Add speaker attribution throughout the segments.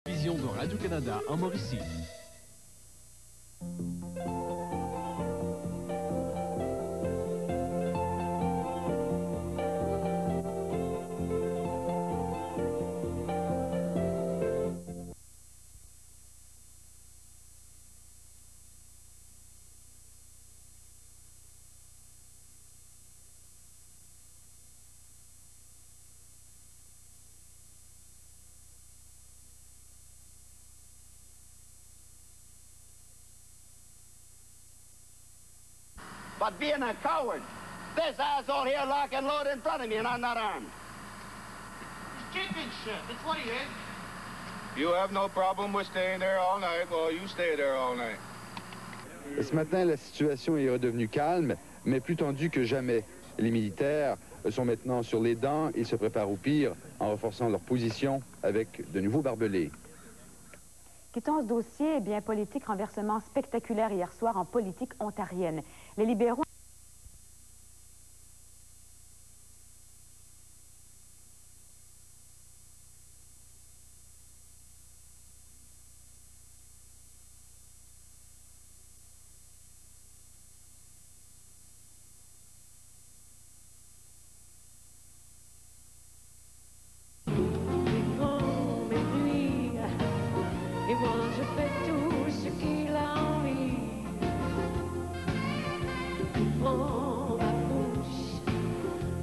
Speaker 1: Vision de Radio-Canada en Mauricie.
Speaker 2: But being a coward, this asshole here lock and load in front of me and I'm not armed.
Speaker 3: He's kicking shit, that's what he is.
Speaker 4: You have no problem with staying there all night. Well, you stay there all night.
Speaker 5: Ce matin, la situation est redevenue calme, mais plus tendue que jamais. Les militaires sont maintenant sur les dents. Ils se préparent au pire en renforçant leur position avec de nouveaux barbelés.
Speaker 6: Quittons ce dossier, bien politique, renversement spectaculaire hier soir en politique ontarienne. Les libéraux...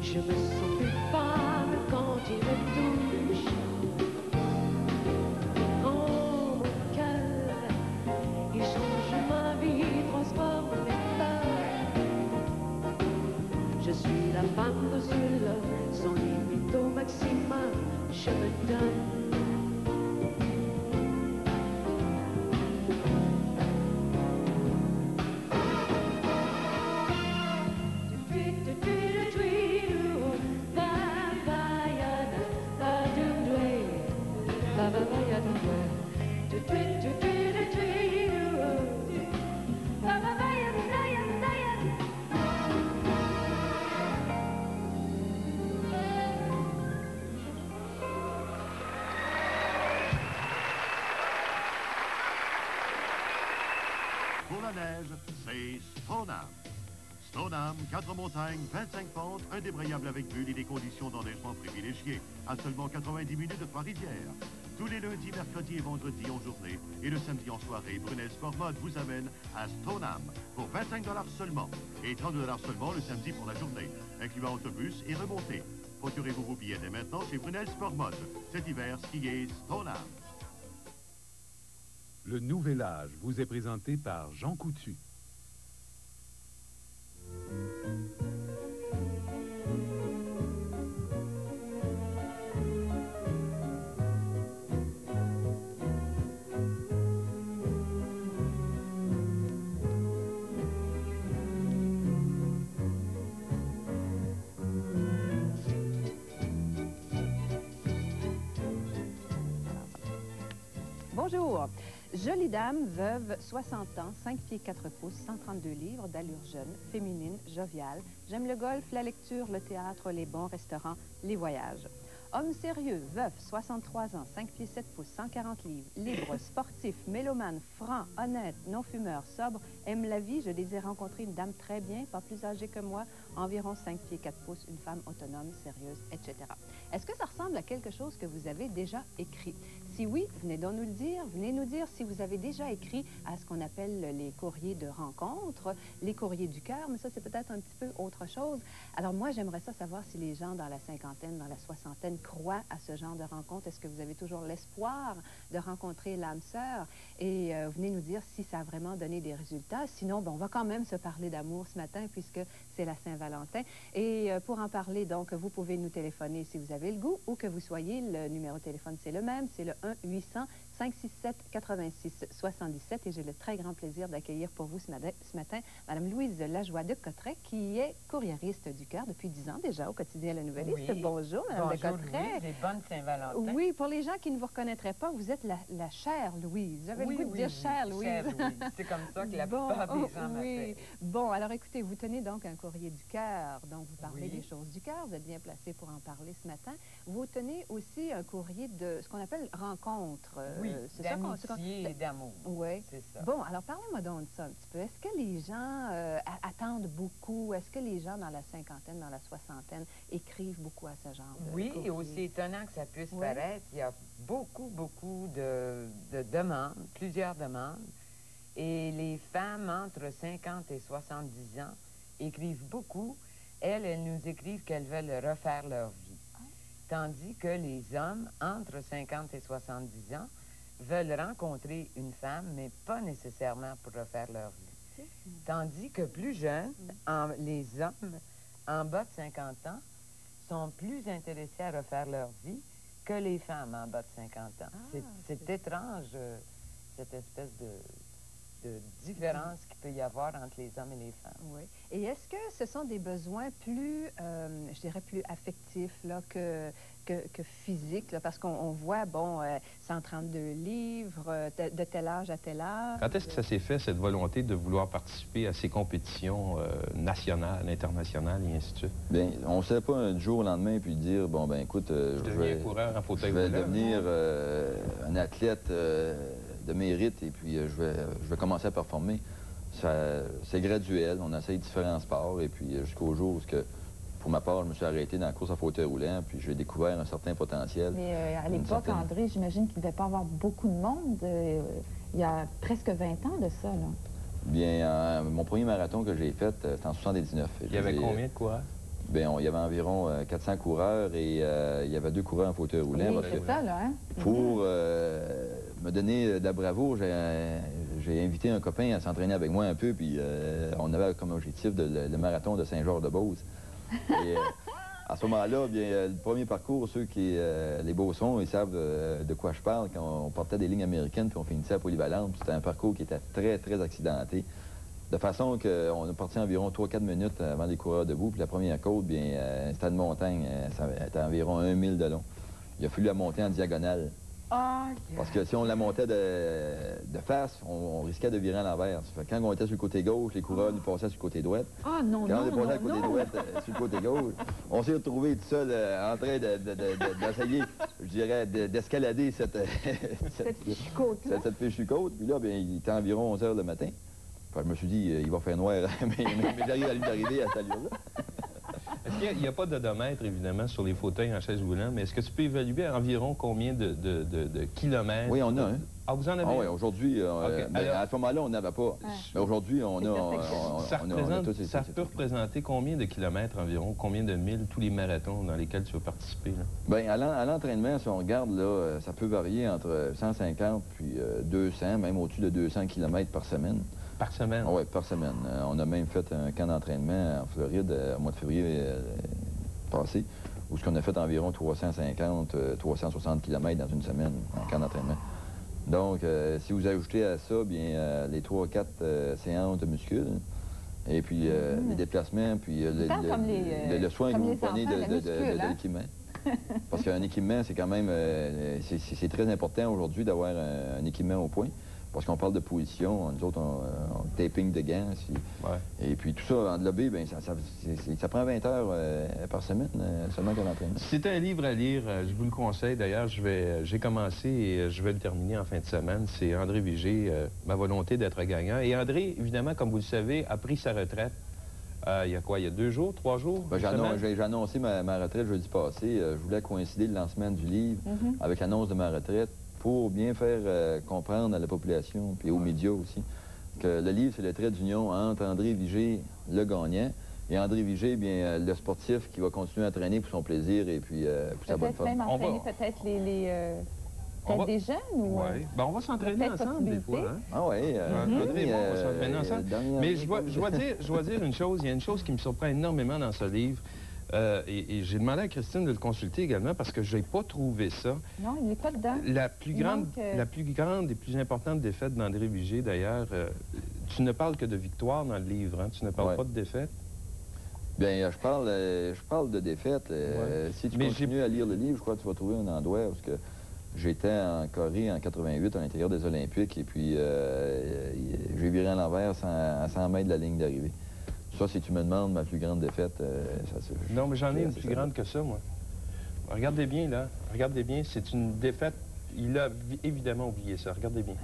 Speaker 7: Je me sens plus femme quand il me touche. Oh, mon cœur, il change ma vie, transforme mes peurs. Je suis la femme de ce l'homme, sans limite au maximum, je me donne.
Speaker 8: Pour la neige, c'est Stoneham. Stoneham, 4 montagnes, 25 pentes, un débrayable avec bulle et des conditions d'enneigement privilégiées, à seulement 90 minutes de Trois-Rivières. Tous les lundis, mercredis et vendredis en journée, et le samedi en soirée, Brunel Sport Mode vous amène à Stoneham pour 25 $ seulement, et 30 $ seulement le samedi pour la journée, incluant autobus et remontée. Procurez-vous vos billets dès maintenant chez Brunel Sport Mode. Cet hiver, skiez Stoneham.
Speaker 9: Le Nouvel Âge vous est présenté par Jean Coutu.
Speaker 10: Bonjour. Jolie dame, veuve, 60 ans, 5 pieds 4 pouces, 132 livres, d'allure jeune, féminine, joviale. J'aime le golf, la lecture, le théâtre, les bons restaurants, les voyages. Homme sérieux, veuf, 63 ans, 5 pieds 7 pouces, 140 livres, libre, sportif, mélomane, franc, honnête, non-fumeur, sobre, aime la vie. Je désire rencontrer une dame très bien, pas plus âgée que moi, environ 5 pieds 4 pouces, une femme autonome, sérieuse, etc. Est-ce que ça ressemble à quelque chose que vous avez déjà écrit? Si oui, venez donc nous le dire. Venez nous dire si vous avez déjà écrit à ce qu'on appelle les courriers de rencontre, les courriers du cœur, mais ça, c'est peut-être un petit peu autre chose. Alors moi, j'aimerais ça savoir si les gens dans la cinquantaine, dans la soixantaine croient à ce genre de rencontre. Est-ce que vous avez toujours l'espoir de rencontrer l'âme sœur? Et venez nous dire si ça a vraiment donné des résultats. Sinon, bon, on va quand même se parler d'amour ce matin puisque c'est la Saint-Valentin. Et pour en parler, donc, vous pouvez nous téléphoner si vous avez le goût, où que vous soyez. Le numéro de téléphone, c'est le même, c'est le 1-800-567-86-77. Et j'ai le très grand plaisir d'accueillir pour vous ce matin Mme Louise Lajoie de Cotterêts, qui est courriériste du cœur depuis 10 ans déjà au quotidien Le Nouvelliste. Oui. Bonjour, Mme de Cotterêts.
Speaker 11: Louise, et bonne Saint-Valentin.
Speaker 10: Oui, pour les gens qui ne vous reconnaîtraient pas, vous êtes la chère Louise. J'avais le goût de dire chère Louise.
Speaker 11: Chère Louise. C'est comme ça que la plupart des gens m'appellent.
Speaker 10: Bon, alors écoutez, vous tenez donc un courrier du cœur, donc vous parlez des choses du cœur. Vous êtes bien placé pour en parler ce matin. Vous tenez aussi un courrier de ce qu'on appelle rencontre.
Speaker 11: Oui,
Speaker 10: c'est ça qu'on...
Speaker 11: d'amitié et d'amour.
Speaker 10: Oui.
Speaker 11: C'est ça.
Speaker 10: Bon, alors parlez-moi donc de ça un petit peu. Est-ce que les gens attendent beaucoup? Est-ce que les gens dans la cinquantaine, dans la soixantaine, écrivent beaucoup à ce genre de
Speaker 11: Oui,
Speaker 10: courrier?
Speaker 11: aussi étonnant que ça puisse paraître, il y a beaucoup de demandes, plusieurs demandes. Et les femmes entre 50 et 70 ans écrivent beaucoup. Elles nous écrivent qu'elles veulent refaire leur vie. Tandis que les hommes entre 50 et 70 ans veulent rencontrer une femme, mais pas nécessairement pour refaire leur vie. Tandis que plus jeunes, les hommes en bas de 50 ans sont plus intéressés à refaire leur vie que les femmes en bas de 50 ans. C'est étrange, cette espèce de différence qu'il peut y avoir entre les hommes et les femmes.
Speaker 10: Oui. Et est-ce que ce sont des besoins plus, je dirais, plus affectifs là, que physiques? Là, parce qu'on voit, bon, 132 livres, de tel âge à tel âge.
Speaker 12: Quand est-ce que ça s'est fait, cette volonté de vouloir participer à ces compétitions nationales, internationales et ainsi de suite?
Speaker 13: Bien, on ne sait pas du jour au lendemain puis dire, bon, ben écoute, je vais devenir un athlète de mérite et puis je vais commencer à performer. C'est graduel, on essaye différents sports et puis jusqu'au jour où, pour ma part, je me suis arrêté dans la course à fauteuil roulant puis j'ai découvert un certain potentiel.
Speaker 14: Mais à l'époque, André, j'imagine qu'il ne devait pas avoir beaucoup de monde. Il y a presque 20 ans de ça, là.
Speaker 13: Bien, mon premier marathon que j'ai fait, c'était en 79.
Speaker 12: Il y avait combien de coureurs? Bien, il y avait environ 400 coureurs et il y avait 2 coureurs en fauteuil roulant.
Speaker 14: Oui, c'est ça, là, hein?
Speaker 13: Pour me donner de la bravoure, j'ai invité un copain à s'entraîner avec moi un peu, puis on avait comme objectif le marathon de Saint-Georges-de-Beauce. Et à ce moment-là, bien, le premier parcours, ceux qui, les Beaucerons, ils savent de quoi je parle, quand on partait des lignes américaines, puis on finissait à Polyvalente, c'était un parcours qui était très, très accidenté. De façon qu'on a parti environ 3-4 minutes avant les coureurs debout, puis la première côte, bien, c'était une montagne, ça était environ 1 mille de long. Il a fallu la monter en diagonale. Parce que si on la montait de face, on risquait de virer à l'envers. Quand on était sur le côté gauche, les coureurs nous passaient sur le côté droit. Quand on est passé sur le côté droit, sur le côté gauche, on s'est retrouvés tout seul en train d'essayer, je dirais, d'escalader cette fichue côte-là. Cette fichue côte. Puis là, bien, il était environ 11 h le matin. Enfin, je me suis dit, il va faire noir, mais j'arrive à lui arriver à cette allure-là.
Speaker 12: Est-ce qu'il n'y a pas d'odomètre, évidemment, sur les fauteuils en chaise roulante, mais est-ce que tu peux évaluer environ combien de kilomètres?
Speaker 13: Oui, on a un.
Speaker 12: Ah, vous en avez?
Speaker 13: Oui, aujourd'hui, à ce moment-là, on n'avait pas. Mais aujourd'hui, on a...
Speaker 12: Ça peut représenter combien de kilomètres environ, combien de milles, tous les marathons dans lesquels tu vas participer? Bien,
Speaker 13: à l'entraînement, si on regarde, là, ça peut varier entre 150 puis 200, même au-dessus de 200 kilomètres par semaine.
Speaker 12: Par semaine?
Speaker 13: Oui, par semaine. On a même fait un camp d'entraînement en Floride au mois de février passé, où on a fait environ 350-360 km dans une semaine en camp d'entraînement. Donc, si vous ajoutez à ça, bien, les 3-4 séances de muscles, et puis les déplacements, puis le soin que vous prenez de l'équipement. Parce qu'un équipement, c'est quand même... c'est très important aujourd'hui d'avoir un équipement au point. Parce qu'on parle de position, nous autres, on taping de gants. Et puis tout ça englobé, bien, ça prend 20 heures par semaine seulement qu'à l'entraînement.
Speaker 12: C'est un livre à lire, je vous le conseille. D'ailleurs, j'ai commencé et je vais le terminer en fin de semaine. C'est André Vigé, Ma volonté d'être gagnant. Et André, évidemment, comme vous le savez, a pris sa retraite. Il y a quoi, il y a 2 jours, 3 jours?
Speaker 13: J'ai annoncé ma retraite jeudi passé. Je voulais coïncider le lancement du livre avec l'annonce de ma retraite, pour bien faire comprendre à la population, puis aux médias aussi, que le livre, c'est le trait d'union entre André Vigé, le gagnant, et André Vigé, bien, le sportif qui va continuer à entraîner pour son plaisir et puis pour sa bonne forme.
Speaker 14: Même entraîner peut-être des jeunes? Ou,
Speaker 12: oui. Ben, on va s'entraîner ensemble des fois. Hein?
Speaker 13: Ah oui.
Speaker 12: André et moi, on va s'entraîner ensemble. Mais je dois dire une chose, il y a une chose qui me surprend énormément dans ce livre. Et j'ai demandé à Christine de le consulter également parce que je n'ai pas trouvé ça.
Speaker 14: Non, il n'est pas dedans.
Speaker 12: La plus grande et plus importante défaite d'André Vigé, d'ailleurs, tu ne parles que de victoire dans le livre, hein? Tu ne parles pas de défaite?
Speaker 13: Bien, je parle de défaite. Si tu continues à lire le livre, je crois que tu vas trouver un endroit où j'étais en Corée en 88 à l'intérieur des Olympiques et puis j'ai viré à l'envers à 100 mètres de la ligne d'arrivée. Ça, si tu me demandes ma plus grande défaite,
Speaker 12: non, mais j'en ai une plus grande que ça, moi. Regardez bien, là. Regardez bien, c'est une défaite Il a évidemment oublié ça. Regardez bien.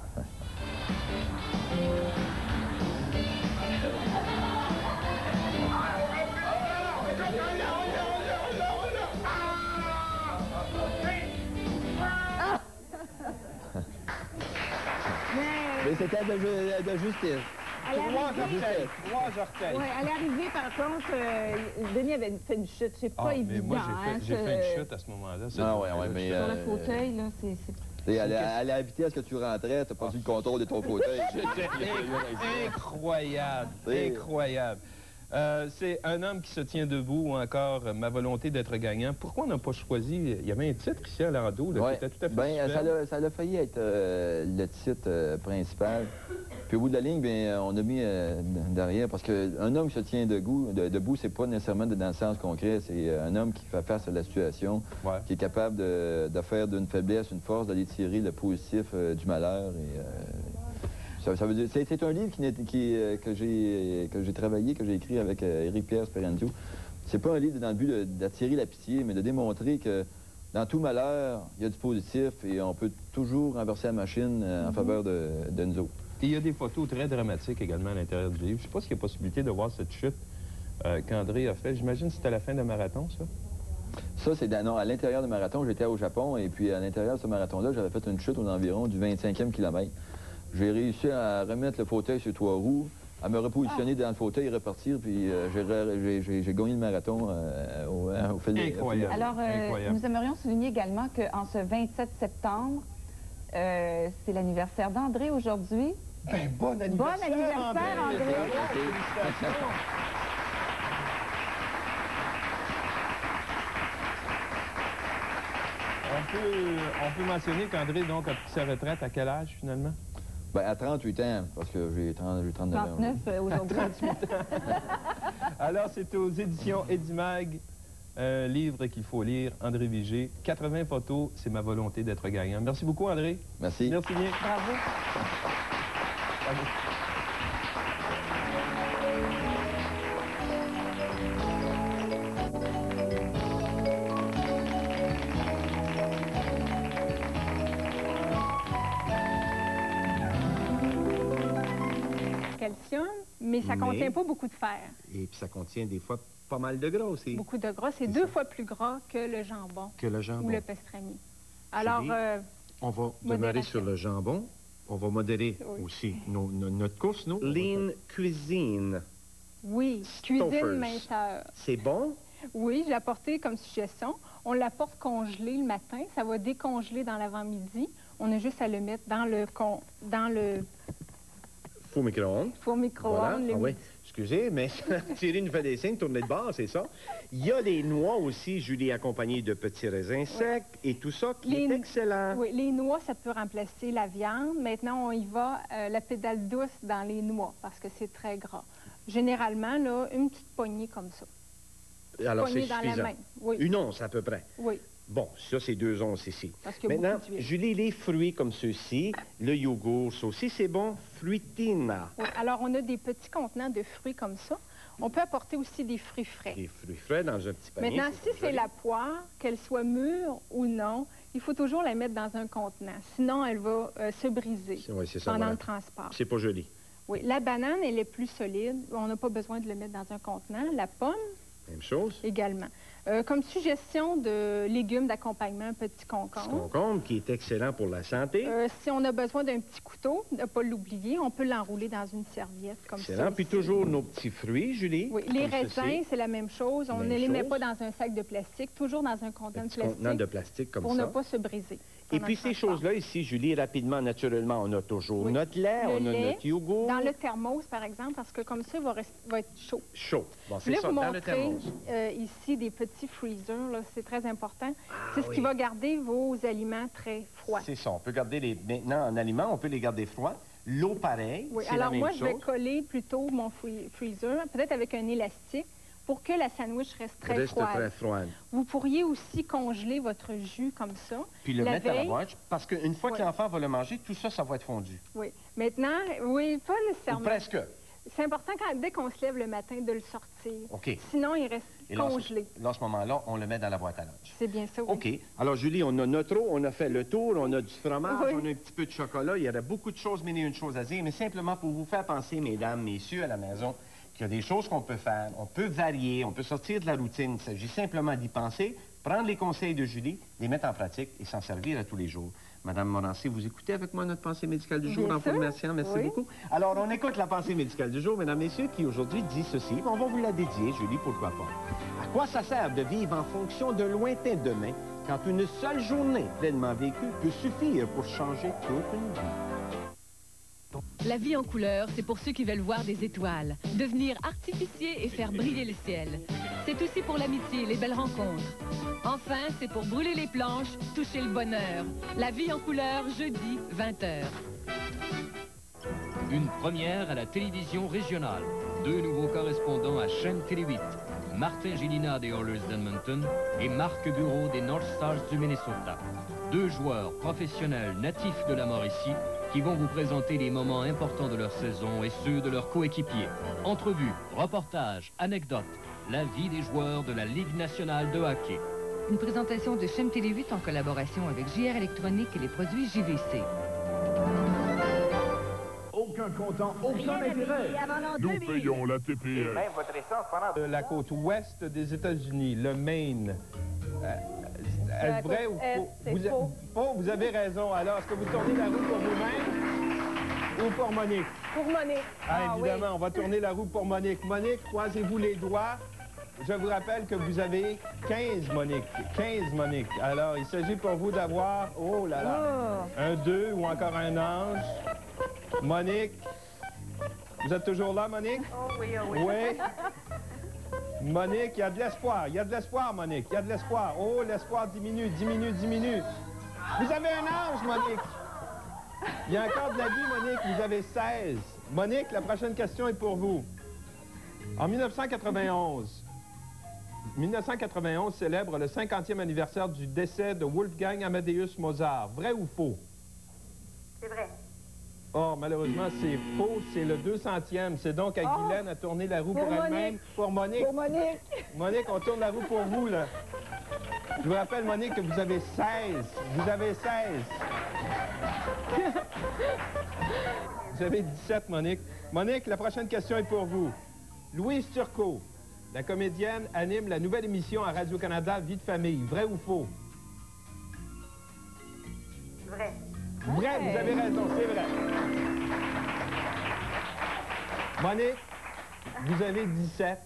Speaker 13: Mais c'était de justice.
Speaker 15: 3 orteils. Oui, à l'arrivée, par contre, Denis avait fait une chute. C'est pas évident.
Speaker 12: Mais moi, j'ai fait une chute à ce moment-là.
Speaker 13: Mais...
Speaker 15: Sur le fauteuil, là, c'est...
Speaker 13: À la vitesse que tu rentrais, t'as pas eu le contrôle de ton fauteuil.
Speaker 12: Incroyable, incroyable. C'est Un homme qui se tient debout ou encore Ma volonté d'être gagnant. Pourquoi on n'a pas choisi... Il y avait un titre ici à l'endos qui était tout à fait
Speaker 13: ça a failli être le titre principal. Puis au bout de la ligne, on a mis derrière, parce qu'un homme qui se tient debout, c'est pas nécessairement dans le sens concret. C'est un homme qui fait face à la situation, qui est capable de faire d'une faiblesse une force, d'aller tirer le positif du malheur. Ça veut dire, c'est un livre que j'ai travaillé, que j'ai écrit avec Éric-Pierre Sperenzio. C'est pas un livre dans le but d'attirer la pitié, mais de démontrer que dans tout malheur, il y a du positif et on peut toujours renverser la machine en faveur de nous autres.
Speaker 12: Et il y a des photos très dramatiques également à l'intérieur du livre. Je ne sais pas s'il y a possibilité de voir cette chute qu'André a faite. J'imagine que c'était à la fin d'un marathon, ça?
Speaker 13: Ça, c'est à l'intérieur du marathon. J'étais au Japon et puis à l'intérieur de ce marathon-là, j'avais fait une chute aux environs du 25e kilomètre. J'ai réussi à remettre le fauteuil sur 3 roues, à me repositionner dans le fauteuil et repartir, puis j'ai gagné le marathon au fil de...
Speaker 14: Incroyable. Alors, nous aimerions souligner également qu'en ce 27 septembre, c'est l'anniversaire d'André aujourd'hui.
Speaker 3: Ben, bon anniversaire,
Speaker 14: André!
Speaker 12: On peut mentionner qu'André donc a pris sa retraite à quel âge finalement?
Speaker 13: Ben, à 38 ans, parce que j'ai 39 ans.
Speaker 14: 39 aujourd'hui.
Speaker 12: Alors, c'est aux éditions Edimag, un livre qu'il faut lire, André Vigé. 80 photos, c'est ma volonté d'être gagnant. Merci beaucoup, André.
Speaker 13: Merci.
Speaker 12: Merci bien.
Speaker 14: Bravo.
Speaker 12: Bravo.
Speaker 16: Calcium, mais ça ne contient pas beaucoup de fer.
Speaker 17: Et puis ça contient des fois pas mal de gras aussi.
Speaker 16: Beaucoup de gras. C'est 2 fois plus gras que le jambon. Ou le pastrami. Alors,
Speaker 17: on va demeurer sur le jambon. On va modérer aussi notre course, nous. Lean Cuisine.
Speaker 16: Oui, cuisine minceur.
Speaker 17: C'est bon?
Speaker 16: Oui, je l'ai apporté comme suggestion. On l'apporte congelé le matin. Ça va décongeler dans l'avant-midi. On a juste à le mettre dans le
Speaker 17: four micro-ondes.
Speaker 16: Four micro-ondes.
Speaker 17: Voilà. Oui, excusez, mais Thierry nous fait des signes, tourner de bord, c'est ça. Il y a des noix aussi, Julie, accompagnées de petits raisins secs et tout ça qui est excellent.
Speaker 16: Oui, les noix, ça peut remplacer la viande. Maintenant, on y va la pédale douce dans les noix parce que c'est très gras. Généralement, là, une petite poignée comme ça.
Speaker 17: Alors, c'est
Speaker 16: suffisant.
Speaker 17: dans la main.
Speaker 16: Oui.
Speaker 17: Une once à peu près.
Speaker 16: Oui.
Speaker 17: Bon, ça, c'est 2 onces ici.
Speaker 16: Maintenant,
Speaker 17: Julie, les fruits comme ceux-ci, le yogourt, ça aussi, c'est bon. Fruitina.
Speaker 16: Oui, alors, on a des petits contenants de fruits comme ça. On peut apporter aussi des fruits frais.
Speaker 17: Des fruits frais dans un petit panier.
Speaker 16: Maintenant, si c'est la poire, qu'elle soit mûre ou non, il faut toujours la mettre dans un contenant. Sinon, elle va se briser pendant le transport.
Speaker 17: C'est pas joli.
Speaker 16: Oui, la banane, elle est plus solide. On n'a pas besoin de le mettre dans un contenant. La pomme,
Speaker 17: même chose.
Speaker 16: Également. Comme suggestion de légumes d'accompagnement, un petit concombre.
Speaker 17: Concombre qui est excellent pour la santé.
Speaker 16: Si on a besoin d'un petit couteau, ne pas l'oublier, on peut l'enrouler dans une serviette comme ça.
Speaker 17: Excellent. Puis toujours nos petits fruits, Julie.
Speaker 16: Oui, les raisins, c'est la même chose. On ne les met pas dans un sac de plastique, toujours dans un contenant de plastique.
Speaker 17: Contenant de plastique comme
Speaker 16: pour
Speaker 17: ça.
Speaker 16: ne pas se briser.
Speaker 17: Et puis ces choses-là ici, Julie, rapidement, naturellement, on a toujours notre lait, on a notre yogourt.
Speaker 16: Dans le thermos, par exemple, parce que comme ça, il va être chaud.
Speaker 17: Chaud. Bon, c'est ça, dans le thermos.
Speaker 16: Ici, des petits freezers, c'est très important. C'est ce qui va garder vos aliments très froids.
Speaker 17: C'est ça. On peut garder maintenant, en aliments, on peut les garder froids. L'eau, pareil.
Speaker 16: Oui, alors moi, je vais coller plutôt mon freezer, peut-être avec un élastique, pour que la sandwich reste très froide. Vous pourriez aussi congeler votre jus comme ça.
Speaker 17: Puis le mettre à la boîte, parce qu'une fois que l'enfant va le manger, tout ça, ça va être fondu.
Speaker 16: Oui. Maintenant, oui, pas nécessairement.
Speaker 17: Ou presque.
Speaker 16: C'est important, dès qu'on se lève le matin, de le sortir.
Speaker 17: OK.
Speaker 16: Sinon, il reste
Speaker 17: Et
Speaker 16: congelé.
Speaker 17: Là, à ce moment-là, on le met dans la boîte à lunch.
Speaker 16: C'est bien ça, oui.
Speaker 17: OK. Alors, Julie, on a notre eau, on a fait le tour, on a du fromage,
Speaker 16: Oui.
Speaker 17: on a un petit peu de chocolat. Il y aurait beaucoup de choses, mais il y a une chose à dire. Mais simplement pour vous faire penser, mesdames, messieurs, à la maison, qu'il y a des choses qu'on peut faire. On peut varier, on peut sortir de la routine. Il s'agit simplement d'y penser, prendre les conseils de Julie, les mettre en pratique et s'en servir à tous les jours. Madame Morancé, vous écoutez avec moi notre pensée médicale du jour
Speaker 16: Bien
Speaker 17: en
Speaker 16: sûr.
Speaker 17: formation. Merci
Speaker 16: Oui.
Speaker 17: beaucoup. Alors, on écoute la pensée médicale du jour, mesdames, messieurs, qui aujourd'hui dit ceci. On va vous la dédier, Julie, pourquoi pas. À quoi ça sert de vivre en fonction de lointains demain quand une seule journée pleinement vécue peut suffire pour changer toute une vie?
Speaker 18: La vie en couleur, c'est pour ceux qui veulent voir des étoiles, devenir artificier et faire briller le ciel. C'est aussi pour l'amitié, les belles rencontres. Enfin, c'est pour brûler les planches, toucher le bonheur. La vie en couleur, jeudi, 20h.
Speaker 1: Une première à la télévision régionale. 2 nouveaux correspondants à chaîne Télé 8. Martin Gélina des Oilers d'Edmonton et Marc Bureau des North Stars du Minnesota. 2 joueurs professionnels natifs de la Mauricie qui vont vous présenter les moments importants de leur saison et ceux de leurs coéquipiers. Entrevues, reportages, anecdotes, la vie des joueurs de la Ligue nationale de hockey.
Speaker 18: Une présentation de chaîne Télé 8 en collaboration avec JR Électronique et les produits JVC.
Speaker 19: Aucun comptant, aucun intérêt.
Speaker 9: Nous payons la TPS.
Speaker 19: Même votre essence pendant...
Speaker 12: La côte ouest des États-Unis, le Maine. Est-ce vrai ou faux?
Speaker 15: C'est faux.
Speaker 12: Faux, vous avez raison. Alors, est-ce que vous tournez la roue pour vous-même ou pour Monique?
Speaker 15: Pour Monique.
Speaker 12: Ah, évidemment, on va tourner la roue pour Monique. Monique, croisez-vous les doigts. Je vous rappelle que vous avez 15 Monique. 15 Monique. Alors, il s'agit pour vous d'avoir, oh là là, un 2 ou encore un ange. Monique, vous êtes toujours là, Monique?
Speaker 15: Oh oui, oh oui.
Speaker 12: Oui. Monique, il y a de l'espoir. Il y a de l'espoir, Monique. Il y a de l'espoir. Oh, l'espoir diminue, diminue, diminue. Vous avez un ange, Monique. Il y a encore de la vie, Monique. Vous avez 16. Monique, la prochaine question est pour vous. En 1991 célèbre le 50e anniversaire du décès de Wolfgang Amadeus Mozart. Vrai ou faux?
Speaker 15: C'est vrai.
Speaker 12: Oh, malheureusement, c'est faux. C'est le 200e. C'est donc à Guylaine à tourner la roue pour elle-même. Pour Monique.
Speaker 15: Pour Monique.
Speaker 12: Monique, on tourne la roue pour vous, là. Je vous rappelle, Monique, que vous avez 16. Vous avez 16. Vous avez 17, Monique. Monique, la prochaine question est pour vous. Louise Turcot, la comédienne, anime la nouvelle émission à Radio-Canada, Vie de famille. Vrai ou faux?
Speaker 15: Vrai.
Speaker 12: Vrai, vous avez raison, c'est vrai. Monique, vous avez 17.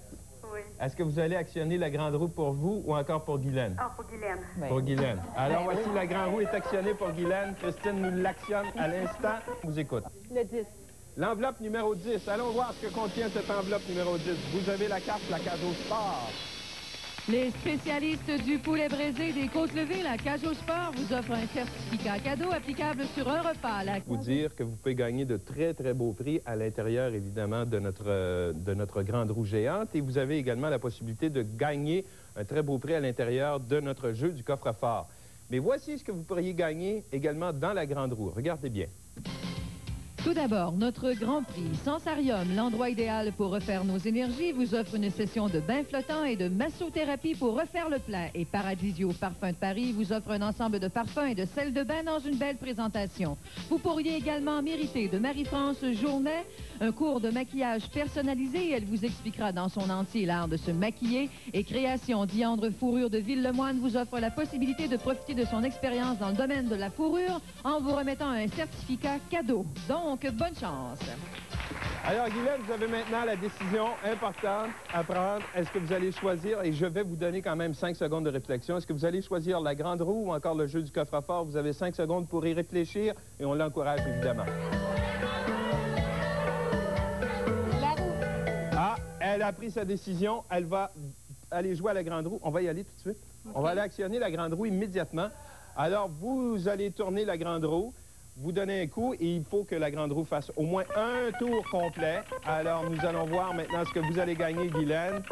Speaker 15: Oui.
Speaker 12: Est-ce que vous allez actionner la grande roue pour vous ou encore pour Guylaine?
Speaker 15: Ah, pour Guylaine.
Speaker 12: Pour Guylaine. Alors voici, la grande roue est actionnée pour Guylaine. Christine nous l'actionne à l'instant. On vous écoute.
Speaker 15: Le 10.
Speaker 12: L'enveloppe numéro 10. Allons voir ce que contient cette enveloppe numéro 10. Vous avez la carte, la cage au sport.
Speaker 18: Les spécialistes du poulet braisé des Côtes-Levées, la Cage au Sport, vous offre un certificat cadeau applicable sur un repas.
Speaker 12: Vous dire que vous pouvez gagner de très, très beaux prix à l'intérieur, évidemment, de notre grande roue géante. Et vous avez également la possibilité de gagner un très beau prix à l'intérieur de notre jeu du coffre-fort. Mais voici ce que vous pourriez gagner également dans la grande roue. Regardez bien.
Speaker 18: Tout d'abord, notre Grand Prix Sensarium, l'endroit idéal pour refaire nos énergies, vous offre une session de bain flottant et de massothérapie pour refaire le plein. Et Paradisio Parfums de Paris vous offre un ensemble de parfums et de sel de bain dans une belle présentation. Vous pourriez également mériter de Marie-France Journet un cours de maquillage personnalisé. Elle vous expliquera dans son entier l'art de se maquiller. Et Création Diandre Fourrure de Ville-le-Moine vous offre la possibilité de profiter de son expérience dans le domaine de la fourrure en vous remettant un certificat cadeau. Donc, bonne chance.
Speaker 12: Alors, Guylaine, vous avez maintenant la décision importante à prendre. Est-ce que vous allez choisir, et je vais vous donner quand même 5 secondes de réflexion, est-ce que vous allez choisir la grande roue ou encore le jeu du coffre-fort? Vous avez 5 secondes pour y réfléchir et on l'encourage évidemment.
Speaker 15: La roue.
Speaker 12: Ah, elle a pris sa décision. Elle va aller jouer à la grande roue. On va y aller tout de suite. Okay. On va aller actionner la grande roue immédiatement. Alors, vous allez tourner la grande roue. Vous donnez un coup et il faut que la grande roue fasse au moins un tour complet. Alors, nous allons voir maintenant ce que vous allez gagner, Guylaine.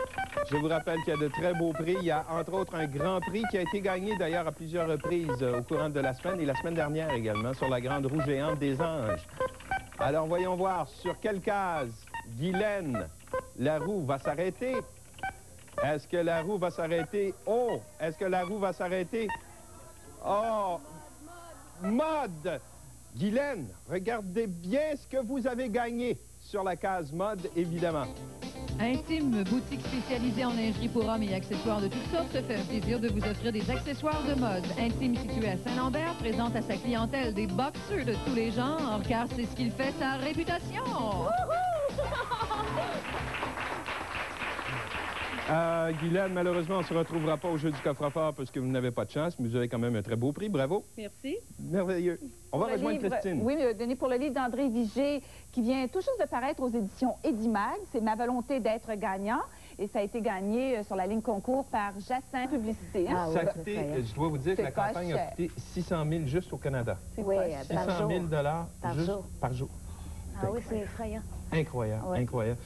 Speaker 12: Je vous rappelle qu'il y a de très beaux prix. Il y a, entre autres, un grand prix qui a été gagné, d'ailleurs, à plusieurs reprises au courant de la semaine et la semaine dernière également, sur la grande roue géante des Anges. Alors, voyons voir sur quelle case, Guylaine, la roue va s'arrêter. Est-ce que la roue va s'arrêter? Oh! Est-ce que la roue va s'arrêter? Oh! Mode! Guylaine, regardez bien ce que vous avez gagné sur la case mode, évidemment.
Speaker 18: Intime, boutique spécialisée en lingerie pour hommes et accessoires de toutes sortes, se fait un plaisir de vous offrir des accessoires de mode. Intime, situé à Saint-Lambert, présente à sa clientèle des boxers de tous les genres, car c'est ce qui fait sa réputation.
Speaker 12: Guylaine, malheureusement, on ne se retrouvera pas au jeu du coffre-fort parce que vous n'avez pas de chance, mais vous avez quand même un très beau prix. Bravo.
Speaker 15: Merci.
Speaker 12: Merveilleux. On va rejoindre Christine.
Speaker 14: Oui, Denis, pour le livre d'André Vigé, qui vient tout juste de paraître aux éditions Edimag, c'est Ma volonté d'être gagnant. Et ça a été gagné sur la ligne concours par Jacinthe Publicité. Hein?
Speaker 12: Ça a coûté, je dois vous dire que la campagne a coûté 600 000 juste au Canada.
Speaker 14: Oui,
Speaker 12: 600 000 juste par jour.
Speaker 6: Ah oui, c'est effrayant.
Speaker 12: Incroyable, incroyable.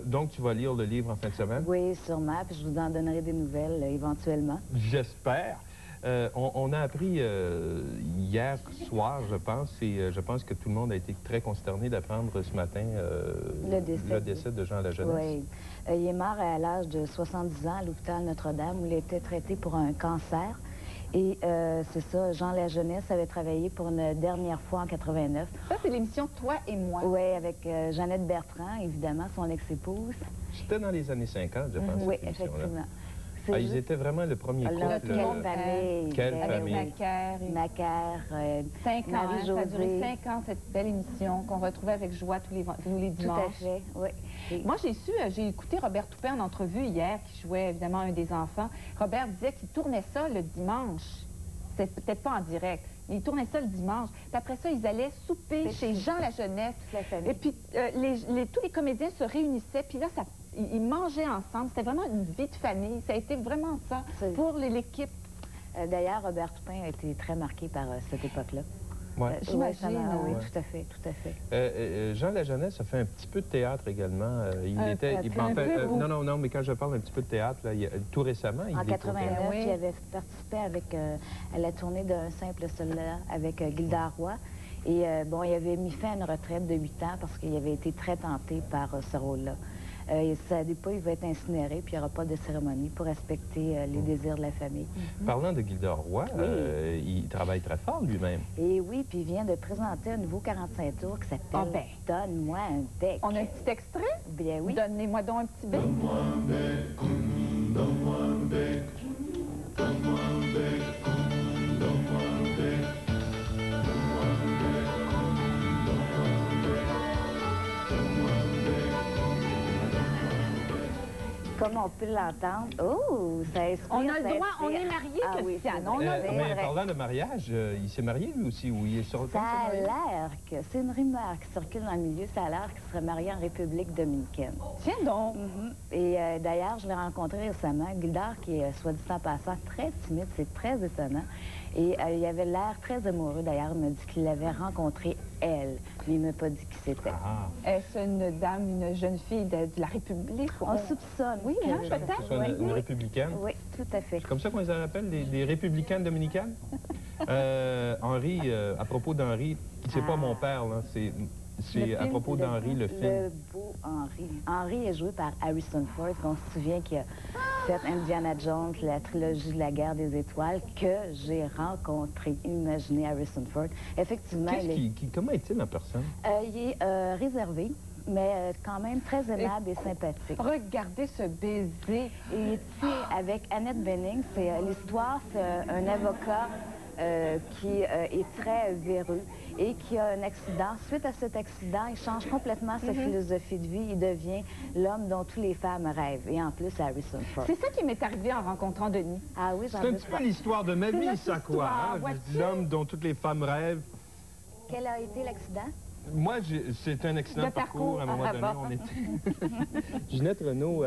Speaker 12: Donc, tu vas lire le livre en fin de semaine?
Speaker 6: Oui, sûrement, puis je vous en donnerai des nouvelles éventuellement.
Speaker 12: J'espère. On a appris hier soir, je pense, et je pense que tout le monde a été très consterné d'apprendre ce matin le décès de Jean Lajeunesse.
Speaker 6: Oui. Il est mort à l'âge de 70 ans à l'hôpital Notre-Dame où il était traité pour un cancer. Et c'est ça, Jean Lajeunesse avait travaillé pour une dernière fois en 89.
Speaker 14: Ça, c'est l'émission Toi et moi.
Speaker 6: Oui, avec Jeannette Bertrand, évidemment, son ex-épouse.
Speaker 12: C'était dans les années 50, je pense.
Speaker 6: Oui, effectivement.
Speaker 12: Ah, ils étaient vraiment le premier couple.
Speaker 14: Quelle famille.
Speaker 6: Macaire,
Speaker 14: 5 ans, ça a duré 5 ans, cette belle émission qu'on retrouvait avec joie tous les dimanches.
Speaker 6: Tout à fait, oui.
Speaker 14: Moi, j'ai écouté Robert Toupin en entrevue hier, qui jouait évidemment un des enfants. Robert disait qu'il tournait ça le dimanche. C'était peut-être pas en direct. Ils tournaient ça le dimanche. Puis après ça, ils allaient souper chez Jean Lajeunesse. Et puis, tous les comédiens se réunissaient. Puis là, ils mangeaient ensemble. C'était vraiment une vie de famille. Ça a été vraiment ça pour l'équipe.
Speaker 6: D'ailleurs, Robert Toupin a été très marqué par cette époque-là.
Speaker 12: Oui,
Speaker 6: j'imagine. Oui, tout à fait, tout à fait.
Speaker 12: Jean Lajeunesse a fait un petit peu de théâtre également. Non, mais quand je parle un petit peu de théâtre, là, tout récemment, il
Speaker 6: en 89, il avait participé à la tournée d'un simple soldat avec Gilda Roy. Et bon, il avait mis fin à une retraite de 8 ans parce qu'il avait été très tenté par ce rôle-là. Ça dit pas, il va être incinéré, puis il n'y aura pas de cérémonie pour respecter les désirs de la famille.
Speaker 12: Parlant de Gilda Roy, il travaille très fort lui-même.
Speaker 6: Et oui, puis il vient de présenter un nouveau 45 tours qui s'appelle Donne-moi un bec.
Speaker 14: On a un petit extrait?
Speaker 6: Bien oui.
Speaker 14: Donnez-moi donc un petit bec.
Speaker 7: Donne-moi un bec, donne-moi un bec, donne-moi un bec, donne-moi un bec.
Speaker 6: Comme on peut l'entendre, oh, ça inspire.
Speaker 14: On a le droit, on est mariés, Christiane.
Speaker 12: Mais parlant de mariage, il s'est marié lui aussi, ou il est sorti?
Speaker 6: Ça a l'air que, c'est une rumeur qui circule dans le milieu, ça a l'air qu'il serait marié en République dominicaine.
Speaker 14: Tiens donc!
Speaker 6: Et d'ailleurs, je l'ai rencontré récemment, Gildard, qui est, soit dit en passant, très timide, c'est très étonnant. Et il avait l'air très amoureux, d'ailleurs, il m'a dit qu'il avait rencontré elle, mais il ne m'a pas dit qui c'était.
Speaker 14: Est-ce une dame, une jeune fille de la République?
Speaker 6: On soupçonne.
Speaker 14: Oui, hein, peut-être.
Speaker 12: Une républicaine?
Speaker 6: Oui, tout à fait.
Speaker 12: C'est comme ça qu'on les appelle, des républicaines dominicaines? Henri, à propos d'Henri, c'est pas mon père, là, c'est à propos d'Henri, le film.
Speaker 6: Le beau Henri. Henri est joué par Harrison Ford, qu'on se souvient qu'il a fait Indiana Jones, la trilogie de la guerre des étoiles, que j'ai rencontré. Imaginez Harrison Ford. Effectivement...
Speaker 12: Comment est-il en personne?
Speaker 6: Il est réservé, mais quand même très aimable et sympathique.
Speaker 14: Regardez ce baiser.
Speaker 6: Et tu sais, avec Annette Bening, c'est l'histoire, c'est un avocat qui est très véreux et qui a un accident. Suite à cet accident, il change complètement sa philosophie de vie. Il devient l'homme dont toutes les femmes rêvent. Et en plus, Harrison Ford.
Speaker 14: C'est ça qui m'est arrivé en rencontrant Denis.
Speaker 6: Ah oui,
Speaker 12: c'est un petit peu l'histoire de ma vie, ça, quoi. Hein? L'homme dont toutes les femmes rêvent.
Speaker 6: Quel a été l'accident?
Speaker 12: Moi, c'est un accident de parcours. À un moment donné, on était... Ginette Renault,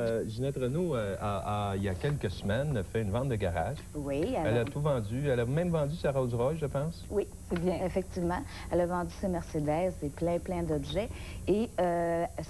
Speaker 12: il y a quelques semaines, a fait une vente de garage.
Speaker 6: Oui.
Speaker 12: Elle a tout vendu. Elle a même vendu sa Rolls-Royce, je pense.
Speaker 6: Oui, c'est bien, effectivement. Elle a vendu ses Mercedes et plein d'objets. Et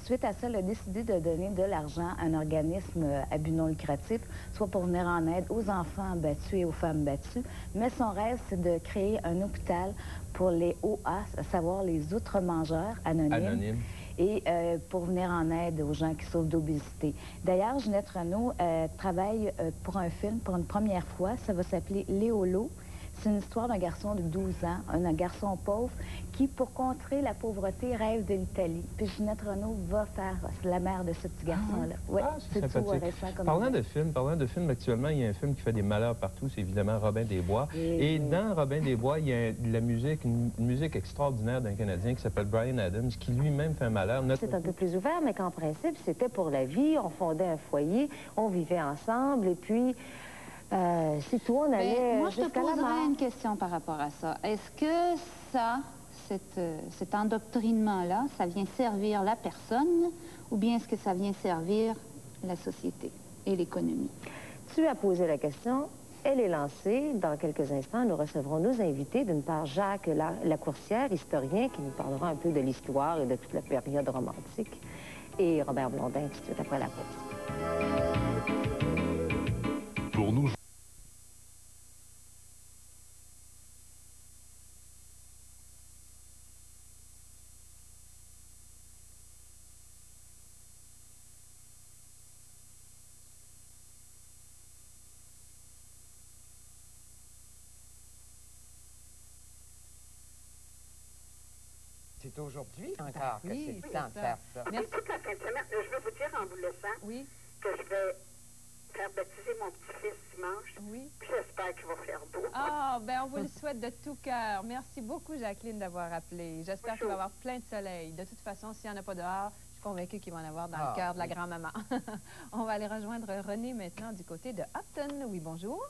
Speaker 6: suite à ça, elle a décidé de donner de l'argent à un organisme à but non lucratif, soit pour venir en aide aux enfants battus et aux femmes battues. Mais son rêve, c'est de créer un hôpital pour les OA, à savoir les outre-mangeurs anonymes. et pour venir en aide aux gens qui souffrent d'obésité. D'ailleurs, Ginette Renault travaille pour un film pour une première fois. Ça va s'appeler Léolo. C'est une histoire d'un garçon de 12 ans, un garçon pauvre, qui, pour contrer la pauvreté, rêve de l'Italie. Puis Ginette Renault va faire la mère de ce petit garçon-là. Oui, c'est tout récent comme
Speaker 12: parlant de film, actuellement, il y a un film qui fait des malheurs partout, c'est évidemment Robin des Bois. Et dans Robin des Bois, il y a de la musique, une musique extraordinaire d'un Canadien qui s'appelle Bryan Adams, qui lui-même fait un malheur.
Speaker 20: C'est un peu plus ouvert, mais qu'en principe, c'était pour la vie. On fondait un foyer, on vivait ensemble, et puis... c'est tout, on allait
Speaker 21: moi, je te
Speaker 20: jusqu'à la
Speaker 21: poserais
Speaker 20: mort.
Speaker 21: une question par rapport à ça. Est-ce que ça, cet endoctrinement-là, ça vient servir la personne ou bien est-ce que ça vient servir la société et l'économie?
Speaker 20: Tu as posé la question, elle est lancée. Dans quelques instants, nous recevrons nos invités. D'une part, Jacques Lacourcière, historien, qui nous parlera un peu de l'histoire et de toute la période romantique. Et Robert Blondin, tout de suite après la pause.
Speaker 22: Pour nous...
Speaker 11: C'est aujourd'hui encore que c'est le temps de faire ça.
Speaker 23: Merci. Toute la fin de semaine, je veux vous dire en vous laissant que je vais faire baptiser mon petit-fils dimanche.
Speaker 10: Oui.
Speaker 23: Puis j'espère qu'il va faire beau.
Speaker 10: Ah, ben on vous le souhaite de tout cœur. Merci beaucoup, Jacqueline, d'avoir appelé. J'espère qu'il va y avoir plein de soleil. De toute façon, s'il n'y en a pas dehors, je suis convaincue qu'il va en avoir dans le cœur de la grand-maman. On va aller rejoindre René maintenant du côté de Upton. Oui, bonjour.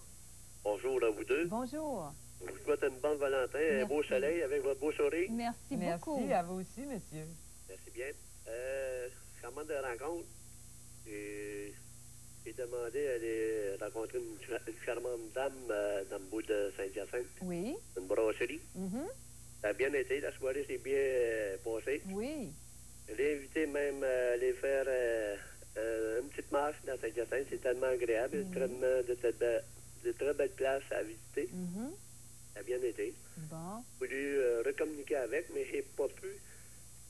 Speaker 24: Bonjour à vous deux.
Speaker 10: Bonjour.
Speaker 24: Je vous souhaite une bonne Valentin, un beau soleil avec votre beau sourire.
Speaker 10: Merci beaucoup.
Speaker 11: Merci à vous aussi, monsieur.
Speaker 24: Merci bien. Charmante de rencontre. J'ai demandé à aller rencontrer une charmante dame dans le bout de Saint-Hyacinthe.
Speaker 10: Oui.
Speaker 24: Une brasserie. Ça a bien été, la soirée s'est bien passée.
Speaker 10: Oui.
Speaker 24: Je l'ai invité même à aller faire une petite marche dans Saint-Hyacinthe. C'est tellement agréable, de très belles places à visiter. Ça a bien été.
Speaker 10: Bon.
Speaker 24: J'ai voulu recommuniquer avec, mais j'ai pas pu.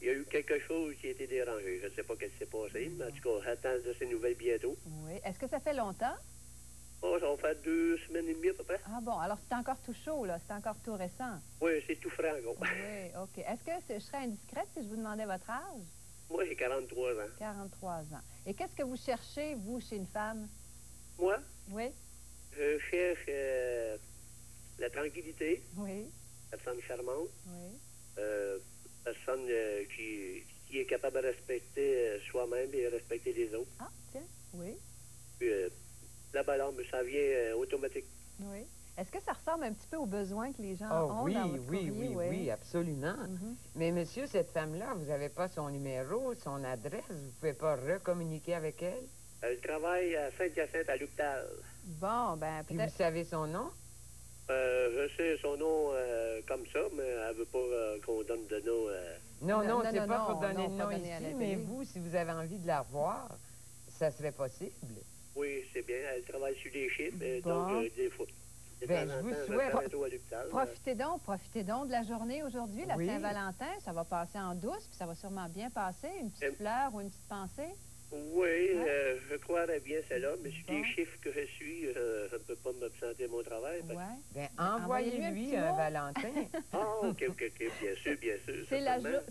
Speaker 24: Il y a eu quelque chose qui a été dérangé. Je ne sais pas ce qui s'est passé, mais en tout cas, j'attends de ces nouvelles bientôt.
Speaker 10: Oui. Est-ce que ça fait longtemps?
Speaker 24: Oh, ça va faire 2 semaines et demie à peu près.
Speaker 10: Ah bon, alors c'est encore tout chaud, là. C'est encore tout récent.
Speaker 24: Oui, c'est tout frais encore.
Speaker 10: Oui, OK. Est-ce que je serais indiscrète si je vous demandais votre âge?
Speaker 24: Moi, j'ai 43 ans.
Speaker 10: 43 ans. Et qu'est-ce que vous cherchez, vous, chez une femme?
Speaker 24: Moi?
Speaker 10: Oui.
Speaker 24: Je cherche la tranquillité.
Speaker 10: Oui.
Speaker 24: Personne charmante.
Speaker 10: Oui.
Speaker 24: Personne qui est capable de respecter soi-même et respecter les autres.
Speaker 10: Ah, tiens, oui.
Speaker 24: Puis, la balance, ça vient automatique.
Speaker 10: Oui. Est-ce que ça ressemble un petit peu aux besoins que les gens ont
Speaker 11: oui,
Speaker 10: dans votre
Speaker 11: oui,
Speaker 10: courrier?
Speaker 11: oui, absolument. Mais monsieur, cette femme-là, vous n'avez pas son numéro, son adresse, vous ne pouvez pas recommuniquer avec elle?
Speaker 24: Elle travaille à Saint-Hyacinthe, à l'hôpital.
Speaker 10: Bon, ben
Speaker 11: Puis
Speaker 10: peut-être...
Speaker 11: vous savez son nom?
Speaker 24: Je sais son nom comme ça, mais elle veut pas qu'on donne de nom.
Speaker 11: Non, c'est pas pour donner de nom ici, mais vous, si vous avez envie de la revoir, ça serait possible.
Speaker 24: Oui, c'est bien. Elle travaille sur des chiffres,
Speaker 10: Bon.
Speaker 24: donc des fois.
Speaker 11: Ben, je vous souhaite...
Speaker 10: Profitez donc de la journée aujourd'hui, la
Speaker 11: Oui.
Speaker 10: Saint-Valentin. Ça va passer en douce, puis ça va sûrement bien passer. Une petite fleur ou une petite pensée.
Speaker 24: Oui, je croirais bien cela, mais sur les chiffres que je suis, je ne peux pas me présenter mon travail.
Speaker 10: Ouais.
Speaker 11: Ben, envoyez-lui un Valentin.
Speaker 24: Ah, OK, bien sûr, bien sûr.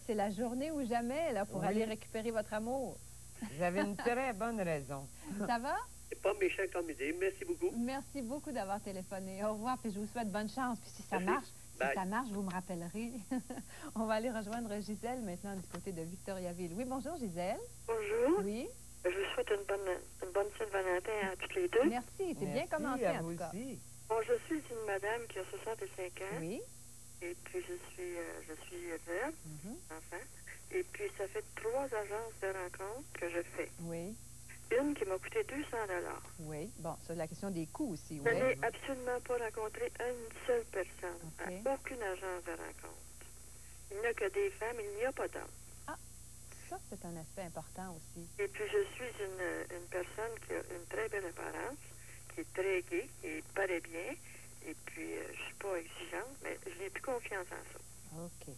Speaker 10: C'est la journée ou jamais, là, pour aller récupérer votre amour.
Speaker 11: Vous avez une très bonne raison.
Speaker 10: Ça va?
Speaker 24: C'est pas méchant comme idée. Merci beaucoup.
Speaker 10: Merci beaucoup d'avoir téléphoné. Au revoir, puis je vous souhaite bonne chance. Puis si ça marche, vous me rappellerez. On va aller rejoindre Gisèle maintenant du côté de Victoriaville. Oui, bonjour Gisèle.
Speaker 23: Bonjour.
Speaker 10: Oui.
Speaker 23: Je vous souhaite une bonne Saint-Valentin à toutes les deux.
Speaker 10: Merci, c'est bien commencé en tout cas.
Speaker 23: Bon, je suis une madame qui a 65 ans.
Speaker 10: Oui.
Speaker 23: Et puis je suis veuve, enfin. Et puis ça fait 3 agences de rencontres que je fais.
Speaker 10: Oui.
Speaker 23: Une qui m'a coûté 200 $.
Speaker 10: Oui. Bon, c'est la question des coûts aussi.
Speaker 23: Je n'ai absolument pas rencontré une seule personne à aucune agence de rencontre. Il n'y a que des femmes, il n'y a pas d'hommes.
Speaker 10: Ah, ça c'est un aspect important aussi.
Speaker 23: Et puis je suis une personne qui a une très belle apparence, qui est très gaie, qui paraît bien. Et puis je suis pas exigeante, mais j'ai plus confiance en ça.
Speaker 10: OK.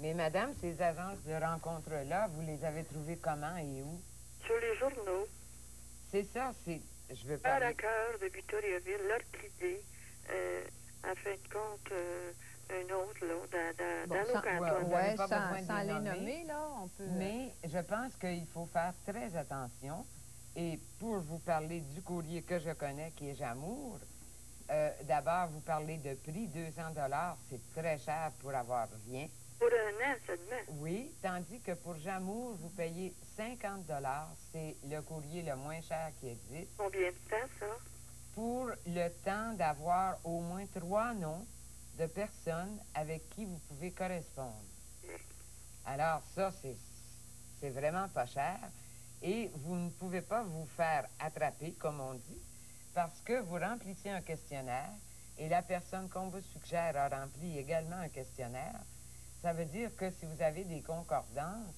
Speaker 11: Mais madame, ces agences de rencontres-là, vous les avez trouvées comment et où?
Speaker 23: Sur les journaux.
Speaker 11: C'est ça, c'est... Je veux
Speaker 23: Par
Speaker 11: parler...
Speaker 23: la cœur de Victoriaville, l'orchidée, en fin de compte, un autre, là, dans nos cantons.
Speaker 11: Ouais, sans
Speaker 10: les nommer, là, on peut...
Speaker 11: Mais je pense qu'il faut faire très attention. Et pour vous parler du courrier que je connais, qui est Jamour, d'abord, vous parlez de prix, 200 $, c'est très cher pour avoir rien.
Speaker 23: Pour un an seulement?
Speaker 11: Oui, tandis que pour Jamour, vous payez 50 $. C'est le courrier le moins cher qui existe.
Speaker 23: Combien de temps, ça?
Speaker 11: Pour le temps d'avoir au moins 3 noms de personnes avec qui vous pouvez correspondre. Alors ça, c'est vraiment pas cher. Et vous ne pouvez pas vous faire attraper, comme on dit, parce que vous remplissez un questionnaire et la personne qu'on vous suggère a rempli également un questionnaire. Ça veut dire que si vous avez des concordances,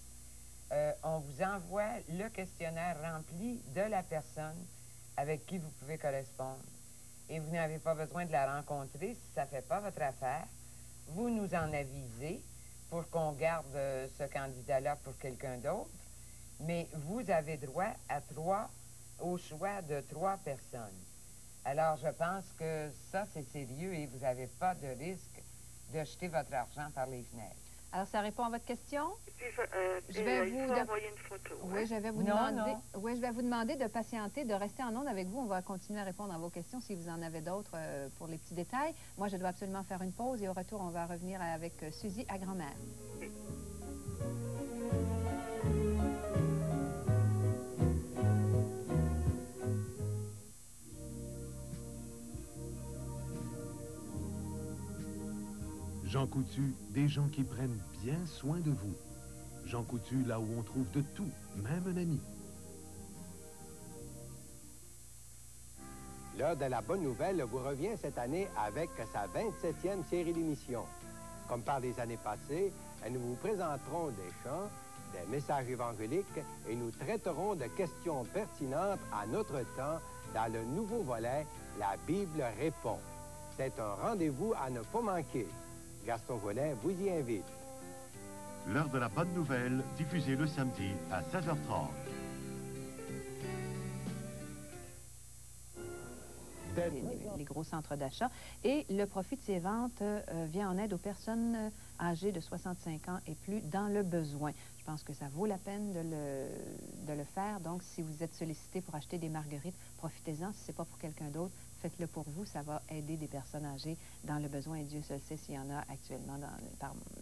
Speaker 11: on vous envoie le questionnaire rempli de la personne avec qui vous pouvez correspondre. Et vous n'avez pas besoin de la rencontrer si ça ne fait pas votre affaire. Vous nous en avisez pour qu'on garde ce candidat-là pour quelqu'un d'autre. Mais vous avez droit au choix de 3 personnes. Alors, je pense que ça, c'est sérieux et vous n'avez pas de risque de jeter votre argent par les fenêtres.
Speaker 10: Alors, ça répond à votre question?
Speaker 23: Puis,
Speaker 10: je vais
Speaker 23: il faut envoyer une photo.
Speaker 10: Oui,
Speaker 23: hein?
Speaker 10: je vais vous demander... Oui, je vais vous demander de patienter, de rester en onde avec vous. On va continuer à répondre à vos questions si vous en avez d'autres pour les petits détails. Moi, je dois absolument faire une pause et au retour, on va revenir avec Suzy à grand-mère.
Speaker 9: Jean Coutu, des gens qui prennent bien soin de vous. Jean Coutu, là où on trouve de tout, même un ami.
Speaker 2: L'heure de la bonne nouvelle vous revient cette année avec sa 27e série d'émissions. Comme par les années passées, nous vous présenterons des chants, des messages évangéliques et nous traiterons de questions pertinentes à notre temps dans le nouveau volet « La Bible répond ». C'est un rendez-vous à ne pas manquer. Gaston Volin vous y invite.
Speaker 4: L'heure de la bonne nouvelle, diffusée le samedi à 16h30.
Speaker 10: Les gros centres d'achat. Et le profit de ces ventes vient en aide aux personnes âgées de 65 ans et plus dans le besoin. Je pense que ça vaut la peine de le faire. Donc, si vous êtes sollicité pour acheter des marguerites, profitez-en. Si ce n'est pas pour quelqu'un d'autre, faites-le pour vous. Ça va aider des personnes âgées dans le besoin. Et Dieu seul sait s'il y en a actuellement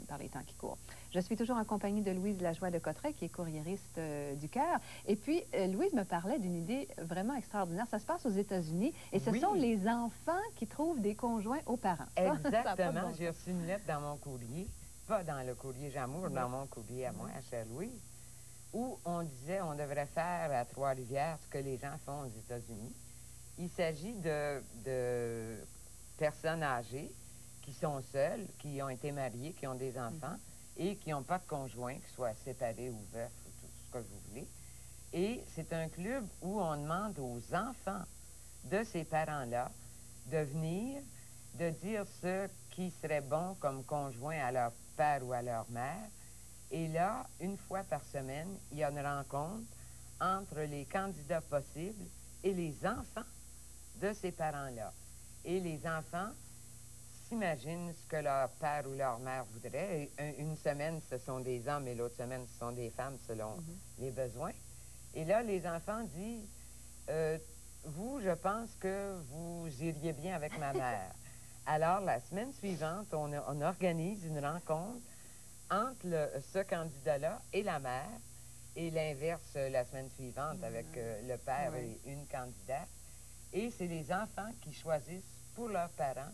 Speaker 10: par les temps qui courent. Je suis toujours en compagnie de Louise Lajoie de Cotteret, qui est courriériste du Cœur. Et puis, Louise me parlait d'une idée vraiment extraordinaire. Ça se passe aux États-Unis et ce sont les enfants qui trouvent des conjoints aux parents.
Speaker 11: Exactement. J'ai reçu une lettre dans mon courrier, pas dans le courrier Jamour, dans mon courrier à moi, à chère Louise, où on disait on devrait faire à Trois-Rivières ce que les gens font aux États-Unis. Il s'agit de personnes âgées qui sont seules, qui ont été mariées, qui ont des enfants et qui n'ont pas de conjoint, qui soient séparés ou veufs ou tout ce que vous voulez. Et c'est un club où on demande aux enfants de ces parents-là de venir, de dire ce qui serait bon comme conjoint à leur père ou à leur mère. Et là, une fois par semaine, il y a une rencontre entre les candidats possibles et les enfants de ces parents-là. Et les enfants s'imaginent ce que leur père ou leur mère voudrait. Et une semaine, ce sont des hommes et l'autre semaine, ce sont des femmes selon les besoins. Et là, les enfants disent, vous, je pense que vous iriez bien avec ma mère. Alors, la semaine suivante, on organise une rencontre entre ce candidat-là et la mère, et l'inverse la semaine suivante avec le père et une candidate. Et c'est les enfants qui choisissent pour leurs parents,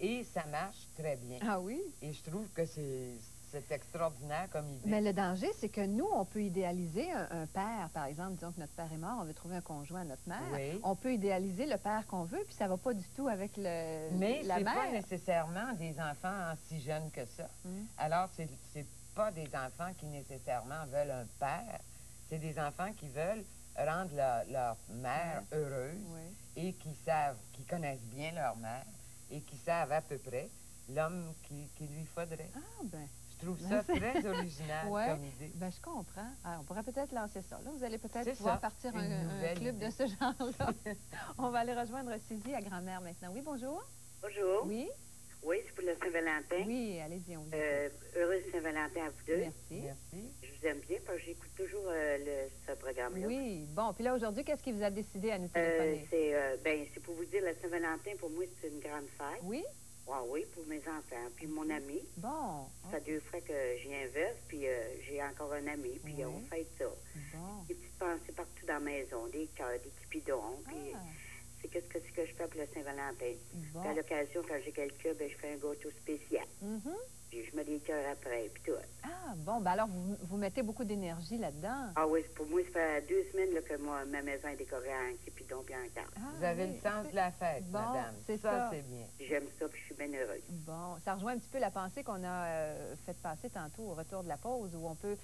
Speaker 11: et ça marche très bien.
Speaker 10: Ah oui?
Speaker 11: Et je trouve que c'est extraordinaire comme idée.
Speaker 10: Mais le danger, c'est que nous, on peut idéaliser un père, par exemple, disons que notre père est mort, on veut trouver un conjoint à notre mère. Oui. On peut idéaliser le père qu'on veut, puis ça va pas du tout avec la mère.
Speaker 11: Mais c'est pas nécessairement des enfants si jeunes que ça. Alors, c'est pas des enfants qui nécessairement veulent un père, c'est des enfants qui veulent rendre leur mère heureuse et qui connaissent bien leur mère et qui savent à peu près l'homme qu'il lui faudrait.
Speaker 10: Ah, ben...
Speaker 11: Je trouve ça très original comme idée.
Speaker 10: Bien, je comprends. Alors, on pourrait peut-être lancer ça. Là, vous allez peut-être
Speaker 11: pouvoir
Speaker 10: partir un club de ce genre-là. On va aller rejoindre Suzy à grand-mère maintenant. Oui, bonjour.
Speaker 3: Bonjour.
Speaker 10: Oui.
Speaker 3: Oui, c'est pour la Saint-Valentin.
Speaker 10: Oui, allez-y, on vous
Speaker 3: heureuse Saint-Valentin à vous deux.
Speaker 10: Merci.
Speaker 11: Merci.
Speaker 3: Je vous aime bien parce que j'écoute toujours ce programme-là.
Speaker 10: Oui. Bon, puis là, aujourd'hui, qu'est-ce qui vous a décidé à nous téléphoner?
Speaker 3: C'est pour vous dire, la Saint-Valentin, pour moi, c'est une grande fête.
Speaker 10: Oui?
Speaker 3: Oui, pour mes enfants. Puis mon ami.
Speaker 10: Bon.
Speaker 3: Ça fait 2 fois que j'ai un veuve, puis j'ai encore un ami, puis on fête ça.
Speaker 10: Bon.
Speaker 3: Des petites pensées partout dans la maison, des cœurs, des cupidons, puis... C'est qu'est-ce que je fais pour la Saint-Valentin.
Speaker 10: Bon.
Speaker 3: À l'occasion, quand j'ai quelqu'un, je fais un gâteau spécial. Puis je mets des cœurs après, puis tout.
Speaker 10: Ah, bon, ben alors vous mettez beaucoup d'énergie là-dedans.
Speaker 3: Ah oui, pour moi, ça fait 2 semaines là, que ma maison est décorée en cupidon puis en carte.
Speaker 11: Vous avez le sens de la fête, madame.
Speaker 10: C'est ça.
Speaker 3: C'est bien. J'aime ça, puis je suis bien heureuse.
Speaker 10: Bon, ça rejoint un petit peu la pensée qu'on a fait passer tantôt au retour de la pause, où on peut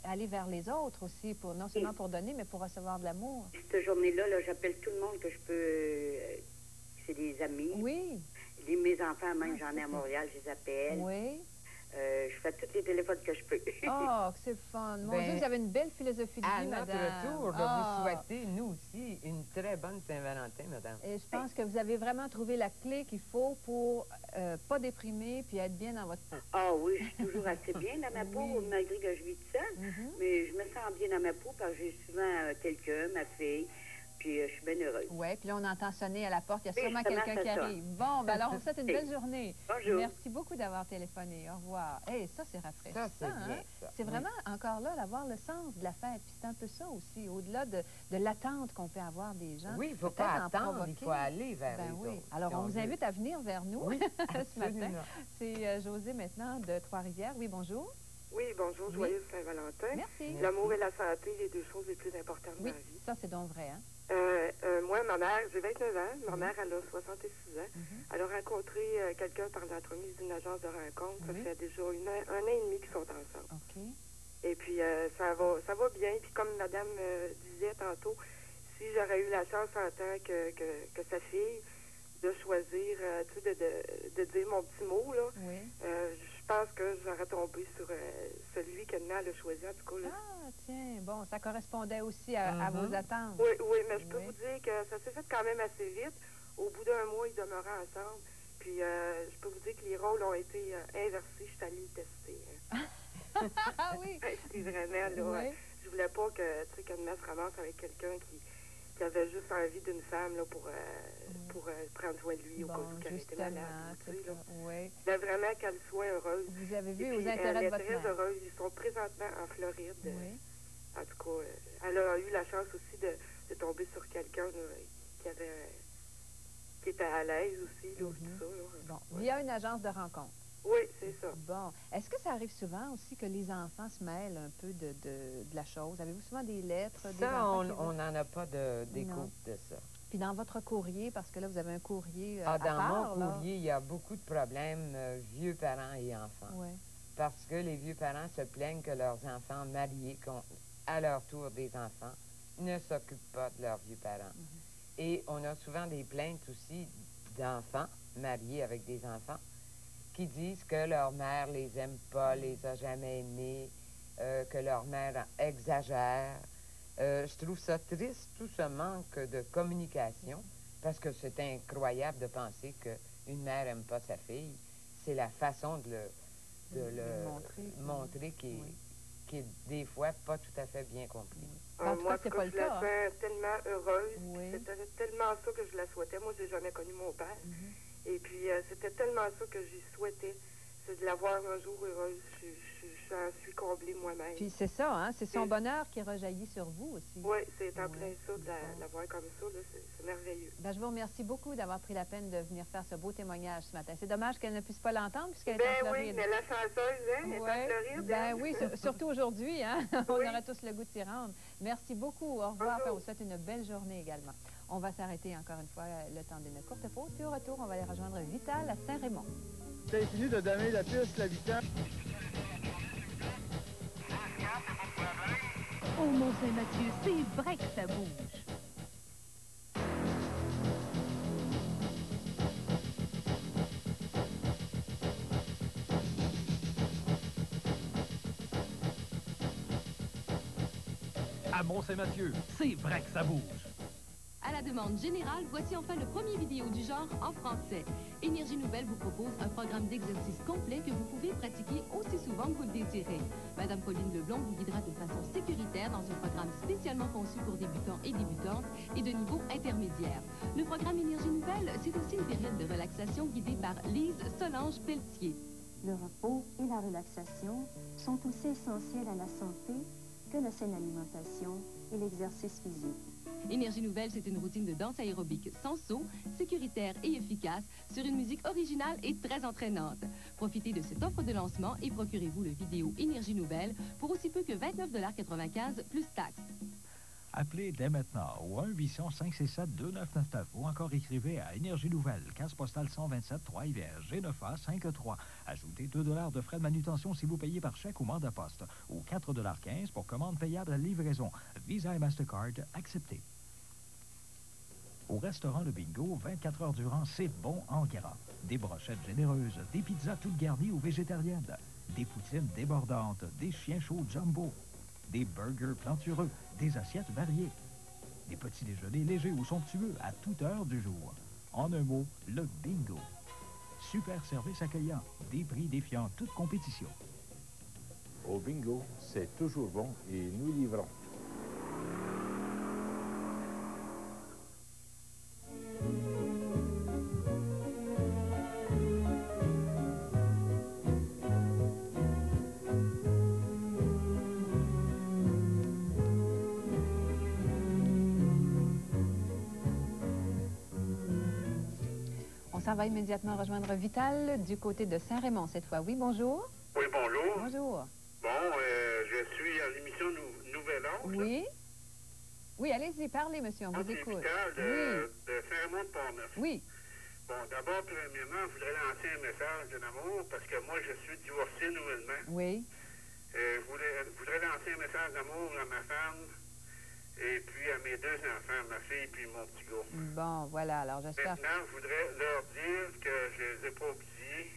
Speaker 10: aller vers les autres aussi, non seulement pour donner, mais pour recevoir de l'amour.
Speaker 3: Cette journée-là, j'appelle tout le monde que je peux... c'est des amis.
Speaker 10: Oui.
Speaker 3: Mes enfants, même, j'en ai à Montréal, je les appelle.
Speaker 10: Oui.
Speaker 3: Je fais tous les téléphones que je peux.
Speaker 10: Oh, que c'est fun. Mon Dieu, vous avez une belle philosophie de vie, madame.
Speaker 11: À notre retour, vous souhaitez, nous aussi, une très bonne Saint-Valentin, madame.
Speaker 10: Et je pense que vous avez vraiment trouvé la clé qu'il faut pour pas déprimer puis être bien dans votre peau.
Speaker 3: Ah oui, je suis toujours assez bien dans ma peau, malgré que je vis toute seule. Mais je me sens bien dans ma peau parce que j'ai souvent quelqu'un, ma fille. Puis je suis bien heureuse.
Speaker 10: Oui, puis là, on entend sonner à la porte. Il y a sûrement quelqu'un qui arrive. Bon, ben alors, on vous souhaite une belle journée.
Speaker 3: Bonjour.
Speaker 10: Merci beaucoup d'avoir téléphoné. Au revoir. Hey, ça, c'est rafraîchissant.
Speaker 11: Ça, c'est bien, ça.
Speaker 10: C'est vraiment, encore là, d'avoir le sens de la fête. Puis c'est un peu ça aussi, au-delà de l'attente qu'on peut avoir des gens.
Speaker 11: Oui, il ne faut pas attendre, il faut aller vers les autres.
Speaker 10: Alors, on vous invite à venir vers nous ce matin. C'est Josée, maintenant, de Trois-Rivières. Oui, bonjour.
Speaker 5: Oui, bonjour, joyeuse Saint-Valentin.
Speaker 10: Merci.
Speaker 5: L'amour et la santé, les 2 choses les plus importantes de ma vie.
Speaker 10: Ça, c'est donc vrai, hein?
Speaker 5: Moi, ma mère, j'ai 29 ans, ma mère, elle a 66 ans. Elle a rencontré quelqu'un par l'entremise d'une agence de rencontre. Ça fait déjà un an et demi qu'ils sont ensemble.
Speaker 10: OK.
Speaker 5: Et puis, ça va bien. Puis comme madame disait tantôt, si j'aurais eu la chance en tant que sa fille de choisir, tu sais, de dire mon petit mot, là, je pense que j'aurais tombé sur celui qu'elle a choisi, en tout cas. Là.
Speaker 10: Ah, tiens, bon, ça correspondait aussi à vos attentes.
Speaker 5: Oui, mais je peux vous dire que ça s'est fait quand même assez vite. Au bout d'1 mois, ils demeuraient ensemble. Puis, je peux vous dire que les rôles ont été inversés. Je suis allée le tester. Hein.
Speaker 10: Ah oui?
Speaker 5: C'est vraiment, là, je voulais pas que, tu sais, qu'Anne se ramasse avec quelqu'un qui avait juste envie d'une femme là, pour prendre soin de lui au cas où qu'elle était malade.
Speaker 10: Oui.
Speaker 5: Mais vraiment qu'elle soit heureuse.
Speaker 10: Vous avez vu
Speaker 5: aux
Speaker 10: intérêts de votre mère.
Speaker 5: Elle est très heureuse. Ils sont présentement en Floride.
Speaker 10: Oui.
Speaker 5: En tout cas, elle a eu la chance aussi de tomber sur quelqu'un qui était à l'aise aussi, là, tout ça. Là.
Speaker 10: Bon, via une agence de rencontre.
Speaker 5: Oui, c'est ça.
Speaker 10: Bon. Est-ce que ça arrive souvent aussi que les enfants se mêlent un peu de la chose? Avez-vous souvent des lettres?
Speaker 11: Ça, on n'en a pas d'écoute de ça.
Speaker 10: Puis dans votre courrier, parce que là, vous avez un courrier
Speaker 11: dans mon courrier, il y a beaucoup de problèmes vieux parents et enfants.
Speaker 10: Oui.
Speaker 11: Parce que les vieux parents se plaignent que leurs enfants mariés, à leur tour des enfants, ne s'occupent pas de leurs vieux parents. Et on a souvent des plaintes aussi d'enfants mariés avec des enfants qui disent que leur mère les aime pas, les a jamais aimés, que leur mère exagère. Je trouve ça triste, tout ce manque de communication, parce que c'est incroyable de penser qu'une mère n'aime pas sa fille. C'est la façon de le montrer qui est des fois pas tout à fait bien compris.
Speaker 5: Moi, c'est pas le cas. Je la sens tellement heureuse. C'était tellement ça que je la souhaitais. Moi, j'ai jamais connu mon père. Et puis, c'était tellement ça que j'y souhaitais. C'est de la voir un jour heureuse. J'en suis comblée moi-même.
Speaker 10: Puis c'est ça, hein? C'est son bonheur qui rejaillit sur vous aussi.
Speaker 5: Oui, c'est en plein ça, de la voir comme ça. C'est merveilleux.
Speaker 10: Ben, je vous remercie beaucoup d'avoir pris la peine de venir faire ce beau témoignage ce matin. C'est dommage qu'elle ne puisse pas l'entendre puisqu'elle est en Floride.
Speaker 5: Oui, mais la chanceuse, hein? Elle est en Floride.
Speaker 10: Ben oui, surtout aujourd'hui, hein? On aurait tous le goût de s'y rendre. Merci beaucoup. Au revoir. On vous souhaite une belle journée également. On va s'arrêter encore une fois le temps d'une courte pause. Puis au retour, on va aller rejoindre Vital à Saint-Raymond.
Speaker 8: C'est fini de donner la piste, la Vital.
Speaker 13: Oh, mon Saint-Mathieu, c'est vrai que ça bouge.
Speaker 1: À Mont-Saint-Mathieu, c'est vrai que ça bouge.
Speaker 16: À la demande générale, voici enfin le premier vidéo du genre en français. Énergie Nouvelle vous propose un programme d'exercices complet que vous pouvez pratiquer aussi souvent que vous le désirez. Madame Pauline Leblond vous guidera de façon sécuritaire dans un programme spécialement conçu pour débutants et débutantes et de niveau intermédiaire. Le programme Énergie Nouvelle, c'est aussi une période de relaxation guidée par Lise Solange Pelletier.
Speaker 17: Le repos et la relaxation sont aussi essentiels à la santé que la saine alimentation et l'exercice physique.
Speaker 16: Énergie Nouvelle, c'est une routine de danse aérobique sans saut, sécuritaire et efficace, sur une musique originale et très entraînante. Profitez de cette offre de lancement et procurez-vous le vidéo Énergie Nouvelle pour aussi peu que 29,95 $ plus taxes.
Speaker 19: Appelez dès maintenant au 1-800-567-2999 ou encore écrivez à Énergie Nouvelle, case postale 127, Trois-Rivières, G9A 53. Ajoutez 2 $ de frais de manutention si vous payez par chèque ou mandat poste ou 4,15 $ pour commande payable à livraison. Visa et Mastercard acceptés. Au restaurant Le Bingo, 24 heures durant, c'est bon en gras. Des brochettes généreuses, des pizzas toutes garnies ou végétariennes, des poutines débordantes, des chiens chauds jumbo, des burgers plantureux, des assiettes variées, des petits déjeuners légers ou somptueux à toute heure du jour. En un mot, le Bingo. Super service accueillant, des prix défiant toute compétition.
Speaker 25: Au Bingo, c'est toujours bon et nous livrons.
Speaker 10: On va immédiatement rejoindre Vital du côté de Saint-Raymond cette fois. Oui, bonjour.
Speaker 26: Oui, bonjour.
Speaker 10: Bonjour.
Speaker 26: Bon, je suis à l'émission Nouvel Âge.
Speaker 10: Oui. Oui, allez-y, parlez, monsieur, on vous écoute.
Speaker 26: Vital de Saint-Raymond de Port-Neuf.
Speaker 10: Oui.
Speaker 26: Bon, d'abord, premièrement, je voudrais lancer un message d'amour parce que moi, je suis divorcé nouvellement.
Speaker 10: Oui.
Speaker 26: Je voudrais lancer un message d'amour à ma femme et puis à mes 2 enfants, ma fille puis mon petit gars.
Speaker 10: Bon, voilà, alors j'espère...
Speaker 26: Maintenant, je voudrais leur dire que je les ai pas oubliés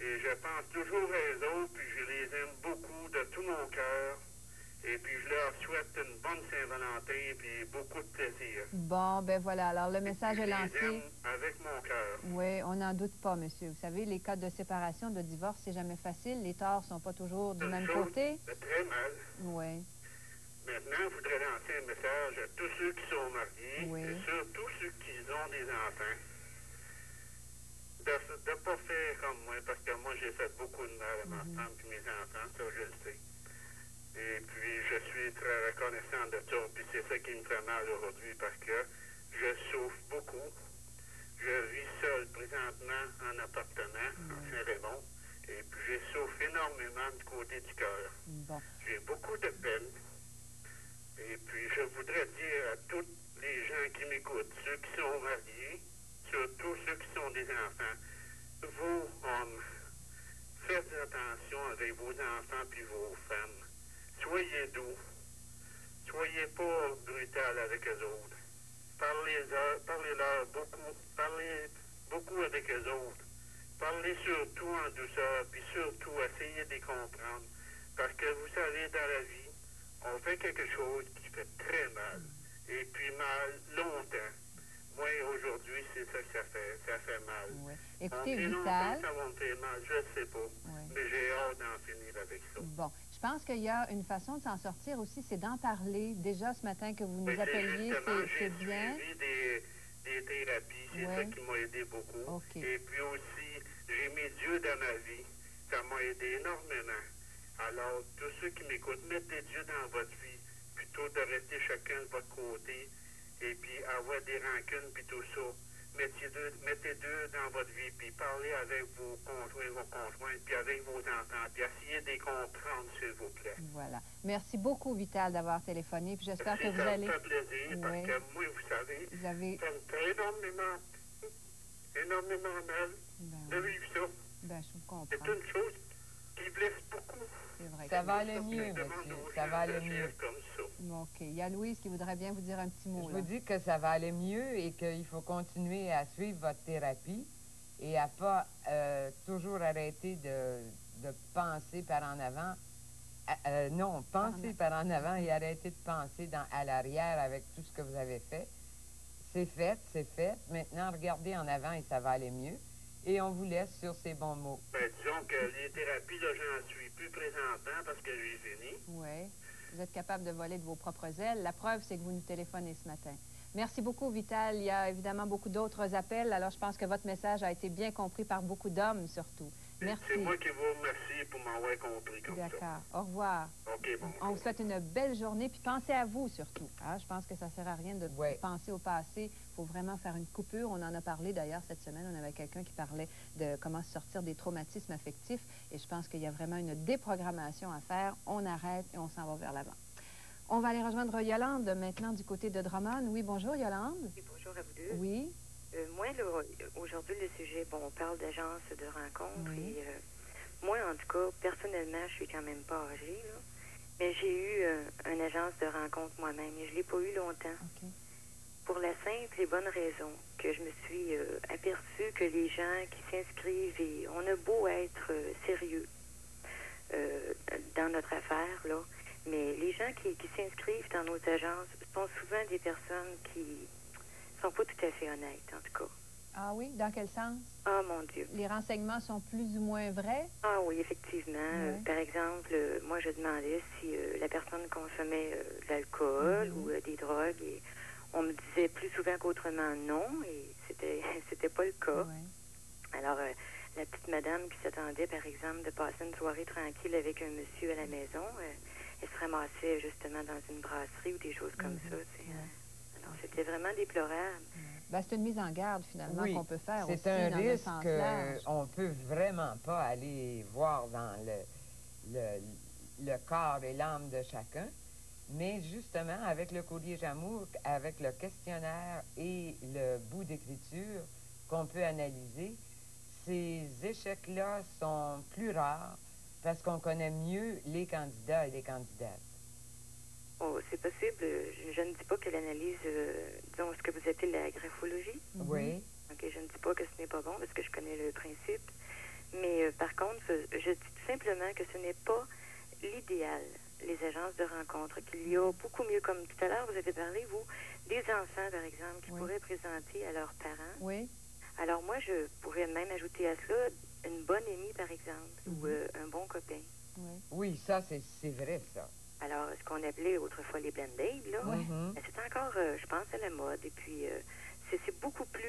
Speaker 26: et je pense toujours à eux autres, puis je les aime beaucoup de tout mon cœur. Et puis je leur souhaite une bonne Saint-Valentin et puis beaucoup de plaisir.
Speaker 10: Bon, ben voilà, alors le message est lancé.
Speaker 26: Je les aime avec mon cœur.
Speaker 10: Oui, on n'en doute pas, monsieur. Vous savez, les cas de séparation, de divorce, c'est jamais facile. Les torts sont pas toujours du même côté.
Speaker 26: C'est très mal.
Speaker 10: Oui.
Speaker 26: Maintenant, je voudrais lancer un message à tous ceux qui sont mariés et surtout ceux qui ont des enfants. De ne pas faire comme moi, parce que moi, j'ai fait beaucoup de mal à ma femme et mes enfants, ça, je le sais. Et puis, je suis très reconnaissant de ça, puis c'est ça qui me fait mal aujourd'hui, parce que je souffre beaucoup. Je vis seul présentement en appartement, en Saint-Raymond, et puis je souffre énormément du côté du cœur.
Speaker 10: Bon.
Speaker 26: J'ai beaucoup de peine. Et puis, je voudrais dire à tous les gens qui m'écoutent, ceux qui sont mariés, surtout ceux qui sont des enfants, vous, hommes, faites attention avec vos enfants puis vos femmes. Soyez doux. Soyez pas brutal avec eux autres. Parlez-leur beaucoup. Parlez beaucoup avec eux autres. Parlez surtout en douceur, puis surtout essayez de les comprendre. Parce que vous savez, dans la vie, on fait quelque chose qui fait très mal. Et puis mal longtemps. Moi, aujourd'hui, c'est ça que ça fait. Ça fait mal.
Speaker 10: Oui. Écoutez,
Speaker 26: Vital, ça va me faire mal, je ne sais pas. Oui. Mais j'ai hâte d'en finir avec ça.
Speaker 10: Bon. Je pense qu'il y a une façon de s'en sortir aussi, c'est d'en parler. Déjà, ce matin que vous nous appeliez, c'est bien.
Speaker 26: J'ai suivi des thérapies. C'est ça qui m'a aidé beaucoup.
Speaker 10: Okay.
Speaker 26: Et puis aussi, j'ai mis Dieu dans ma vie. Ça m'a aidé énormément. Alors, tous ceux qui m'écoutent, mettez Dieu dans votre vie, plutôt de rester chacun de votre côté, et puis avoir des rancunes, puis tout ça. Mettez Dieu dans votre vie, puis parlez avec vos conjoints, puis avec vos enfants, puis essayez de les comprendre, s'il vous plaît.
Speaker 10: Voilà. Merci beaucoup, Vital, d'avoir téléphoné, puis j'espère que vous allez...
Speaker 26: Ça me fait plaisir, parce que moi, vous savez, ça me fait énormément mal de vivre ça.
Speaker 10: Ben, je vous comprends.
Speaker 26: C'est une chose qui blesse beaucoup.
Speaker 10: C'est vrai.
Speaker 11: Ça va aller mieux, monsieur. Ça va aller mieux.
Speaker 10: OK. Il y a Louise qui voudrait bien vous dire un petit mot.
Speaker 11: Je vous dis que ça va aller mieux et qu'il faut continuer à suivre votre thérapie et à pas toujours arrêter de penser par en avant Non, pensez par en avant et arrêtez de penser à l'arrière avec tout ce que vous avez fait. C'est fait, c'est fait. Maintenant, regardez en avant et ça va aller mieux. Et on vous laisse sur ces bons mots.
Speaker 26: Ben, disons que les thérapies, là, j'en suis plus présentant parce que j'ai fini.
Speaker 10: Oui. Vous êtes capable de voler de vos propres ailes. La preuve, c'est que vous nous téléphonez ce matin. Merci beaucoup, Vital. Il y a évidemment beaucoup d'autres appels. Alors, je pense que votre message a été bien compris par beaucoup d'hommes, surtout. Merci.
Speaker 26: C'est moi qui vous remercie pour m'avoir compris comme ça.
Speaker 10: D'accord. Au revoir.
Speaker 26: OK, bon.
Speaker 10: On vous souhaite une belle journée, puis pensez à vous surtout. Hein? Je pense que ça ne sert à rien de penser au passé. Il faut vraiment faire une coupure. On en a parlé d'ailleurs cette semaine. On avait quelqu'un qui parlait de comment sortir des traumatismes affectifs. Et je pense qu'il y a vraiment une déprogrammation à faire. On arrête et on s'en va vers l'avant. On va aller rejoindre Yolande maintenant du côté de Drummond. Oui, bonjour Yolande.
Speaker 6: Oui, bonjour à vous deux.
Speaker 10: Oui.
Speaker 6: Moi, aujourd'hui, le sujet, bon, on parle d'agence de rencontres.
Speaker 10: Oui.
Speaker 6: Et moi, en tout cas, personnellement, je suis quand même pas âgée, là. Mais j'ai eu une agence de rencontres moi-même et je l'ai pas eu longtemps.
Speaker 10: Okay.
Speaker 6: Pour la simple et bonne raison que je me suis aperçue que les gens qui s'inscrivent, et on a beau être sérieux dans notre affaire, là, mais les gens qui s'inscrivent dans nos agences sont souvent des personnes qui sont pas tout à fait honnêtes, en tout cas.
Speaker 10: Ah oui? Dans quel sens?
Speaker 6: Ah, mon Dieu.
Speaker 10: Les renseignements sont plus ou moins vrais?
Speaker 6: Ah oui, effectivement. Par exemple, moi, je demandais si la personne consommait de l'alcool ou des drogues. Et on me disait plus souvent qu'autrement non, et c'était pas le cas. Alors, la petite madame qui s'attendait, par exemple, de passer une soirée tranquille avec un monsieur à la maison, elle se ramassait justement dans une brasserie ou des choses comme ça. Alors, c'était vraiment déplorable.
Speaker 10: Ben, c'est une mise en garde, finalement, qu'on peut faire aussi.
Speaker 11: C'est un
Speaker 10: dans
Speaker 11: risque
Speaker 10: sens large.
Speaker 11: qu'on ne peut vraiment pas aller voir dans le corps et l'âme de chacun. Mais justement, avec le courrier J'amour, avec le questionnaire et le bout d'écriture qu'on peut analyser, ces échecs-là sont plus rares parce qu'on connaît mieux les candidats et les candidates.
Speaker 6: Oh, c'est possible. Je ne dis pas que l'analyse, disons, ce que vous appelez la graphologie.
Speaker 11: Oui.
Speaker 6: OK, je ne dis pas que ce n'est pas bon parce que je connais le principe. Mais par contre, je dis tout simplement que ce n'est pas l'idéal, les agences de rencontres, qu'il y a beaucoup mieux, comme tout à l'heure, vous avez parlé, vous, des enfants, par exemple, qui pourraient présenter à leurs parents.
Speaker 10: Oui.
Speaker 6: Alors moi, je pourrais même ajouter à cela une bonne amie, par exemple, ou un bon copain.
Speaker 11: Oui, ça, c'est vrai, ça.
Speaker 6: Alors, ce qu'on appelait autrefois les blind dates, là, c'est encore, je pense, à la mode. Et puis, c'est beaucoup plus,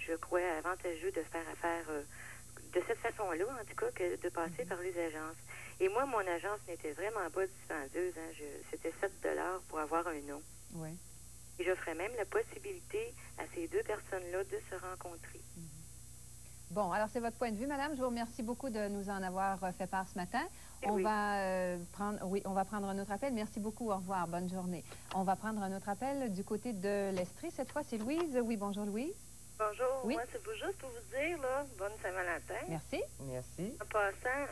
Speaker 6: je crois, avantageux de faire affaire de cette façon-là, en tout cas, que de passer par les agences. Et moi, mon agence n'était vraiment pas dispendieuse. Hein. C'était 7 $ pour avoir un nom.
Speaker 10: Oui.
Speaker 6: Et j'offrais même la possibilité à ces deux personnes-là de se rencontrer.
Speaker 10: Bon, alors c'est votre point de vue, madame. Je vous remercie beaucoup de nous en avoir fait part ce matin. On va prendre un autre appel. Merci beaucoup. Au revoir. Bonne journée. On va prendre un autre appel du côté de l'Estrie. Cette fois, c'est Louise. Oui, bonjour, Louise.
Speaker 23: Bonjour.
Speaker 10: Oui.
Speaker 23: Moi, c'est juste pour vous dire, là, bonne Saint-Valentin.
Speaker 10: Merci.
Speaker 11: Merci.
Speaker 23: En passant,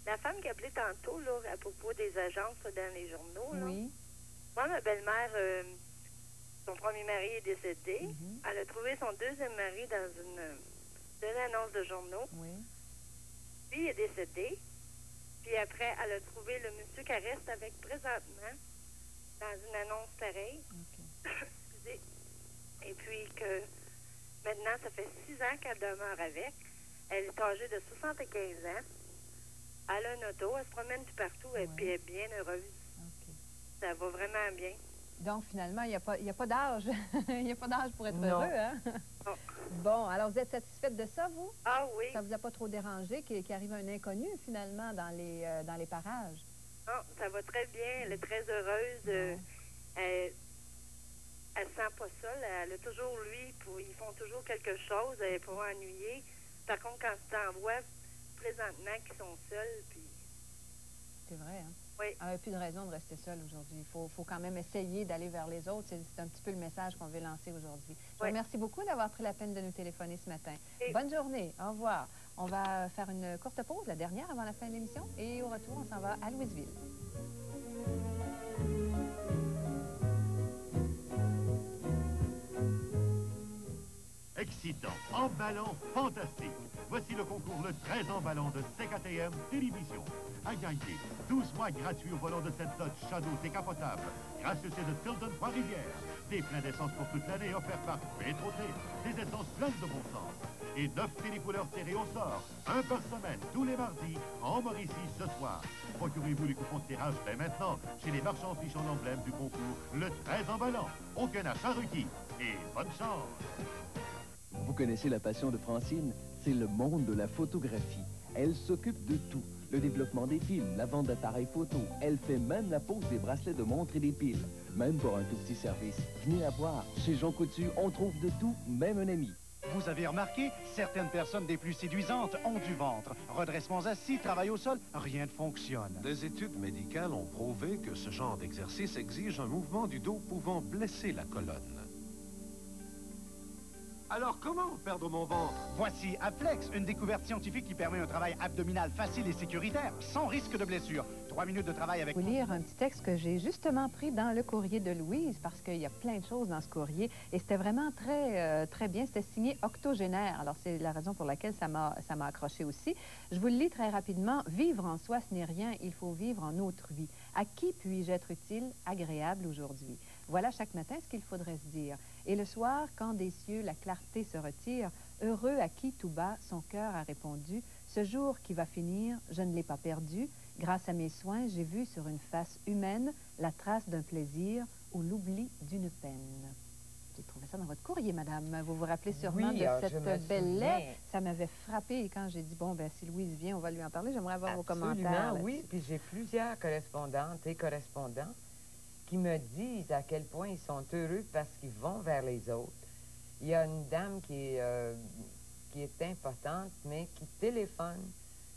Speaker 23: la femme qui a appelé tantôt, là, à propos des agences là, dans les journaux, là.
Speaker 10: Oui.
Speaker 23: Moi, ma belle-mère, son premier mari est décédé. Elle a trouvé son deuxième mari dans une annonce de journaux.
Speaker 10: Oui.
Speaker 23: Lui il est décédé. Puis après, elle a trouvé le monsieur qu'elle reste avec présentement dans une annonce pareille. Excusez. Et puis que maintenant, ça fait 6 ans qu'elle demeure avec. Elle est âgée de 75 ans. Elle a une auto, elle se promène tout partout et puis elle est bien heureuse. Ça va vraiment bien.
Speaker 10: Donc, finalement, il n'y a pas d'âge. Il n'y a pas d'âge pour être
Speaker 23: Non.
Speaker 10: heureux, hein? Bon, alors vous êtes satisfaite de ça, vous?
Speaker 23: Ah oui.
Speaker 10: Ça vous a pas trop dérangé qu'il arrive un inconnu, finalement, dans les parages?
Speaker 23: Non, ça va très bien. Elle est très heureuse. Elle se sent pas seule. Elle a toujours lui. Ils font toujours quelque chose. Elle n'est pas ennuyée. Par contre, quand tu t'envoies présentement qu'ils sont seuls, puis...
Speaker 10: C'est vrai, hein?
Speaker 23: Oui.
Speaker 10: Elle n'a plus de raison de rester seule aujourd'hui. Il faut quand même essayer d'aller vers les autres. C'est un petit peu le message qu'on veut lancer aujourd'hui. Je vous remercie beaucoup d'avoir pris la peine de nous téléphoner ce matin. Bonne journée. Au revoir. On va faire une courte pause, la dernière avant la fin de l'émission. Et au retour, on s'en va à Louisville.
Speaker 4: Excitant, emballant, fantastique. Voici le concours le très emballant de CKTM Télévision. à gagner. 12 mois gratuits au volant de cette Dodge Shadow décapotable. Grâce au de Tilden Trois-Rivières. Des pleins d'essence pour toute l'année offerts par Petro-T. Des essences pleines de bon sens. Et 9 télécouleurs tirées au sort. Un par semaine, tous les mardis, en Mauricie ce soir. Procurez-vous les coupons de tirage dès maintenant chez les marchands fichant l'emblème du concours, le très emballant. Aucun achat requis. Et bonne chance!
Speaker 7: Vous connaissez la passion de Francine? C'est le monde de la photographie. Elle s'occupe de tout. Le développement des films, la vente d'appareils photo. Elle fait même la pose des bracelets de montre et des piles. Même pour un tout petit service. Venez la voir. Chez Jean Coutu, on trouve de tout, même un ami.
Speaker 12: Vous avez remarqué, certaines personnes des plus séduisantes ont du ventre. Redressements assis, travail au sol, rien ne fonctionne.
Speaker 14: Des études médicales ont prouvé que ce genre d'exercice exige un mouvement du dos pouvant blesser la colonne. Alors, comment perdre mon ventre?
Speaker 12: Voici Abflex, une découverte scientifique qui permet un travail abdominal facile et sécuritaire, sans risque de blessure. 3 minutes de travail avec...
Speaker 10: Je vais vous lire un petit texte que j'ai justement pris dans le courrier de Louise, parce qu'il y a plein de choses dans ce courrier, et c'était vraiment très bien. C'était signé Octogénaire. Alors, c'est la raison pour laquelle ça m'a accroché aussi. Je vous le lis très rapidement. « Vivre en soi, ce n'est rien. Il faut vivre en autrui. À qui puis-je être utile, agréable aujourd'hui? Voilà chaque matin ce qu'il faudrait se dire. Et le soir, quand des cieux la clarté se retire, heureux à qui tout bas son cœur a répondu, ce jour qui va finir, je ne l'ai pas perdu. Grâce à mes soins, j'ai vu sur une face humaine la trace d'un plaisir ou l'oubli d'une peine. » J'ai trouvé ça dans votre courrier, madame. Vous vous rappelez sûrement de cette belle lettre. Ça m'avait frappé et quand j'ai dit, bon, ben si Louise vient, on va lui en parler. J'aimerais avoir vos commentaires.
Speaker 11: Oui, puis j'ai plusieurs correspondantes et correspondants qui me disent à quel point ils sont heureux parce qu'ils vont vers les autres. Il y a une dame qui est importante, mais qui téléphone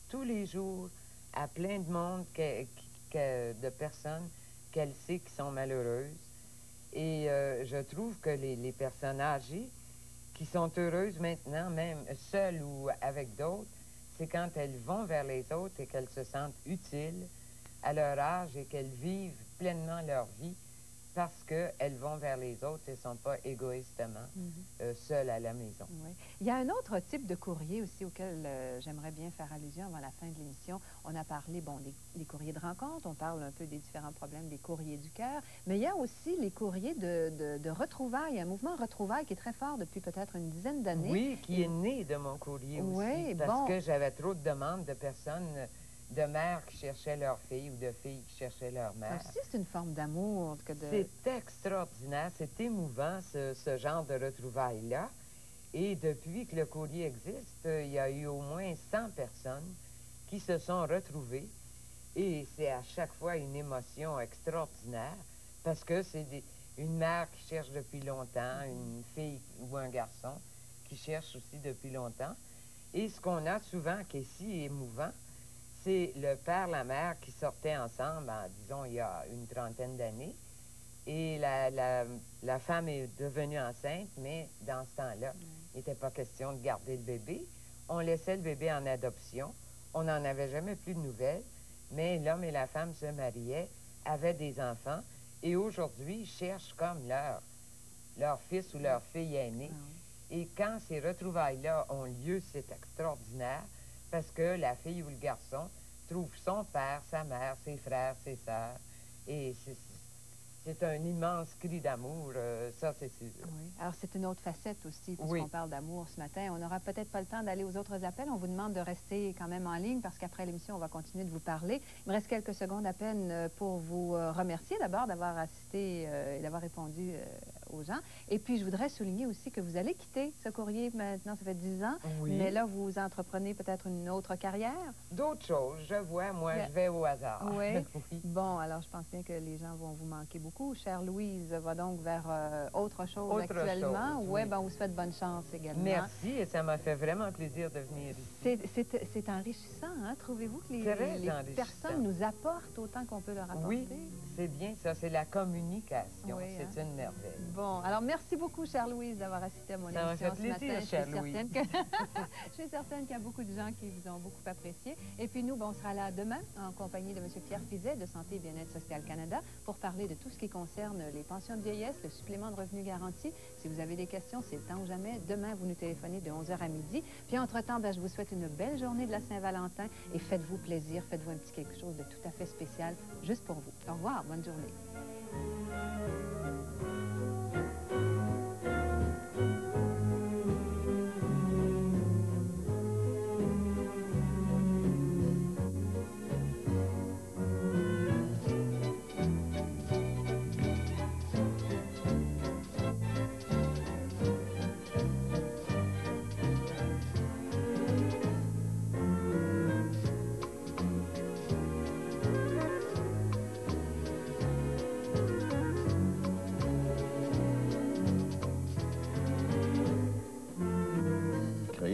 Speaker 11: tous les jours à plein de monde, de personnes qu'elle sait qui sont malheureuses. Et je trouve que les personnes âgées qui sont heureuses maintenant, même seules ou avec d'autres, c'est quand elles vont vers les autres et qu'elles se sentent utiles à leur âge et qu'elles vivent pleinement leur vie parce qu'elles vont vers les autres et ne sont pas égoïstement seules à la maison.
Speaker 10: Oui. Il y a un autre type de courrier aussi auquel j'aimerais bien faire allusion avant la fin de l'émission. On a parlé, bon, des courriers de rencontre, on parle un peu des différents problèmes des courriers du cœur, mais il y a aussi les courriers de retrouvailles, un mouvement retrouvailles qui est très fort depuis peut-être une dizaine d'années.
Speaker 11: Oui, qui est né de mon courrier aussi, parce que j'avais trop de demandes de personnes... de mères qui cherchaient leur fille ou de filles qui cherchaient leur mère.
Speaker 10: Ça aussi, c'est une forme d'amour.
Speaker 11: C'est extraordinaire, c'est émouvant, ce genre de retrouvailles-là. Et depuis que le courrier existe, il y a eu au moins 100 personnes qui se sont retrouvées. Et c'est à chaque fois une émotion extraordinaire parce que c'est une mère qui cherche depuis longtemps, une fille ou un garçon qui cherche aussi depuis longtemps. Et ce qu'on a souvent qui est si émouvant, c'est le père et la mère qui sortaient ensemble, disons, il y a une trentaine d'années. Et la femme est devenue enceinte, mais dans ce temps-là, il n'était pas question de garder le bébé. On laissait le bébé en adoption. On n'en avait jamais plus de nouvelles. Mais l'homme et la femme se mariaient, avaient des enfants, et aujourd'hui, cherchent comme leur fils ou leur fille aînée. Et quand ces retrouvailles-là ont lieu, c'est extraordinaire. Parce que la fille ou le garçon trouve son père, sa mère, ses frères, ses sœurs. Et c'est un immense cri d'amour, ça c'est sûr.
Speaker 10: Oui. Alors c'est une autre facette aussi, puisqu'on parle d'amour ce matin. On n'aura peut-être pas le temps d'aller aux autres appels. On vous demande de rester quand même en ligne, parce qu'après l'émission, on va continuer de vous parler. Il me reste quelques secondes à peine pour vous remercier d'abord d'avoir assisté et d'avoir répondu aux gens. Et puis, je voudrais souligner aussi que vous allez quitter ce courrier maintenant, ça fait 10 ans.
Speaker 11: Oui.
Speaker 10: Mais là, vous entreprenez peut-être une autre carrière.
Speaker 11: D'autres choses, je vois, moi, je vais au hasard.
Speaker 10: Oui. Oui. Bon, alors je pense bien que les gens vont vous manquer beaucoup. Chère Louise va donc vers autre chose actuellement. Oui, ben, on vous souhaite bonne chance également.
Speaker 11: Merci, et ça m'a fait vraiment plaisir de venir ici.
Speaker 10: C'est enrichissant, hein? Trouvez-vous que les personnes nous apportent autant qu'on peut leur apporter?
Speaker 11: Oui, c'est bien ça, c'est la communication.
Speaker 10: Oui,
Speaker 11: c'est une merveille.
Speaker 10: Bon, alors merci beaucoup, chère Louise, d'avoir assisté à mon émission
Speaker 11: Ça m'a fait
Speaker 10: ce
Speaker 11: plaisir,
Speaker 10: matin.
Speaker 11: chère Louise.
Speaker 10: Je suis certaine qu'il y a beaucoup de gens qui vous ont beaucoup apprécié. Et puis nous, on sera là demain en compagnie de M. Pierre Fizet de Santé et Bien-être Social Canada pour parler de tout ce qui concerne les pensions de vieillesse, le supplément de revenu garanti. Si vous avez des questions, c'est le temps ou jamais. Demain, vous nous téléphonez de 11h à midi. Puis entre-temps, je vous souhaite une belle journée de la Saint-Valentin et faites-vous plaisir, faites-vous un petit quelque chose de tout à fait spécial juste pour vous. Au revoir, bonne journée.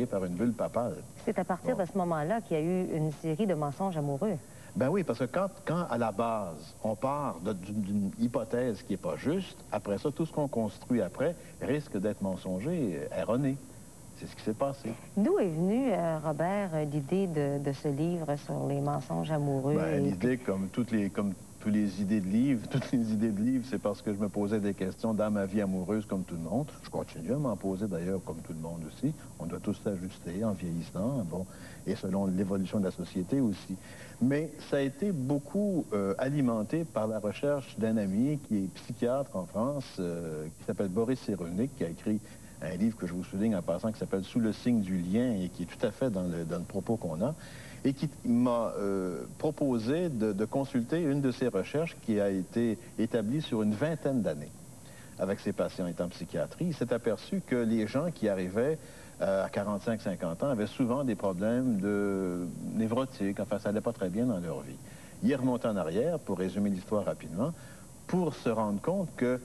Speaker 15: Par une bulle papale.
Speaker 18: C'est à partir de ce moment-là qu'il y a eu une série de mensonges amoureux.
Speaker 15: Ben oui, parce que quand à la base, on part d'une hypothèse qui n'est pas juste, après ça, tout ce qu'on construit après risque d'être mensonger, erroné. C'est ce qui s'est passé.
Speaker 18: D'où est venue, Robert, l'idée de ce livre sur les mensonges amoureux?
Speaker 15: Ben, l'idée, comme toutes les idées de livres, c'est parce que je me posais des questions dans ma vie amoureuse comme tout le monde. Je continue à m'en poser d'ailleurs comme tout le monde aussi. On doit tous s'ajuster en vieillissant, bon, et selon l'évolution de la société aussi. Mais ça a été beaucoup alimenté par la recherche d'un ami qui est psychiatre en France, qui s'appelle Boris Cyrulnik, qui a écrit un livre que je vous souligne en passant qui s'appelle « Sous le signe du lien » et qui est tout à fait dans le propos qu'on a, et qui m'a proposé de consulter une de ses recherches qui a été établie sur une vingtaine d'années avec ses patients étant en psychiatrie. Il s'est aperçu que les gens qui arrivaient à 45-50 ans avaient souvent des problèmes névrotiques, enfin ça n'allait pas très bien dans leur vie. Il est remonté en arrière, pour résumer l'histoire rapidement, pour se rendre compte que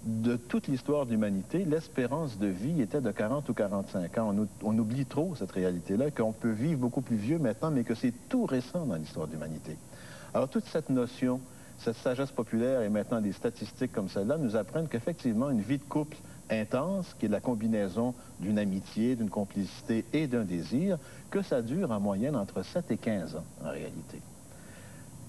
Speaker 15: de toute l'histoire de l'humanité, l'espérance de vie était de 40 ou 45 ans. On oublie trop cette réalité-là, qu'on peut vivre beaucoup plus vieux maintenant, mais que c'est tout récent dans l'histoire de l'humanité. Alors toute cette notion, cette sagesse populaire et maintenant des statistiques comme celle-là nous apprennent qu'effectivement une vie de couple intense, qui est la combinaison d'une amitié, d'une complicité et d'un désir, que ça dure en moyenne entre 7 et 15 ans en réalité.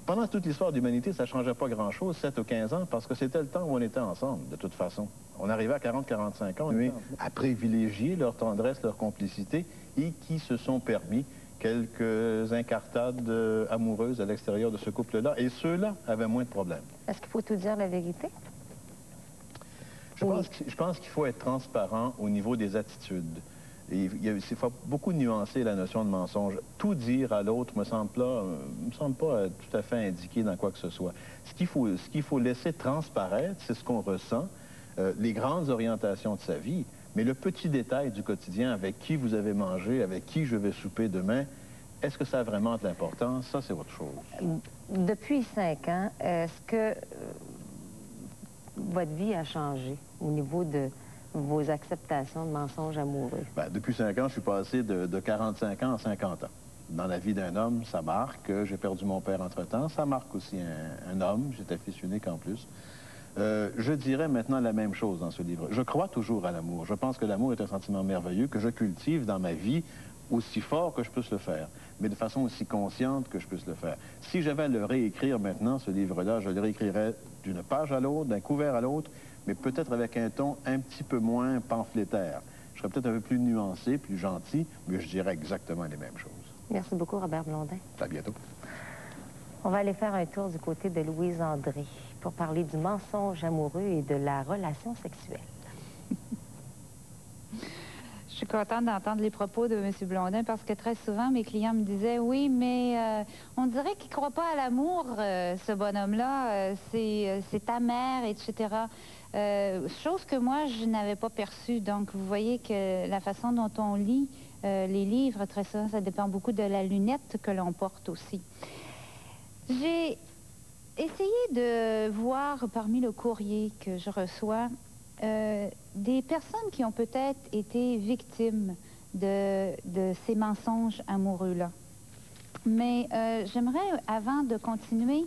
Speaker 15: Pendant toute l'histoire de l'humanité, ça ne changeait pas grand-chose, 7 ou 15 ans, parce que c'était le temps où on était ensemble, de toute façon. On arrivait à 40-45 ans, à privilégier leur tendresse, leur complicité, et qui se sont permis quelques incartades amoureuses à l'extérieur de ce couple-là, et ceux-là avaient moins de problèmes.
Speaker 18: Est-ce qu'il faut tout dire la vérité?
Speaker 15: Je pense qu'il faut être transparent au niveau des attitudes. Il faut beaucoup nuancer la notion de mensonge. Tout dire à l'autre me semble pas tout à fait indiqué dans quoi que ce soit. Ce qu'il faut laisser transparaître, c'est ce qu'on ressent, les grandes orientations de sa vie, mais le petit détail du quotidien, avec qui vous avez mangé, avec qui je vais souper demain, est-ce que ça a vraiment de l'importance? Ça, c'est autre chose.
Speaker 18: Depuis 5 ans, est-ce que votre vie a changé au niveau de vos acceptations de mensonges amoureux?
Speaker 15: Ben, depuis 5 ans, je suis passé de 45 ans à 50 ans. Dans la vie d'un homme, ça marque. J'ai perdu mon père entre-temps. Ça marque aussi un homme. J'étais fils unique en plus. Je dirais maintenant la même chose dans ce livre. Je crois toujours à l'amour. Je pense que l'amour est un sentiment merveilleux que je cultive dans ma vie aussi fort que je puisse le faire, mais de façon aussi consciente que je puisse le faire. Si j'avais à le réécrire maintenant, ce livre-là, je le réécrirais d'une page à l'autre, d'un couvert à l'autre, mais peut-être avec un ton un petit peu moins pamphlétaire. Je serais peut-être un peu plus nuancé, plus gentil, mais je dirais exactement les mêmes choses.
Speaker 18: Merci beaucoup, Robert Blondin.
Speaker 15: À bientôt.
Speaker 18: On va aller faire un tour du côté de Louise André pour parler du mensonge amoureux et de la relation sexuelle.
Speaker 20: Je suis contente d'entendre les propos de M. Blondin parce que très souvent, mes clients me disaient « Oui, mais on dirait qu'il ne croit pas à l'amour, ce bonhomme-là. C'est amer, etc. » Chose que moi, je n'avais pas perçue. Donc, vous voyez que la façon dont on lit les livres, très souvent, ça dépend beaucoup de la lunette que l'on porte aussi. J'ai essayé de voir parmi le courrier que je reçois des personnes qui ont peut-être été victimes de ces mensonges amoureux-là. Mais j'aimerais, avant de continuer,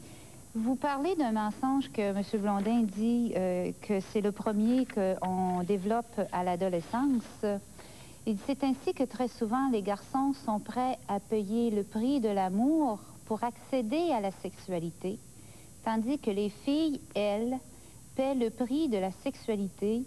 Speaker 20: Vous parlez d'un mensonge que M. Blondin dit que c'est le premier qu'on développe à l'adolescence. Il dit, c'est ainsi que très souvent les garçons sont prêts à payer le prix de l'amour pour accéder à la sexualité, tandis que les filles, elles, paient le prix de la sexualité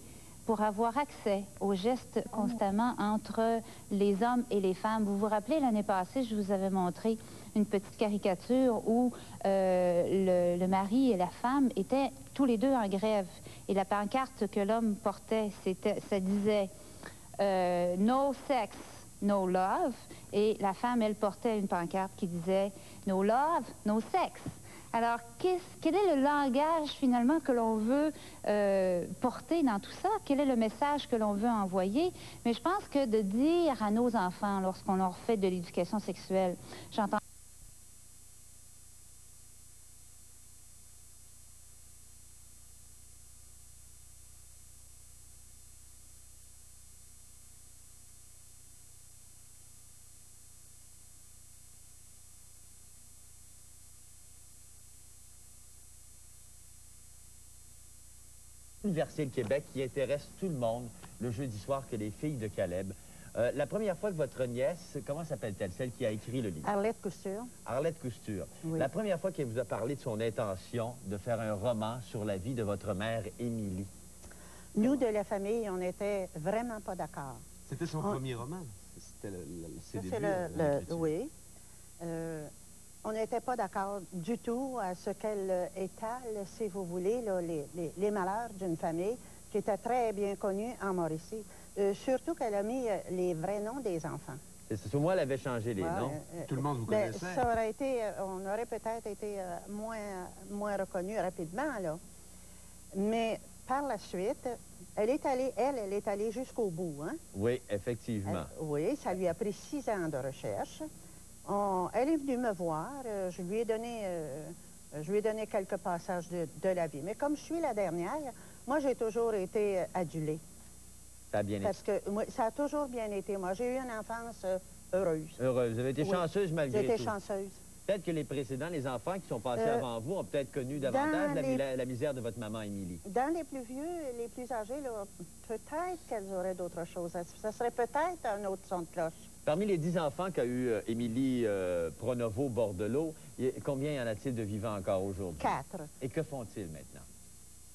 Speaker 20: pour avoir accès aux gestes constamment entre les hommes et les femmes. Vous vous rappelez, l'année passée, je vous avais montré une petite caricature où le mari et la femme étaient tous les deux en grève. Et la pancarte que l'homme portait, ça disait « No sex, no love ». Et la femme, elle portait une pancarte qui disait « No love, no sex ». Alors, quel est le langage, finalement, que l'on veut porter dans tout ça? Quel est le message que l'on veut envoyer? Mais je pense que de dire à nos enfants, lorsqu'on leur fait de l'éducation sexuelle, j'entends...
Speaker 2: Université de Québec qui intéresse tout le monde le jeudi soir que les filles de Caleb. La première fois que votre nièce, comment s'appelle-t-elle, celle qui a écrit le livre?
Speaker 3: Arlette Cousture.
Speaker 2: Arlette Cousture.
Speaker 3: Oui.
Speaker 2: La première fois qu'elle vous a parlé de son intention de faire un roman sur la vie de votre mère, Émilie.
Speaker 3: Nous, de la famille, on n'était vraiment pas d'accord.
Speaker 9: C'était son premier roman? C'était ses débuts?
Speaker 3: Oui. On n'était pas d'accord du tout à ce qu'elle étale, si vous voulez, là, les malheurs d'une famille qui était très bien connue en Mauricie. Surtout qu'elle a mis les vrais noms des enfants.
Speaker 2: C'est moi, elle avait changé les noms.
Speaker 9: Tout le monde vous connaissait.
Speaker 3: Ça aurait été, on aurait peut-être été moins reconnu rapidement, là. Mais par la suite, elle est allée jusqu'au bout, hein?
Speaker 2: Oui, effectivement.
Speaker 3: Oui, ça lui a pris 6 ans de recherche. Elle est venue me voir, je lui ai donné quelques passages de la vie. Mais comme je suis la dernière, moi, j'ai toujours été adulée.
Speaker 2: Ça a bien été.
Speaker 3: Parce que moi, ça a toujours bien été. Moi, j'ai eu une enfance heureuse.
Speaker 2: Heureuse. Vous avez été chanceuse malgré tout.
Speaker 3: J'ai été chanceuse.
Speaker 2: Peut-être que les précédents, les enfants qui sont passés avant vous, ont peut-être connu davantage la misère de votre maman, Émilie.
Speaker 3: Dans les plus vieux, les plus âgés, peut-être qu'elles auraient d'autres choses. Ça serait peut-être un autre son de cloche.
Speaker 2: Parmi les 10 enfants qu'a eu Émilie Pronovo-Bordelot, combien y en a-t-il de vivants encore aujourd'hui?
Speaker 3: 4.
Speaker 2: Et que font-ils maintenant?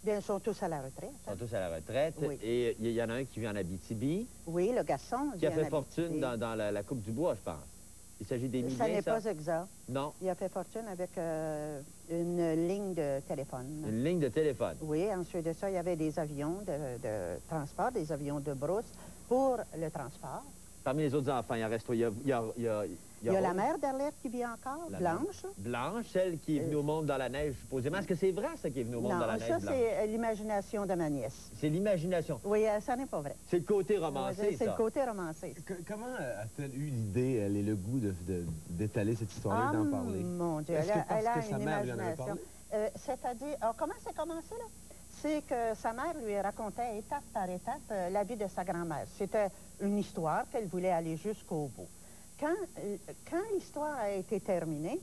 Speaker 3: Bien, ils sont tous à la retraite.
Speaker 2: Ils sont tous à la retraite.
Speaker 3: Oui.
Speaker 2: Et il y en a un qui vit en Abitibi.
Speaker 3: Oui, le garçon.
Speaker 2: Qui a fait fortune dans la Coupe du Bois, je pense. Il s'agit d'Émilien,
Speaker 3: ça n'est pas exact.
Speaker 2: Non.
Speaker 3: Il a fait fortune avec une ligne de téléphone.
Speaker 2: Une ligne de téléphone?
Speaker 3: Oui, ensuite de ça, il y avait des avions de transport, des avions de brousse pour le transport.
Speaker 2: Parmi les autres enfants, il en reste... Il y a
Speaker 3: la mère d'Arlette qui vit encore, Blanche.
Speaker 2: Blanche, celle qui est venue au monde dans la neige, supposément. Est-ce que c'est vrai, ça, qui est venue au monde dans la neige,
Speaker 3: Non, ça, c'est l'imagination de ma nièce.
Speaker 2: C'est l'imagination?
Speaker 3: Oui, ça n'est pas vrai.
Speaker 2: C'est le côté romancé,
Speaker 3: c'est le côté romancé.
Speaker 9: Comment a-t-elle eu l'idée, elle et le goût d'étaler cette histoire-là et d'en parler?
Speaker 3: Mon Dieu, elle a une imagination. C'est-à-dire, comment c'est commencé, là? C'est que sa mère lui racontait étape par étape la vie de sa grand-mère. C'était une histoire qu'elle voulait aller jusqu'au bout. Quand l'histoire a été terminée,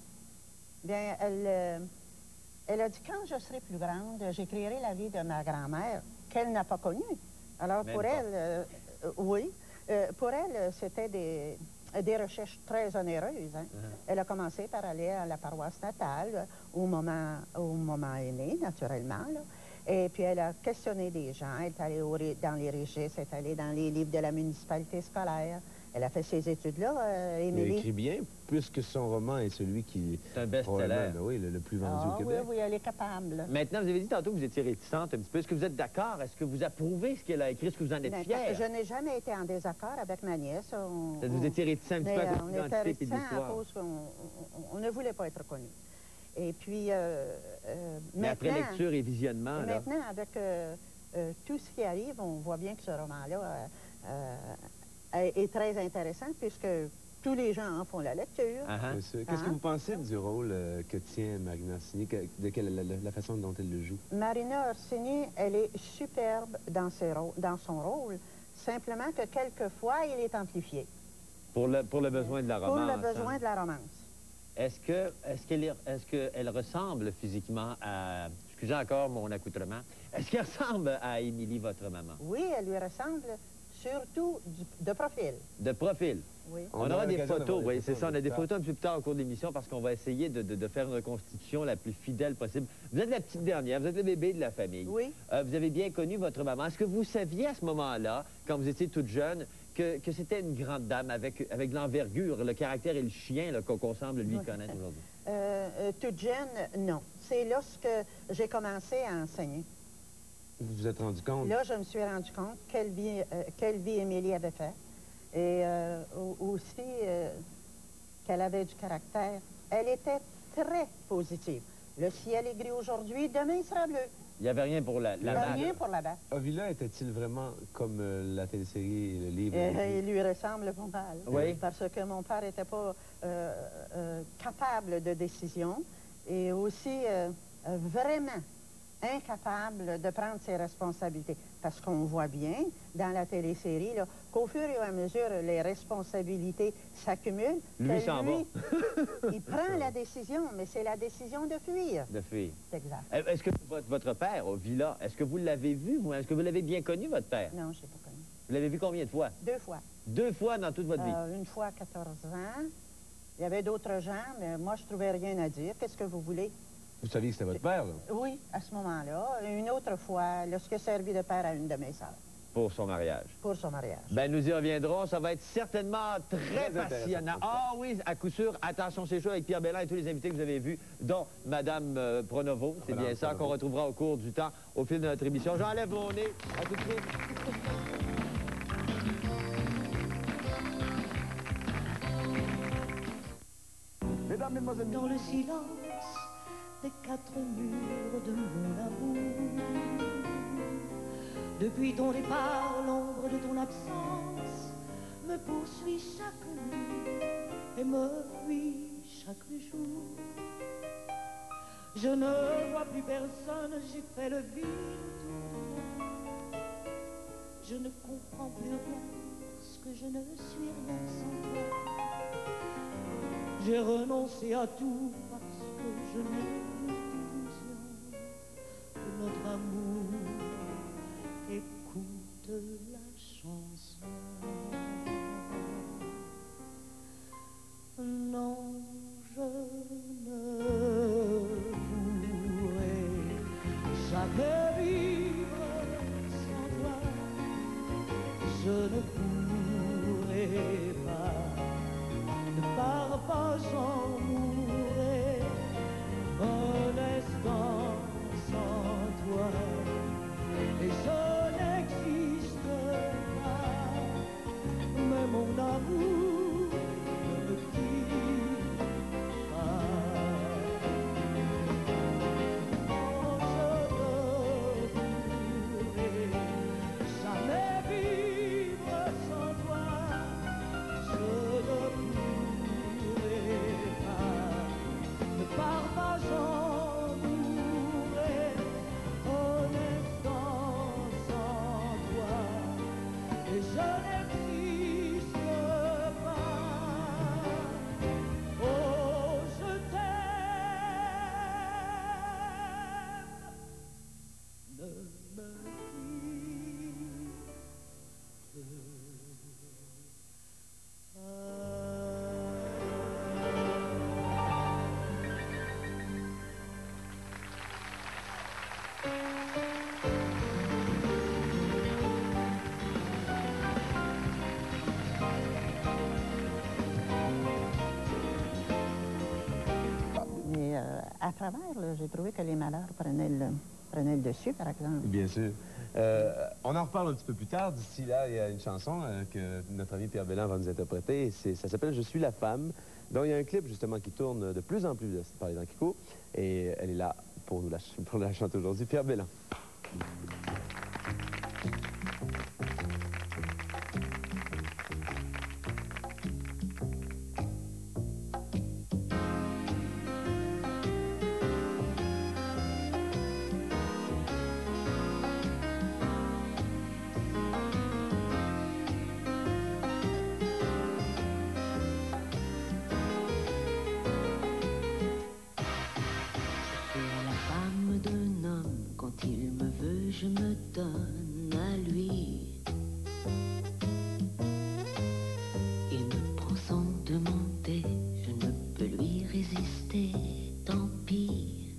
Speaker 3: bien, elle a dit, quand je serai plus grande, j'écrirai la vie de ma grand-mère, qu'elle n'a pas connue. Alors, pour elle, oui, pour elle, c'était des recherches très onéreuses. Hein. Elle a commencé par aller à la paroisse natale, au moment aîné, naturellement, là. Et puis, elle a questionné des gens, elle est allée dans les registres, elle est allée dans les livres de la municipalité scolaire. Elle a fait ces études-là, Émilie.
Speaker 9: Elle écrit bien, puisque son roman est celui qui
Speaker 2: est un best-seller.
Speaker 9: Oui, le plus vendu au Québec.
Speaker 3: Oui, elle est capable.
Speaker 2: Maintenant, vous avez dit tantôt que vous étiez réticente un petit peu. Est-ce que vous êtes d'accord? Est-ce que vous approuvez ce qu'elle a écrit? Est-ce que vous en êtes fière?
Speaker 3: Je n'ai jamais été en désaccord avec ma nièce.
Speaker 2: Vous étiez réticent un petit peu à cause de l'identité et de l'histoire?
Speaker 3: À cause qu'on ne voulait pas être connu. Et puis,
Speaker 2: mais après lecture et visionnement, là...
Speaker 3: Maintenant, avec tout ce qui arrive, on voit bien que ce roman-là est très intéressant, puisque tous les gens en font la lecture.
Speaker 9: Qu'est-ce que vous pensez du rôle que tient Marina Orsini, de la façon dont elle le joue?
Speaker 3: Marina Orsini, elle est superbe dans son rôle, simplement que quelquefois, il est amplifié.
Speaker 2: Pour le besoin de la romance.
Speaker 3: Pour le besoin de la romance.
Speaker 2: est-ce qu'elle ressemble physiquement à... Excusez encore mon accoutrement. Est-ce qu'elle ressemble à Émilie, votre maman?
Speaker 3: Oui, elle lui ressemble, surtout de profil.
Speaker 2: De profil?
Speaker 3: Oui.
Speaker 2: On aura des photos, oui, c'est ça. On a des photos un peu plus tard au cours de l'émission parce qu'on va essayer de faire une reconstitution la plus fidèle possible. Vous êtes la petite dernière, vous êtes le bébé de la famille.
Speaker 3: Oui.
Speaker 2: Vous avez bien connu votre maman. Est-ce que vous saviez à ce moment-là, quand vous étiez toute jeune, que c'était une grande dame avec l'envergure, le caractère et le chien qu'on semble lui connaître aujourd'hui?
Speaker 3: Toute jeune, non. C'est lorsque j'ai commencé à enseigner.
Speaker 9: Vous vous êtes rendu compte?
Speaker 3: Là, je me suis rendu compte quelle vie Émilie avait fait. Et aussi qu'elle avait du caractère. Elle était très positive. Le ciel est gris aujourd'hui, demain il sera bleu.
Speaker 2: Il n'y avait rien pour la
Speaker 3: Il n'y avait rien pour là-bas.
Speaker 9: Ovila était-il vraiment comme la télésérie et le livre?
Speaker 3: Il lui ressemble pas mal.
Speaker 2: Oui.
Speaker 3: Parce que mon père n'était pas capable de décision et aussi vraiment incapable de prendre ses responsabilités. Parce qu'on voit bien dans la télésérie qu'au fur et à mesure, les responsabilités s'accumulent.
Speaker 2: Lui s'en va.
Speaker 3: Il prend la décision, mais c'est la décision de fuir.
Speaker 2: De fuir.
Speaker 3: C'est exact.
Speaker 2: Est-ce que votre père, au Villa, est-ce que vous l'avez vu? Est-ce que vous l'avez bien connu, votre père?
Speaker 3: Non, je ne l'ai pas connu.
Speaker 2: Vous l'avez vu combien de fois?
Speaker 3: 2 fois.
Speaker 2: 2 fois dans toute votre vie?
Speaker 3: Une fois à 14 ans. Il y avait d'autres gens, mais moi, je ne trouvais rien à dire. Qu'est-ce que vous voulez?
Speaker 9: Vous saviez que c'était votre père, là?
Speaker 3: Oui, à ce moment-là. Une autre fois, lorsque servi de père à une de mes sœurs.
Speaker 2: Pour son mariage.
Speaker 3: Pour son mariage.
Speaker 2: Ben, nous y reviendrons. Ça va être certainement très passionnant. Ah oui, à coup sûr. Attention, c'est chaud avec Pierre Bellin et tous les invités que vous avez vus, dont Mme Pronovo. C'est bien ça qu'on retrouvera au cours du temps, au fil de notre émission. J'enlève mon nez. À tout de suite.
Speaker 5: Mesdames, Mesdemoiselles, dans le silence des 4 murs de mon amour, depuis ton départ, l'ombre de ton absence me poursuit chaque nuit et me nuit chaque jour. Je ne vois plus personne, j'ai fait le vide autour de moi. Je ne comprends plus rien, parce que je ne suis rien sans toi. J'ai renoncé à tout parce que je n'ai l'illusion de notre amour. Écoute la chanson. Non, je ne pourrai jamais vivre sans toi. Je ne pourrai pas, ne pars pas sans mourir, un instant sans toi. Et je n'existe pas, mais mon amour ne me quitte pas. Oh, je ne pourrai jamais vivre sans toi. Je ne pourrai pas, ne pars pas sans mourir, un instant sans toi. Et je n'existe pas. Oh, je t'aime, ne me
Speaker 3: Mais à travers, j'ai trouvé que les malheurs prenaient le dessus, par exemple.
Speaker 9: Bien sûr. On en reparle un petit peu plus tard. D'ici là, il y a une chanson que notre ami Pierre Bellin va nous interpréter. Ça s'appelle « Je suis la femme », dont il y a un clip justement qui tourne de plus en plus par les temps qui courent. Et elle est là pour nous pour la chanter aujourd'hui. Pierre Bellin.
Speaker 1: donne à lui. Il me prend sans demander, je ne peux lui résister, tant pis.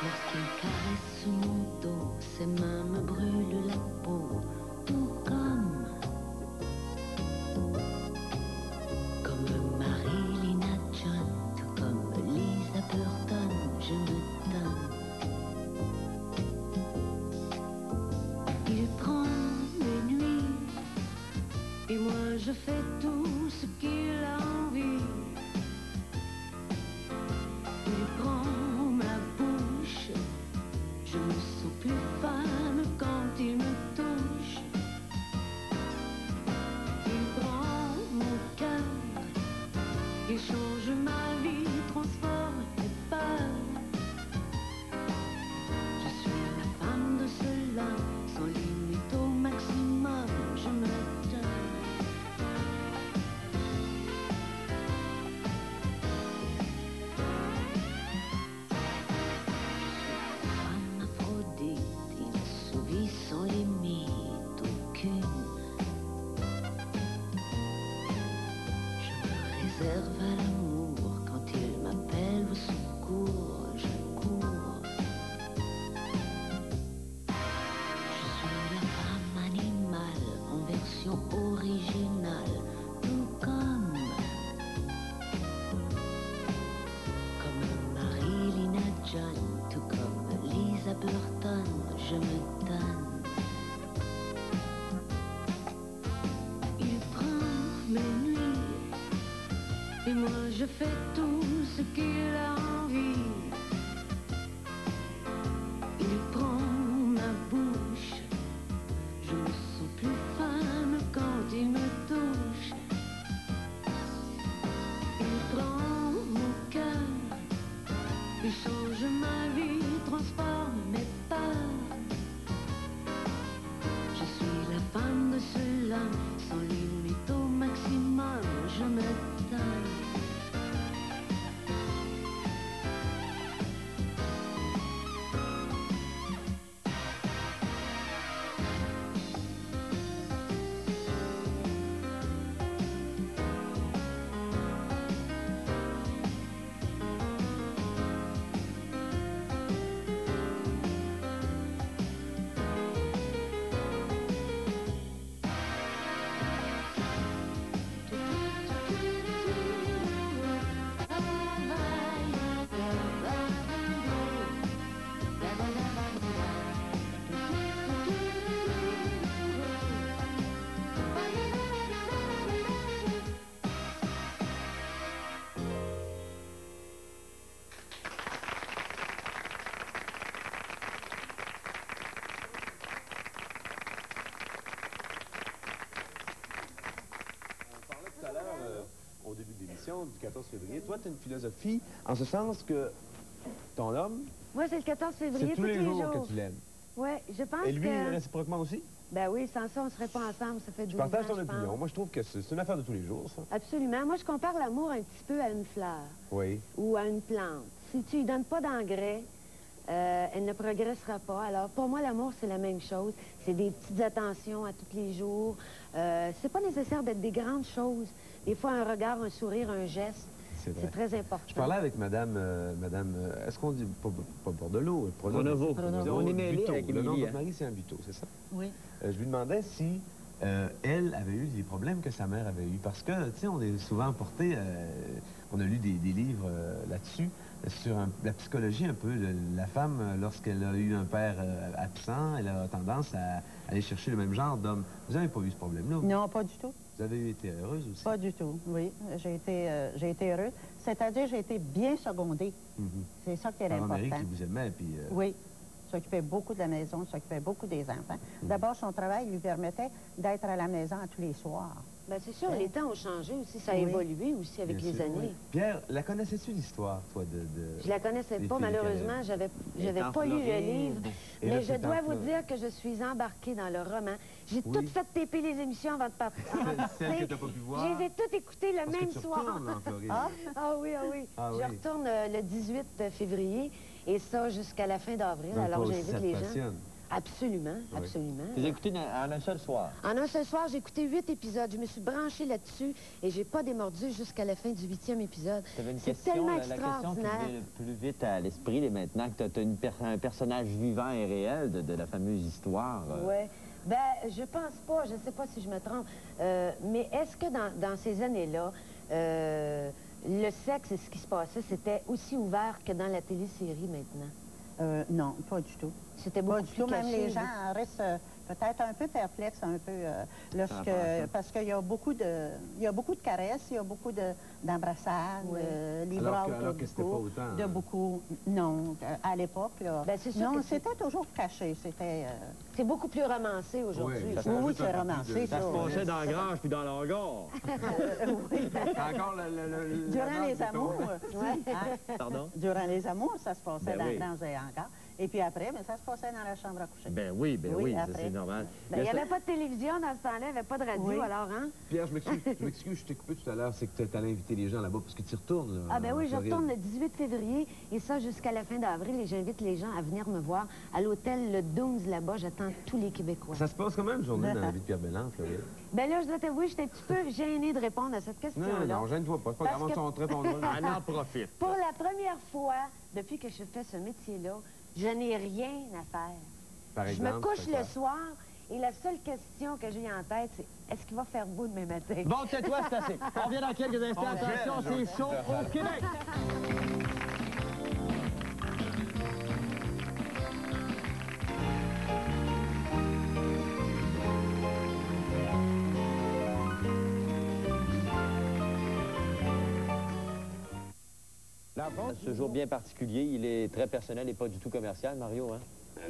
Speaker 1: Lorsqu'il caresse mon dos, ses mains me brûlent la peau, tout comme Marilyn John, tout comme Lisa Burton, je me donne. Il prend mes nuits, et moi je fais tout ce qu'il a envie. Il prend ma bouche, je me sens plus femme quand il me touche. Il prend mon cœur, il change ma vie, transforme mes peurs. Je suis la femme de cela, sans limite au maximum, je me donne. Sans limite aucune, je me réserve à l'amour. Quand il m'appelle au secours, je cours. Je suis la femme animale en version originale, tout comme Marilyn John, tout comme Lisa Burton, je me donne. Et moi je fais tout ce qu'il a envie. Il prend ma bouche, je me sens plus femme quand il me touche. Il prend mon cœur, il change ma vie, transforme mes peurs. Je suis la femme de cela, sans limite au maximum, je me donne.
Speaker 9: Du 14 février. Toi, tu as une philosophie en ce sens que ton homme...
Speaker 8: Moi, c'est le 14 février,
Speaker 9: c'est tous les jours que tu l'aimes.
Speaker 8: Oui, je pense
Speaker 9: Et lui,
Speaker 8: que...
Speaker 9: réciproquement aussi?
Speaker 8: Ben oui, sans ça, on ne serait pas ensemble, ça fait 12 ans,
Speaker 9: je partage ton opinion. Moi, je trouve que c'est une affaire de tous les jours, ça.
Speaker 8: Absolument. Moi, je compare l'amour un petit peu à une fleur.
Speaker 9: Oui.
Speaker 8: Ou à une plante. Si tu lui donnes pas d'engrais, elle ne progressera pas. Alors, pour moi, l'amour, c'est la même chose. C'est des petites attentions à tous les jours. C'est pas nécessaire d'être des grandes choses. Des fois, un regard, un sourire, un geste, c'est très important.
Speaker 9: Je parlais avec madame est-ce qu'on dit, pas Bordelot,
Speaker 2: Pronovo. On est mêlés avec
Speaker 9: le nom de
Speaker 2: Émilie.
Speaker 9: votre mari, c'est un Buteau, c'est ça?
Speaker 8: Oui.
Speaker 9: Je lui demandais si elle avait eu des problèmes que sa mère avait eu. Parce que, tu sais, on est souvent porté, on a lu des livres là-dessus, sur la psychologie un peu. La femme, lorsqu'elle a eu un père absent, elle a tendance à aller chercher le même genre d'homme. Vous n'avez pas eu ce problème-là?
Speaker 3: Non, pas du tout.
Speaker 9: Vous avez été heureuse aussi?
Speaker 3: Pas du tout, oui. J'ai été heureuse. C'est-à-dire, j'ai été bien secondée. C'est ça qui est important.
Speaker 9: Marie qui vous aimait, puis...
Speaker 3: Oui. S'occupait beaucoup de la maison, s'occupait beaucoup des enfants. D'abord, son travail lui permettait d'être à la maison tous les soirs.
Speaker 8: Bien, c'est sûr, les temps ont changé aussi, ça a évolué aussi avec les années.
Speaker 9: Oui. Pierre, la connaissais-tu l'histoire, toi, de...
Speaker 8: Je la connaissais pas, malheureusement, j'avais pas lu le livre, mais je dois vous dire que je suis embarquée dans le roman. J'ai tout fait taper les émissions avant de partir.
Speaker 9: Celles que t'as pas pu voir?
Speaker 8: Je les ai toutes écoutées le même soir.
Speaker 9: En Floride.
Speaker 8: Ah oui, ah oui. Je retourne le 18 février. Et ça jusqu'à la fin d'avril.
Speaker 9: Donc,
Speaker 8: Alors,
Speaker 9: toi aussi,
Speaker 8: j'invite
Speaker 9: ça te
Speaker 8: les gens.
Speaker 9: passionne.
Speaker 8: Absolument,
Speaker 9: Oui.
Speaker 8: absolument.
Speaker 2: Tu l'as écouté en un seul soir?
Speaker 8: En un seul soir, j'ai écouté 8 épisodes. Je me suis branchée là-dessus et j'ai pas démordu jusqu'à la fin du 8e épisode. C'est tellement
Speaker 2: la question qui
Speaker 8: extraordinaire.
Speaker 2: vient le plus vite à l'esprit, là, maintenant que tu as un personnage vivant et réel de la fameuse histoire.
Speaker 8: Oui. Ben, je pense pas, je sais pas si je me trompe, mais est-ce que dans ces années-là, le sexe et ce qui se passait, c'était aussi ouvert que dans la télésérie maintenant?
Speaker 3: Non, pas du tout.
Speaker 8: C'était beaucoup
Speaker 3: pas du tout.
Speaker 8: plus
Speaker 3: Même
Speaker 8: caché,
Speaker 3: les gens restent peut-être un peu perplexes, un peu parce qu'il y a beaucoup de caresses, il y a beaucoup d'embrassades, les bras autour du cou, de beaucoup. Non, à l'époque, non, c'était toujours caché. C'était.
Speaker 8: C'est beaucoup plus romancé aujourd'hui.
Speaker 3: Oui, c'est romancé.
Speaker 2: Ça se passait dans la grange puis dans l'hangar.
Speaker 3: Oui.
Speaker 9: Encore
Speaker 3: Durant les amours.
Speaker 2: Pardon?
Speaker 3: Durant les amours, ça se passait
Speaker 2: Ben oui.
Speaker 3: dans un hangar. Et puis après, mais ça se passait dans la chambre à coucher.
Speaker 2: Ben oui, ça,
Speaker 3: après.
Speaker 2: c'est normal.
Speaker 8: Ben, il n'y avait pas de télévision dans ce temps-là, il n'y avait pas de radio, alors, hein?
Speaker 9: Pierre, je m'excuse, je t'ai coupé tout à l'heure, c'est que tu allais inviter les gens là-bas parce que tu y retournes. Là,
Speaker 8: Ah ben oui, je retourne le 18 février et ça jusqu'à la fin d'avril et j'invite les gens à venir me voir à l'hôtel Le 12 là-bas. J'attends tous les Québécois.
Speaker 9: Ça se passe comment une journée dans la vie de Pierre Belland, Floride?
Speaker 8: Ben là, je dois t'avouer, j'étais un petit peu gênée de répondre à cette question-là.
Speaker 9: Non, gêne-toi pas, c'est pas grave, on te répondra.
Speaker 2: On en profite.
Speaker 8: Pour la première fois, depuis que je fais ce métier-là, je n'ai rien à faire.
Speaker 9: Par exemple,
Speaker 8: je me couche le soir et la seule question que j'ai en tête, c'est est-ce qu'il va faire beau demain matin?
Speaker 2: Bon, tais-toi, c'est assez. On revient dans quelques instants. Attention, c'est chaud au Québec. Ce jour bien particulier, il est très personnel et pas du tout commercial, Mario, hein?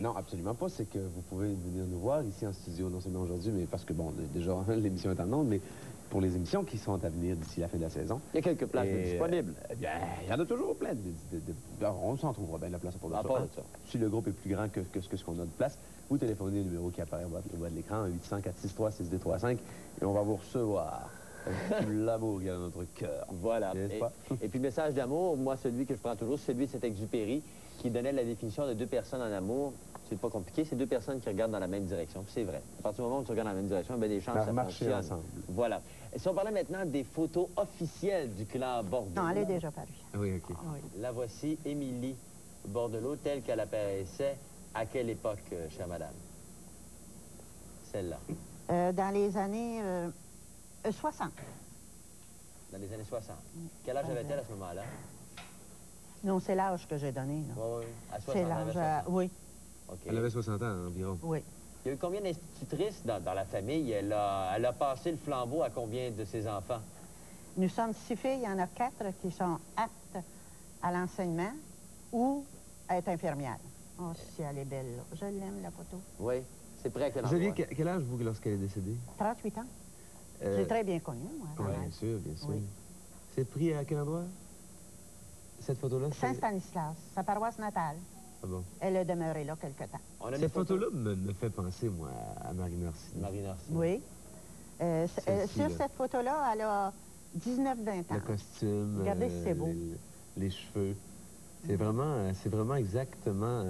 Speaker 9: Non, absolument pas. C'est que vous pouvez venir nous voir ici en studio, non seulement aujourd'hui, mais parce que, bon, déjà, l'émission est en ondes, mais pour les émissions qui sont à venir d'ici la fin de la saison.
Speaker 2: Il y a quelques places disponibles.
Speaker 9: Eh bien, il y en a toujours plein. On s'en trouvera bien de la place pour
Speaker 2: ça.
Speaker 9: Si le groupe est plus grand que ce qu'on a de place, vous téléphonez le numéro qui apparaît au bas de l'écran, 800-463-6235, et on va vous recevoir. Tout l'amour qu'il y a dans notre cœur.
Speaker 2: Voilà. Et puis, message d'amour, moi, celui que je prends toujours, c'est celui de Saint-Exupéry, qui donnait la définition de deux personnes en amour. C'est pas compliqué, c'est deux personnes qui regardent dans la même direction. Puis c'est vrai. À partir du moment où tu regardes dans la même direction, ben, des chances ça fonctionne.
Speaker 9: Ensemble.
Speaker 2: Voilà. Et si on parlait maintenant des photos officielles du clan Bordelot.
Speaker 3: Non, elle est déjà parue.
Speaker 9: Oui, OK.
Speaker 3: Oui.
Speaker 2: La voici, Émilie Bordelot, telle qu'elle apparaissait à quelle époque, chère madame? Celle-là.
Speaker 3: Dans les années 60.
Speaker 2: Dans les années 60. Quel âge avait-elle à ce moment-là?
Speaker 3: Non, c'est l'âge que j'ai donné.
Speaker 2: Oui, à 60
Speaker 3: c'est l'âge, oui.
Speaker 2: Okay.
Speaker 9: Elle avait 60 ans environ.
Speaker 3: Oui.
Speaker 2: Il y a eu combien d'institutrices dans la famille? Elle a passé le flambeau à combien de ses enfants?
Speaker 3: Nous sommes 6 filles, il y en a 4 qui sont aptes à l'enseignement ou à être infirmières. Oh, si elle est belle, là. Je l'aime, la photo.
Speaker 2: Oui. C'est prêt à quel endroit?
Speaker 9: Jolie, quel âge vous lorsqu'elle est décédée?
Speaker 3: 38 ans. J'ai très bien connu, moi.
Speaker 9: Oui, bien sûr, bien sûr.
Speaker 3: Oui.
Speaker 9: C'est pris à quel endroit? Cette photo-là?
Speaker 3: Saint-Stanislas, sa paroisse natale.
Speaker 9: Ah bon?
Speaker 3: Elle est demeurée là quelque temps.
Speaker 9: Cette photo-là me fait penser, moi, à Marine Orsini.
Speaker 2: Marine Orsini.
Speaker 3: Oui. Sur cette photo-là, elle a 19-20 ans.
Speaker 9: Le costume,
Speaker 3: regardez si c'est beau.
Speaker 9: Les cheveux. C'est vraiment exactement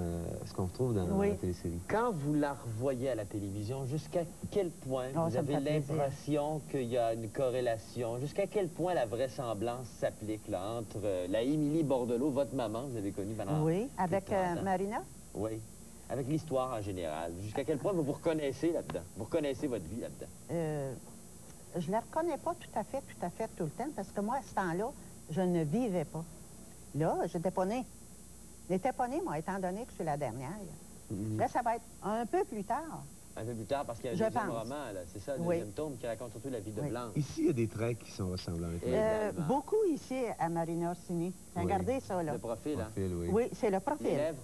Speaker 9: ce qu'on retrouve dans la télésérie.
Speaker 2: Quand vous la revoyez à la télévision, jusqu'à quel point vous avez l'impression qu'il y a une corrélation? Jusqu'à quel point la vraisemblance s'applique là, entre la Émilie Bordelot, votre maman, vous avez connue pendant...
Speaker 3: Oui, avec Marina?
Speaker 2: Oui, avec l'histoire en général. Jusqu'à quel point vous vous reconnaissez là-dedans? Vous reconnaissez votre vie là-dedans?
Speaker 3: Je ne la reconnais pas tout à fait tout le temps, parce que moi, à ce temps-là, je ne vivais pas. Là, je n'étais pas née. Je n'étais pas née, moi, étant donné que je suis la dernière. Là, ça va être un peu plus tard.
Speaker 2: Un peu plus tard, parce qu'il y a un deuxième roman, c'est ça, le deuxième tome qui raconte surtout la vie de Blanche.
Speaker 9: Ici, il y a des traits qui sont ressemblants.
Speaker 3: Beaucoup ici à Marina Orsini. Regardez ça, là.
Speaker 2: Le profil, hein?
Speaker 3: Oui, c'est le profil.
Speaker 2: Les lèvres?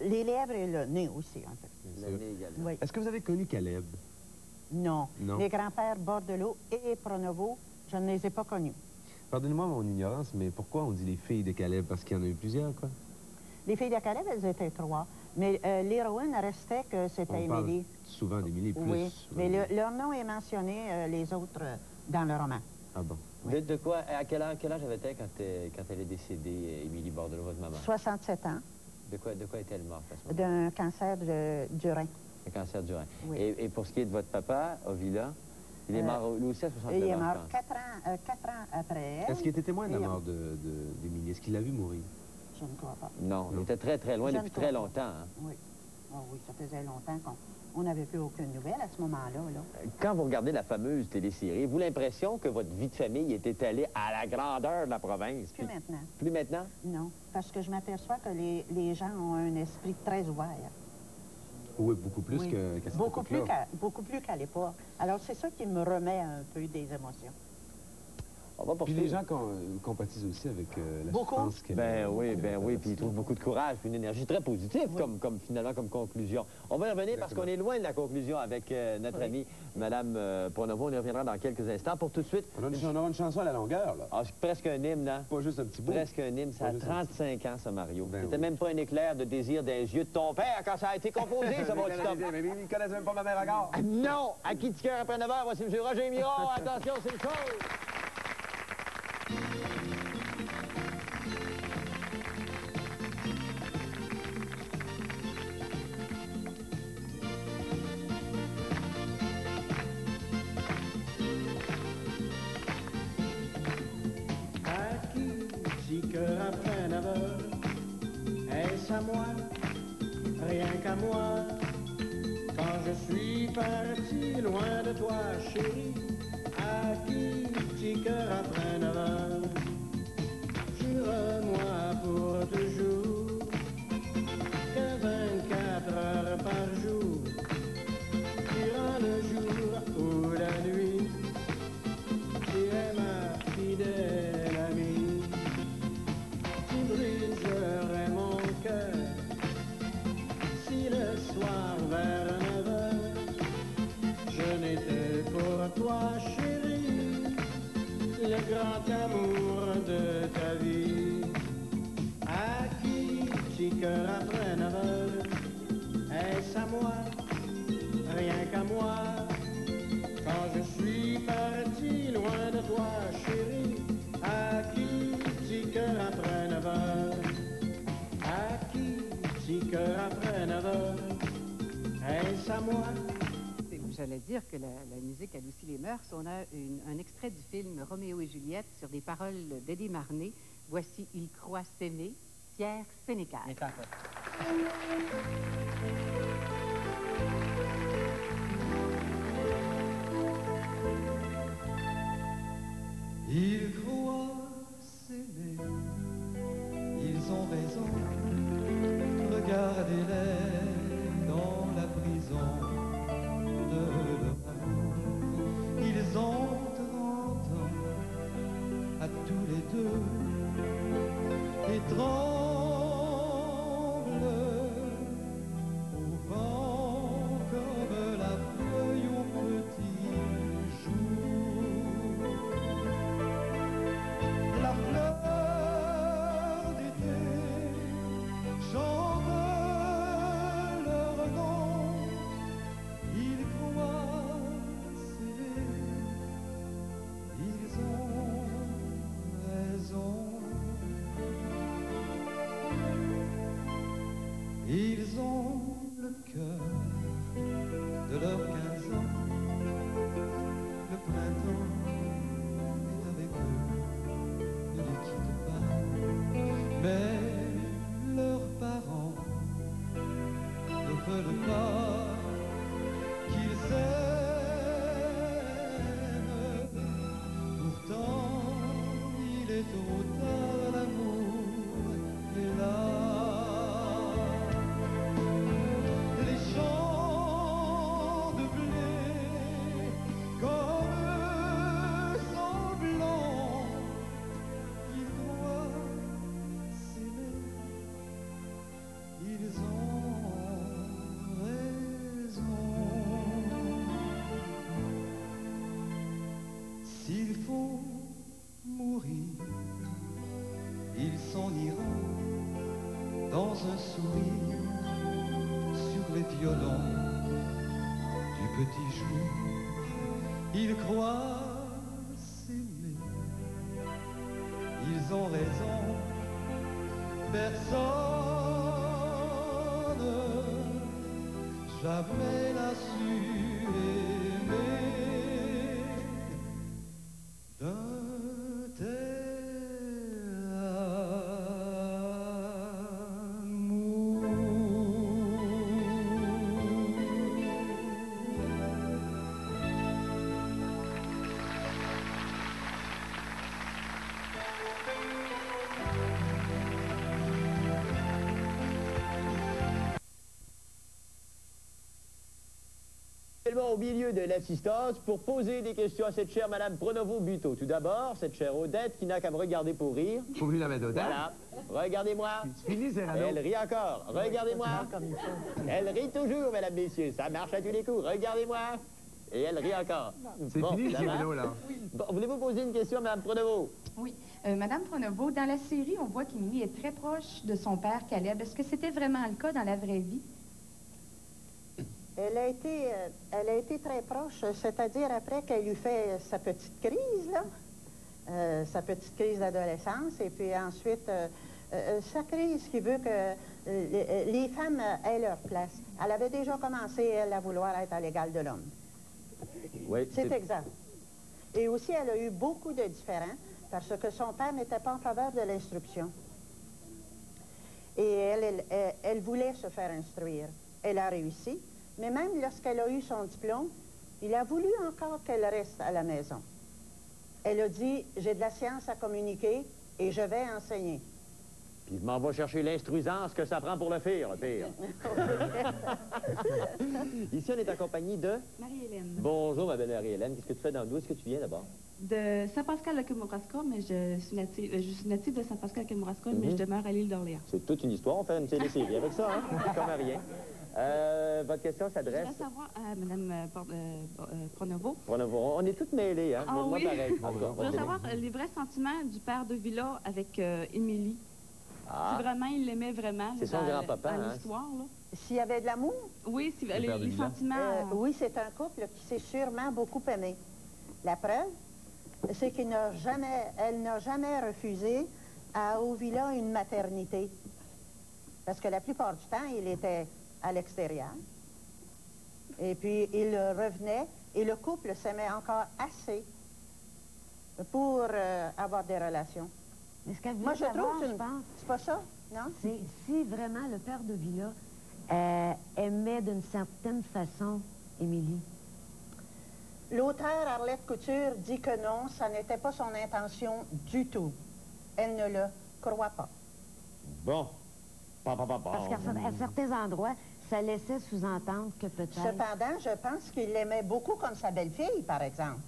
Speaker 3: Les lèvres et le nez aussi, en fait.
Speaker 2: Le nez également.
Speaker 3: Oui.
Speaker 9: Est-ce que vous avez connu Caleb?
Speaker 3: Non.
Speaker 9: Non.
Speaker 3: Les grands-pères Bordelot et Pronovo, je ne les ai pas connus.
Speaker 9: Pardonnez-moi mon ignorance, mais pourquoi on dit les filles de Caleb? Parce qu'il y en a eu plusieurs, quoi?
Speaker 3: Les filles de Caleb, elles étaient 3. Mais l'héroïne restait que c'était Émilie.
Speaker 9: Souvent d'Émilie, plus.
Speaker 3: Oui, mais leur nom est mentionné, les autres, dans le roman.
Speaker 9: Ah bon?
Speaker 2: Oui. De quoi? À quel âge avait-elle quand elle est décédée, Émilie Bordelot, votre maman?
Speaker 3: 67 ans.
Speaker 2: De quoi est-elle morte à ce moment?
Speaker 3: D'un cancer du rein.
Speaker 2: Un cancer du rein.
Speaker 3: Oui.
Speaker 2: Et pour ce qui est de votre papa, Ovila, il est mort lui aussi à 69 ans.
Speaker 3: Il est mort 4 ans après elle.
Speaker 9: Est-ce qu'il était témoin de la mort d'Émilie? Est-ce qu'il l'a vu mourir?
Speaker 3: Je ne crois pas.
Speaker 2: Non, il était très, très loin depuis très longtemps. Hein.
Speaker 3: Oui. Oh, oui, ça faisait longtemps qu'on n'avait plus aucune nouvelle à ce moment-là. Là.
Speaker 2: Quand vous regardez la fameuse télésérie, avez-vous l'impression que votre vie de famille est étalée à la grandeur de la province?
Speaker 3: Plus maintenant.
Speaker 2: Plus maintenant?
Speaker 3: Non, parce que je m'aperçois que les gens ont un esprit très ouvert.
Speaker 9: Oui, beaucoup plus qu'à cette époque-là.
Speaker 3: Beaucoup plus qu'à l'époque. Alors, c'est ça qui me remet un peu des émotions.
Speaker 9: Puis les gens compatissent aussi avec la souffrance qu'elle
Speaker 2: Ben oui, puis ils trouvent beaucoup de courage, puis une énergie très positive, finalement, comme conclusion. On va y revenir parce qu'on est loin de la conclusion avec notre amie, Mme Pronovo. On y reviendra dans quelques instants. Pour tout de suite...
Speaker 9: On a une chanson à la longueur, là.
Speaker 2: Ah, c'est presque un hymne, hein?
Speaker 9: Pas juste un petit bout.
Speaker 2: Presque un hymne. Ça a 35 ans, ça, Mario. C'était même pas un éclair de désir des yeux de ton père quand ça a été composé, ça, mon petit homme.
Speaker 9: Mais ils ne connaissent même pas ma mère encore.
Speaker 2: Non! À qui de cœur après 9 h, voici M. Roger Miron. Attention, c'est le show!
Speaker 13: Après 9 h, est-ce à moi, rien qu'à moi, quand je suis parti loin de toi, chérie, à qui petit cœur après 9 h, jure-moi pour toujours que 24 heures par jour, durant le jour ou la nuit, tu es ma fidèle amie. Briserais mon cœur si le soir vers 9 h je n'étais pour toi, chérie, le grand amour de ta vie. À qui, petit cœur après 9 h, est-ce à moi, rien qu'à moi, quand je suis parti loin de toi, chérie, à qui, petit cœur après 9 h, à qui, petit cœur après 9 h, est-ce à moi?
Speaker 10: J'allais dire que la musique adoucit les mœurs. On a un extrait du film Roméo et Juliette sur des paroles d'Eddie Marnay. Voici Il croit s'aimer, Pierre Sénécal.
Speaker 13: Ils croient s'aimer, ils ont raison, regardez-les dans la prison de leur amour. Ils ont 30 ans à tous les deux et tremblent au vent comme la feuille au petit jour. La fleur d'été chante leur nom. Ils croient s'aimer, ils ont raison. Ils ont le cœur de leurs 15 ans. Le printemps est avec eux, ne les quitte pas. Mais leurs parents ne veulent pas qu'ils s'aiment. Pourtant, il est trop tard, l'amour est là. Les champs de blé comme semblants, ils croient s'aimer, ils ont raison. S'il faut mourir, ils s'en iront dans un sourire sur les violons du petit jour. Ils croient s'aimer, ils ont raison, personne jamais n'a su aimer d'un tel amour.
Speaker 2: Au milieu de l'assistance pour poser des questions à cette chère Madame Pronovo-Buteau. Tout d'abord, cette chère Odette qui n'a qu'à me regarder pour rire.
Speaker 9: Faut plus la mettre Odette.
Speaker 2: Voilà. Regardez-moi.
Speaker 9: C'est fini, Cyrano.
Speaker 2: Elle rit encore. Regardez-moi. Elle rit toujours, mesdames, messieurs. Ça marche à tous les coups. Regardez-moi. Et elle rit encore.
Speaker 9: C'est fini, Cyrano, là.
Speaker 2: Bon, voulez-vous poser une question à Madame Pronovo?
Speaker 16: Oui. Madame Pronovo, dans la série, on voit qu'Émilie est très proche de son père, Caleb. Est-ce que c'était vraiment le cas dans la vraie vie?
Speaker 3: Elle a été très proche, c'est-à-dire après qu'elle eut fait sa petite crise, là, sa petite crise d'adolescence, et puis ensuite sa crise qui veut que les femmes aient leur place. Elle avait déjà commencé, elle, à vouloir être à l'égal de l'homme.
Speaker 2: Oui,
Speaker 3: c'est exact. Et aussi, elle a eu beaucoup de différends, parce que son père n'était pas en faveur de l'instruction. Et elle voulait se faire instruire. Elle a réussi. Mais même lorsqu'elle a eu son diplôme, il a voulu encore qu'elle reste à la maison. Elle a dit, j'ai de la science à communiquer et je vais enseigner.
Speaker 2: Puis je m'en vais chercher l'instruisance que ça prend pour le faire, le pire. Ici, on est accompagné de...
Speaker 17: Marie-Hélène.
Speaker 2: Bonjour, ma belle Marie-Hélène. Qu'est-ce que tu fais dans... D'où est-ce que tu viens, d'abord?
Speaker 17: De Saint-Pascal-le-Kamouraska, mais je suis native de Saint-Pascal-le-Kamouraska, mais je demeure à l'île d'Orléans.
Speaker 2: C'est toute une histoire. On fait une télésérie avec ça, hein? Comme rien. Votre question s'adresse...
Speaker 17: Je voudrais savoir à Mme Pronovo.
Speaker 2: Pronovo. On est toutes mêlées, hein?
Speaker 17: Ah oui?
Speaker 2: Pareil.
Speaker 17: Je voudrais savoir les vrais sentiments du père de Villa avec Émilie.
Speaker 2: Ah.
Speaker 17: Si vraiment il l'aimait vraiment.
Speaker 2: C'est son grand-papa, hein?
Speaker 17: L'histoire, là.
Speaker 3: S'il y avait de l'amour?
Speaker 17: Oui, si, les sentiments...
Speaker 3: oui, c'est un couple qui s'est sûrement beaucoup aimé. La preuve, c'est qu'elle n'a jamais refusé à Ovilla une maternité. Parce que la plupart du temps, il était à l'extérieur. Et puis, il revenait et le couple s'aimait encore assez pour avoir des relations.
Speaker 8: Mais ce qu'elle
Speaker 3: Moi, je trouve
Speaker 8: je pense...
Speaker 3: C'est pas ça, non?
Speaker 8: C'est si vraiment le père de Villa aimait d'une certaine façon Émilie.
Speaker 3: L'auteur Arlette Couture dit que non, ça n'était pas son intention du tout. Elle ne le croit pas.
Speaker 2: Bon.
Speaker 8: Parce qu'à certains endroits, ça laissait sous-entendre que peut-être...
Speaker 3: Cependant, je pense qu'il l'aimait beaucoup comme sa belle-fille, par exemple.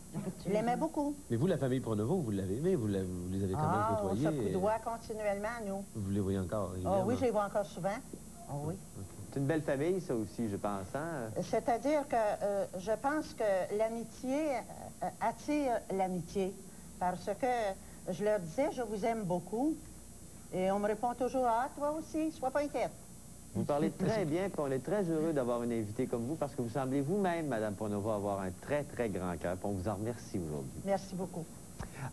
Speaker 3: Il l'aimait beaucoup.
Speaker 9: Mais vous, la famille Pronovo, vous l'avez aimé? Vous les avez quand même côtoyés?
Speaker 3: On se coudoie continuellement, nous.
Speaker 9: Vous les voyez encore?
Speaker 3: Oui, je les vois encore souvent. Oh, oui.
Speaker 2: C'est une belle famille, ça aussi, je pense. Hein?
Speaker 3: C'est-à-dire que je pense que l'amitié attire l'amitié. Parce que je leur disais, je vous aime beaucoup. Et on me répond toujours, ah, toi aussi, sois pas inquiète.
Speaker 2: Vous parlez très bien, puis on est très heureux d'avoir une invitée comme vous, parce que vous semblez vous-même, Mme Pronovo, avoir un très, très grand cœur. On vous en remercie aujourd'hui.
Speaker 3: Merci beaucoup.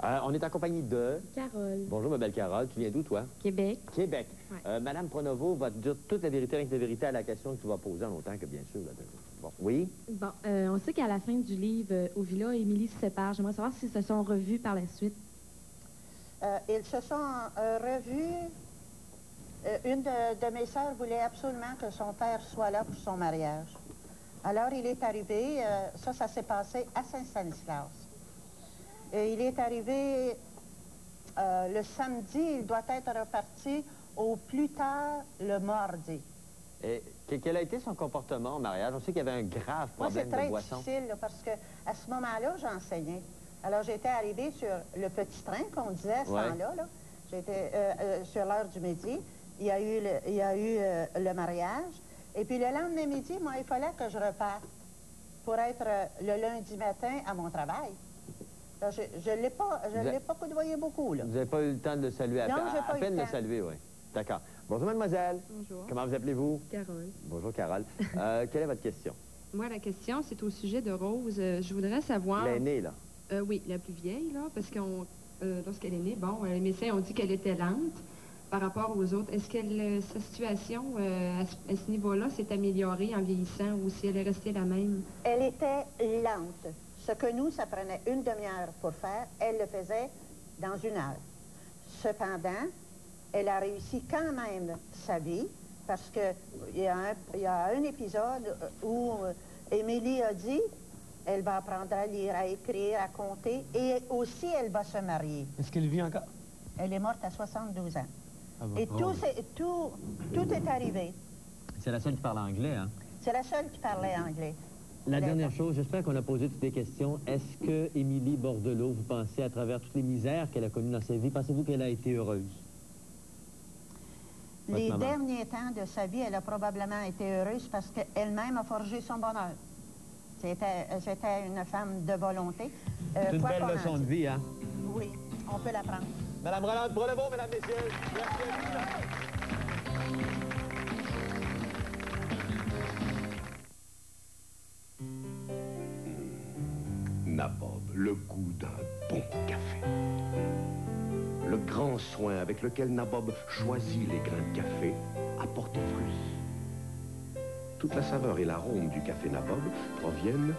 Speaker 2: On est en compagnie de...
Speaker 17: Carole.
Speaker 2: Bonjour, ma belle Carole. Tu viens d'où, toi?
Speaker 17: Québec.
Speaker 2: Québec.
Speaker 17: Ouais.
Speaker 2: Mme Pronovo va te dire toute la vérité, rien que la vérité à la question que tu vas poser en autant que, bien sûr... Bon, oui?
Speaker 17: Bon, on sait qu'à la fin du livre, Ovilla et Émilie se séparent. J'aimerais savoir s'ils se sont revus par la suite.
Speaker 3: Ils se sont revus. Une de mes sœurs voulait absolument que son père soit là pour son mariage. Alors, il est arrivé, ça s'est passé à Saint-Stanislas. Il est arrivé le samedi, il doit être reparti au plus tard le mardi.
Speaker 2: Et quel a été son comportement au mariage? On sait qu'il y avait un grave problème de boisson.
Speaker 3: Moi, c'est très difficile, là, parce qu'à ce moment-là, j'enseignais. Alors, j'étais arrivée sur le petit train qu'on disait à ce temps-là. Là. J'étais sur l'heure du midi. Il y a eu le mariage. Et puis, le lendemain midi, moi, il fallait que je reparte pour être le lundi matin à mon travail. Alors, je ne l'ai pas côtoyé beaucoup, là.
Speaker 2: Vous n'avez pas eu le temps de le saluer à peine de le saluer, oui. D'accord. Bonjour, mademoiselle.
Speaker 17: Bonjour.
Speaker 2: Comment vous appelez-vous?
Speaker 17: Carole.
Speaker 2: Bonjour, Carole. Quelle est votre question?
Speaker 17: Moi, la question, c'est au sujet de Rose. Je voudrais savoir...
Speaker 2: L'aînée, là?
Speaker 17: Oui, la plus vieille, là, parce que lorsqu'elle est née, bon, les médecins ont dit qu'elle était lente.
Speaker 16: par rapport aux autres. Est-ce que sa situation à ce niveau-là s'est améliorée en vieillissant ou si elle est restée la même?
Speaker 3: Elle était lente. Ce que nous, ça prenait une demi-heure pour faire, elle le faisait dans 1 heure. Cependant, elle a réussi quand même sa vie parce qu'il y a un épisode où Émilie a dit elle va apprendre à lire, à écrire, à compter et aussi elle va se marier.
Speaker 9: Est-ce qu'elle vit encore?
Speaker 3: Elle est morte à 72 ans.
Speaker 2: Ah bon,
Speaker 3: Et tout est arrivé.
Speaker 2: C'est la seule qui parle anglais, hein?
Speaker 3: C'est la seule qui parlait anglais.
Speaker 2: La dernière chose, j'espère qu'on a posé toutes les questions. Est-ce que Émilie Bordelot, vous pensez, à travers toutes les misères qu'elle a connues dans sa vie, pensez-vous qu'elle a été heureuse?
Speaker 3: Les derniers temps de sa vie, elle a probablement été heureuse parce qu'elle-même a forgé son bonheur. C'était une femme de volonté.
Speaker 2: C'est une belle leçon de vie, hein?
Speaker 3: Oui, on peut l'apprendre.
Speaker 2: Madame Rolande Brunevaux, mesdames, messieurs, merci à vous.
Speaker 19: Nabob, le goût d'un bon café. Le grand soin avec lequel Nabob choisit les grains de café a porté fruit. Toute la saveur et l'arôme du café Nabob proviennent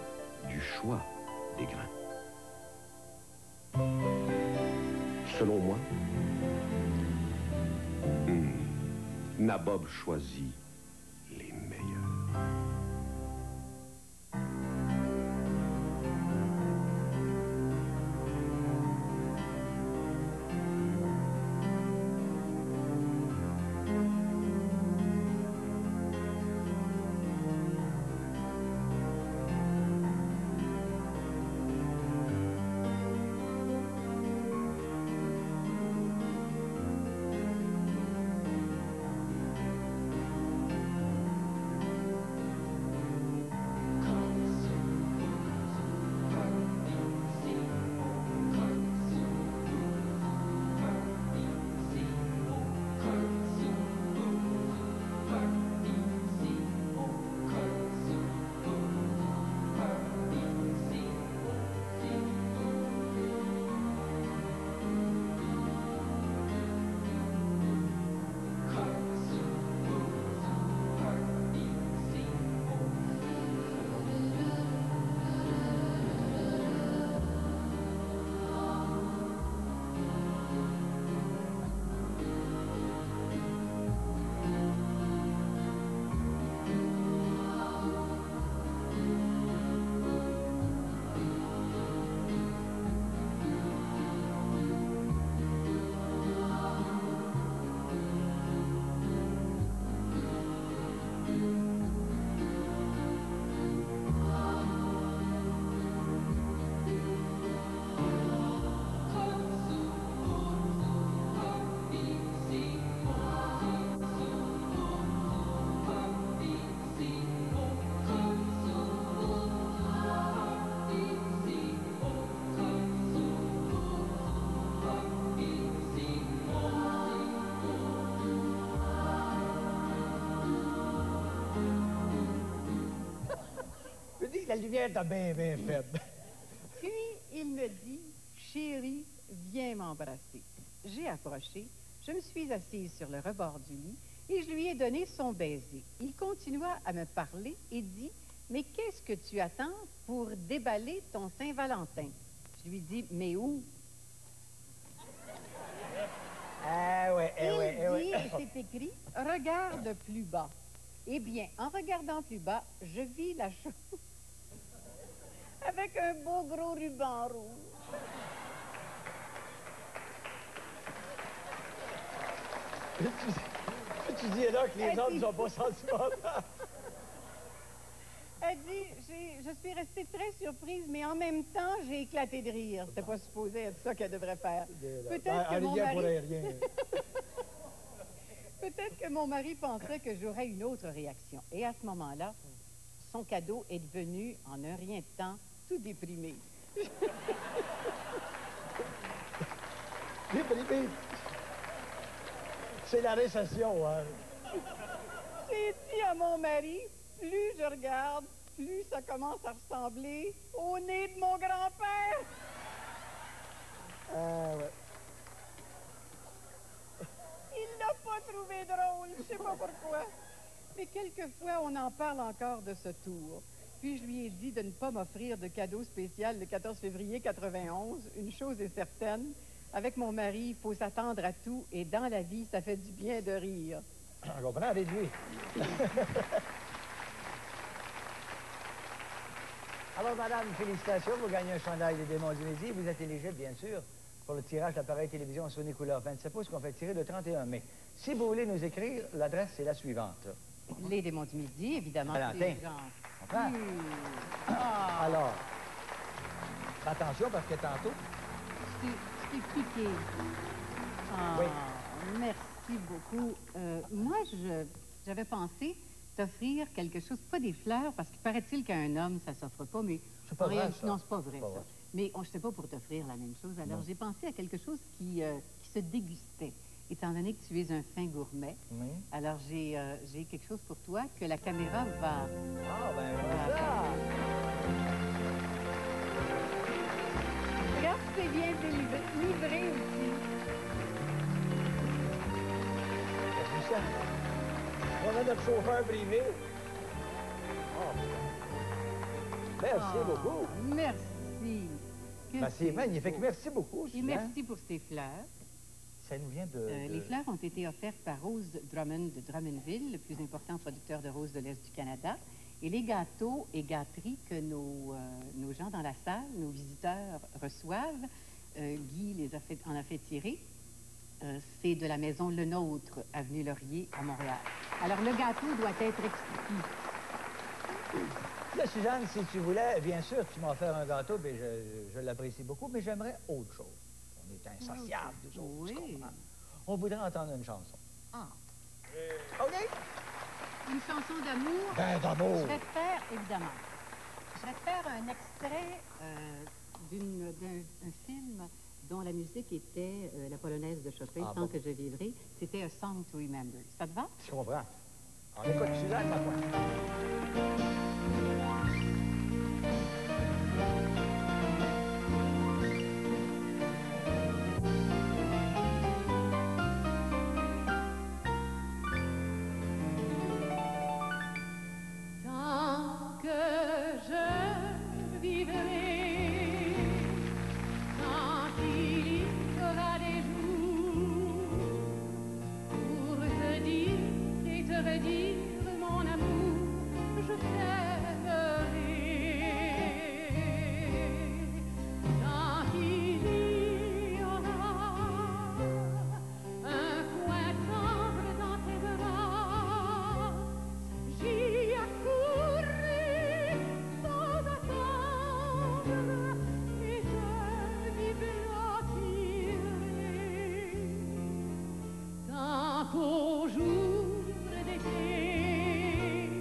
Speaker 19: du choix des grains. Selon moi, Nabob choisit les meilleurs.
Speaker 21: La lumière est bien faible.
Speaker 22: Puis, il me dit, chérie, viens m'embrasser. J'ai approché, je me suis assise sur le rebord du lit et je lui ai donné son baiser. Il continua à me parler et dit, mais qu'est-ce que tu attends pour déballer ton Saint-Valentin? Je lui dis, mais où? C'est écrit, regarde plus bas. Eh bien, en regardant plus bas, je vis la chose avec un beau gros ruban rouge.
Speaker 21: Tu dis là que les autres ne sont pas sentimentaux.
Speaker 22: Elle dit, je suis restée très surprise, mais en même temps, j'ai éclaté de rire. C'était pas supposé être ça qu'elle devrait faire. Peut-être que mon mari... Peut-être que mon mari pensait que j'aurais une autre réaction. Et à ce moment-là, son cadeau est devenu, en un rien de temps, tout déprimé.
Speaker 21: Déprimé? C'est la récession, hein?
Speaker 22: J'ai dit à mon mari, plus je regarde, plus ça commence à ressembler au nez de mon grand-père.
Speaker 21: Ouais.
Speaker 22: Il l'a pas pourquoi. Mais quelquefois, on en parle encore de ce tour. Puis je lui ai dit de ne pas m'offrir de cadeau spécial le 14 février 91. Une chose est certaine, avec mon mari, il faut s'attendre à tout, et dans la vie, ça fait du bien de rire.
Speaker 21: Je comprends, réduit. Alors, madame, félicitations, vous gagnez un chandail des Démons du Midi. Vous êtes éligible, bien sûr, pour le tirage d'appareil télévision Sony Couleur 27 pouces qu'on fait tirer le 31 mai. Si vous voulez nous écrire, l'adresse est la suivante.
Speaker 22: Les Démons du Midi, évidemment.
Speaker 21: Valentin. Comprends? Alors, attention, parce que tantôt...
Speaker 22: Je t'ai piqué. Ah, oui. Merci beaucoup. Moi, j'avais pensé t'offrir quelque chose, pas des fleurs, parce qu'il paraît-il qu'un homme, ça s'offre pas, mais...
Speaker 21: C'est pas vrai, ça.
Speaker 22: Non, c'est pas vrai, ça. Mais je sais pas pour t'offrir la même chose. Alors, j'ai pensé à quelque chose qui se dégustait. Étant donné que tu es un fin gourmet, alors j'ai quelque chose pour toi que la caméra va...
Speaker 21: Ah, ben voilà!
Speaker 22: Regarde, c'est bien livré aussi.
Speaker 21: On a notre chauffeur privé. Oh. Merci beaucoup.
Speaker 22: Merci.
Speaker 21: Ben, c'est magnifique. Merci beaucoup.
Speaker 22: Et merci pour ces fleurs.
Speaker 21: Ça nous vient de...
Speaker 22: Les fleurs ont été offertes par Rose Drummond de Drummondville, le plus important producteur de roses de l'Est du Canada. Et les gâteaux et gâteries que nos gens dans la salle, nos visiteurs reçoivent, Guy en a fait tirer. C'est de la maison Le Nôtre, avenue Laurier, à Montréal. Alors, le gâteau doit être exquis.
Speaker 21: Là, Suzanne, si tu voulais, bien sûr, tu m'as offert un gâteau, mais je l'apprécie beaucoup, mais j'aimerais autre chose. On est insociables, nous autres,
Speaker 22: oui.
Speaker 21: On voudrait entendre une chanson.
Speaker 22: Ah.
Speaker 21: OK?
Speaker 22: Une chanson d'amour.
Speaker 21: Ben, d'amour.
Speaker 22: Je vais te faire, évidemment, je vais te faire un extrait d'un film dont la musique était la polonaise de Chopin, Tant que je vivrai. C'était A Song to Remember. Ça te va?
Speaker 21: Je comprends. On écoute Suzanne, ça va.
Speaker 5: Tant que je vivrai, tant il y aura des jours pour te dire et te redire mon amour, je t'aimerai. Tant il y aura un coin tendre dans tes bras, j'y accourrai sans attendre et je m'y blottirai. Tant qu'au jour d'été,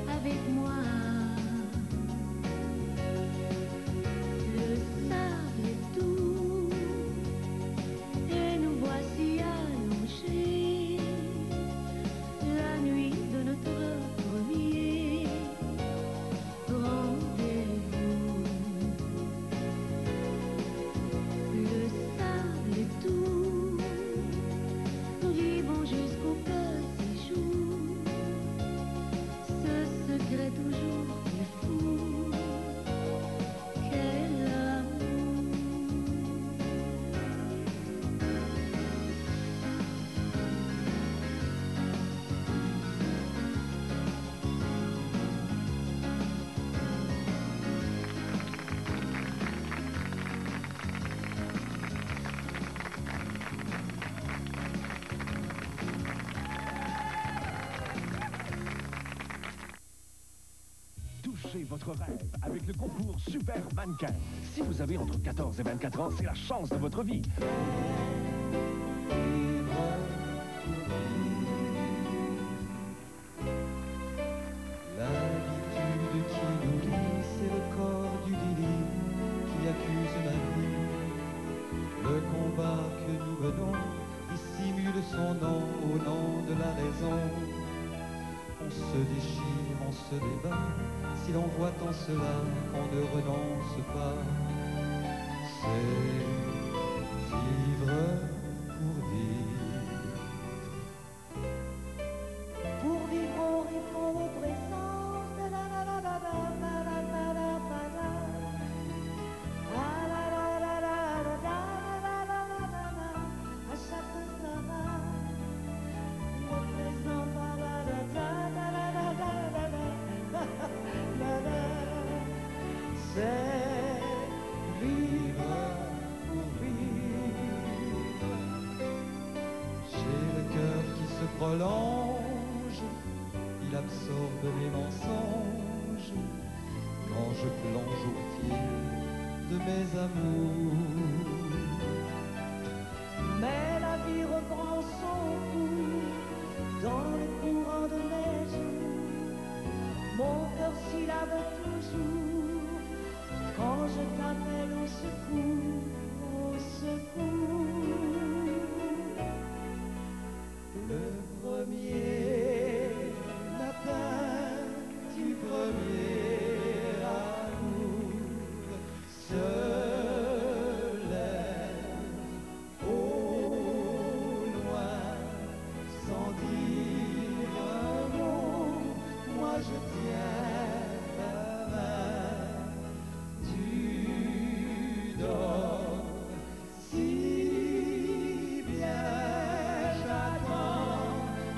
Speaker 1: Avec moi, le sable est doux et nous voici allongés la nuit de notre premier rendez-vous. Le sable est doux, nous vivons jusqu'au petit jour. Ce secret toujours plus fou qu'est l'amour.
Speaker 4: Touchez votre rêve avec le concours Super Mannequin. Si vous avez entre 14 et 24 ans, c'est la chance de votre vie.
Speaker 6: L'habitude qui nourrit, c'est le corps du Lili qui accuse ma vie. Le combat que nous menons dissimule son nom au nom de la raison. On se déchire, on se débat, si l'on voit en cela qu'on ne renonce pas. C'est vivre pour vivre.
Speaker 1: Pour vivre, on répond au présent. Da da da da da da da da da da da. Da da da da da da da da da da da. À chaque instant, au présent, da da da da da da da da da da.
Speaker 6: C'est vivre pour vivre. J'ai le cœur qui se prolonge, il absorbe mes mensonges quand je plonge au fil de mes amours.
Speaker 1: Mais la vie reprend son cours dans le courant de mes jours. Mon cœur syllabe toujours quand je t'appelle au secours, au secours.
Speaker 6: Le premier matin du premier amour se lève au loin sans dire un mot. Moi je tiens ta main, tu dors si bien. J'attends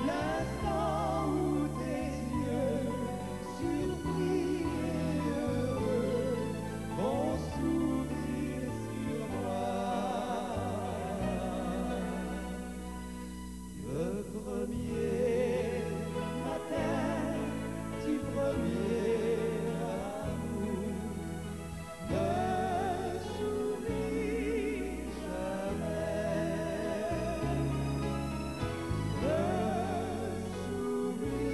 Speaker 6: l'instant où tes yeux surpris et heureux vont s'ouvrir sur moi. Le premier matin du premier amour, ne s'oublie jamais. Ne s'oublie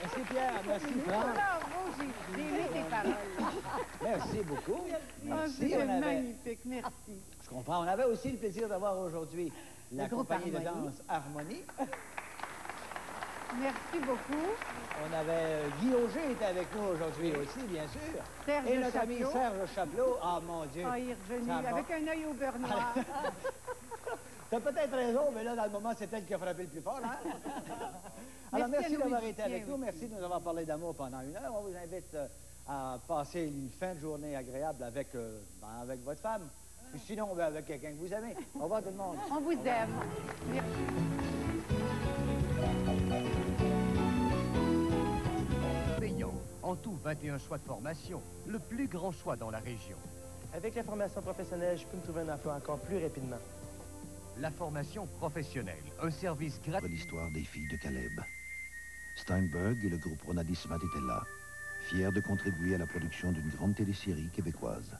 Speaker 21: Merci Pierre, merci Franck.
Speaker 22: Bravo, j'ai aimé tes paroles.
Speaker 21: Merci beaucoup. Merci.
Speaker 22: C'était
Speaker 21: On avait-
Speaker 22: magnifique, merci.
Speaker 21: Je comprends. On avait aussi le plaisir d'avoir aujourd'hui la
Speaker 22: Le groupe
Speaker 21: compagnie de
Speaker 22: Harmonie.
Speaker 21: danse Harmonie.
Speaker 22: Merci beaucoup.
Speaker 21: On avait Guy Auger était avec nous aujourd'hui aussi, bien sûr.
Speaker 22: Serge
Speaker 21: Et notre ami
Speaker 22: Chapelot.
Speaker 21: Serge Chapelot. Ah, mon Dieu.
Speaker 22: Ah, il est revenu
Speaker 21: Ça va.
Speaker 22: avec un œil au beurre noir.
Speaker 21: T'as peut-être raison, mais là, dans le moment, c'est elle qui a frappé le plus fort. Hein? Alors,
Speaker 22: Merci
Speaker 21: merci
Speaker 22: à nos
Speaker 21: d'avoir été
Speaker 22: musiciens
Speaker 21: avec nous.
Speaker 22: aussi.
Speaker 21: Merci de nous avoir parlé d'amour pendant 1 heure. On vous invite à passer une fin de journée agréable avec, avec votre femme. Puis sinon, avec quelqu'un que vous aimez. Au revoir tout le monde.
Speaker 22: On vous aime. Merci.
Speaker 23: Payant. En tout, 21 choix de formation. Le plus grand choix dans la région.
Speaker 7: Avec la formation professionnelle, je peux me trouver un emploi encore plus rapidement.
Speaker 14: La formation professionnelle, un service gratuit.
Speaker 23: L'histoire des filles de Caleb. Steinberg et le groupe Ronadismat étaient là, fiers de contribuer à la production d'une grande télésérie québécoise.